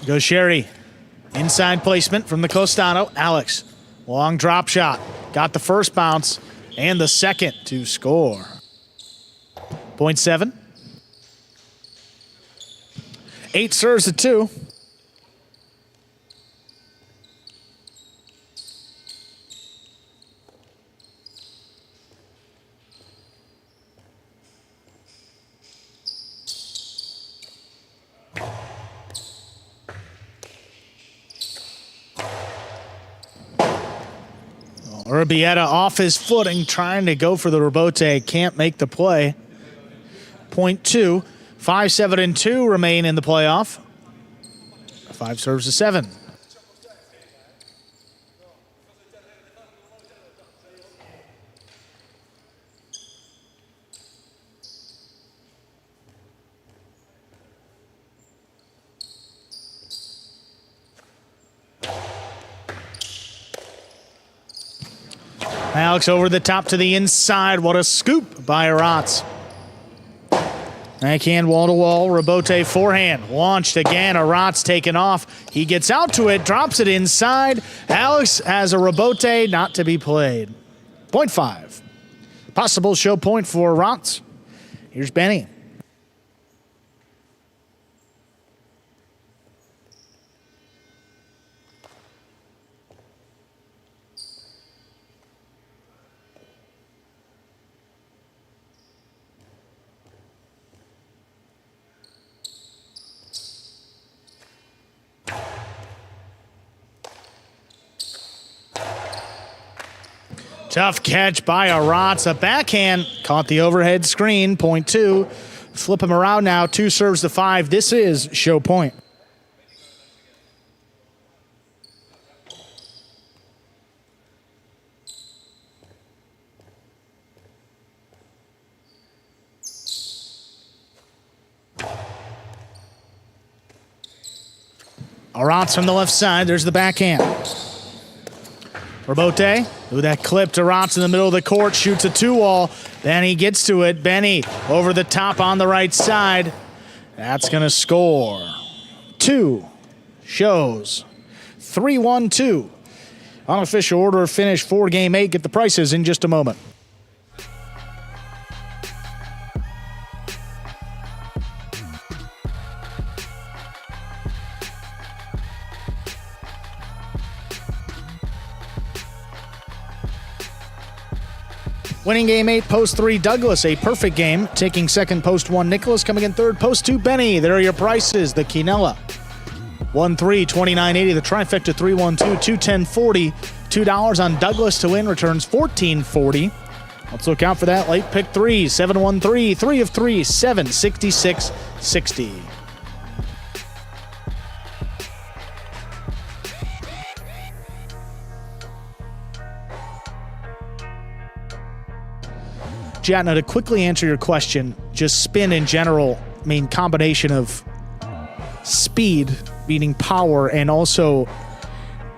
Goes Sherry. Inside placement from the Costano. Alex. Long drop shot. Got the first bounce and the second to score. 0.7. 8 serves to 2. Urbieta off his footing, trying to go for the rebote. Can't make the play. 0.2. 5, 7, and 2 remain in the playoff. 5 serves to 7. Alex over the top to the inside. What a scoop by Aratz. Backhand wall-to-wall. Rebote forehand. Launched again. Aratz taken off. He gets out to it. Drops it inside. Alex has a rebote not to be played. 0.5. Possible show point for Aratz. Here's Benny. Tough catch by Aratz. A backhand caught the overhead screen. 0.2. Flip him around now. 2 serves to 5. This is show point. Aratz from the left side. There's the backhand. Rebote, with that clip to Aratz in the middle of the court, shoots a 2-wall. Benny gets to it. Benny over the top on the right side. That's going to score. 2 shows. 3-1-2. Unofficial order of finish for Game 8. Get the prices in just a moment. Winning Game 8, Post 3, Douglas, a perfect game. Taking second, Post 1, Nicholas. Coming in third, Post 2, Benny. There are your prices. The Quinella 1-3, $29.80. The trifecta 3-1-2, $210.40. $2 on Douglas to win returns $14.40. Let's look out for that late pick 3. 7-1-3, 3 of 3, 7, 66-60. Jatna, to quickly answer your question, just spin in general, I mean, combination of speed, meaning power, and also,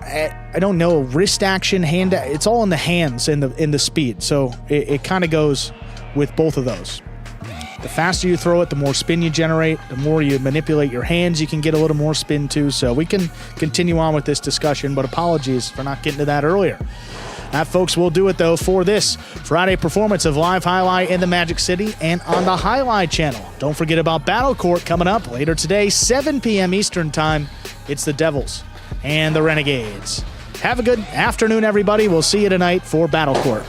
I don't know, wrist action, hand, it's all in the hands in the speed. So it kind of goes with both of those. The faster you throw it, the more spin you generate. The more you manipulate your hands, you can get a little more spin too. So we can continue on with this discussion, but apologies for not getting to that earlier. That, folks, will do it, though, for this Friday performance of Live Highlight in the Magic City and on the Highlight channel. Don't forget about Battle Court coming up later today, 7 p.m. Eastern Time. It's the Devils and the Renegades. Have a good afternoon, everybody. We'll see you tonight for Battle Court.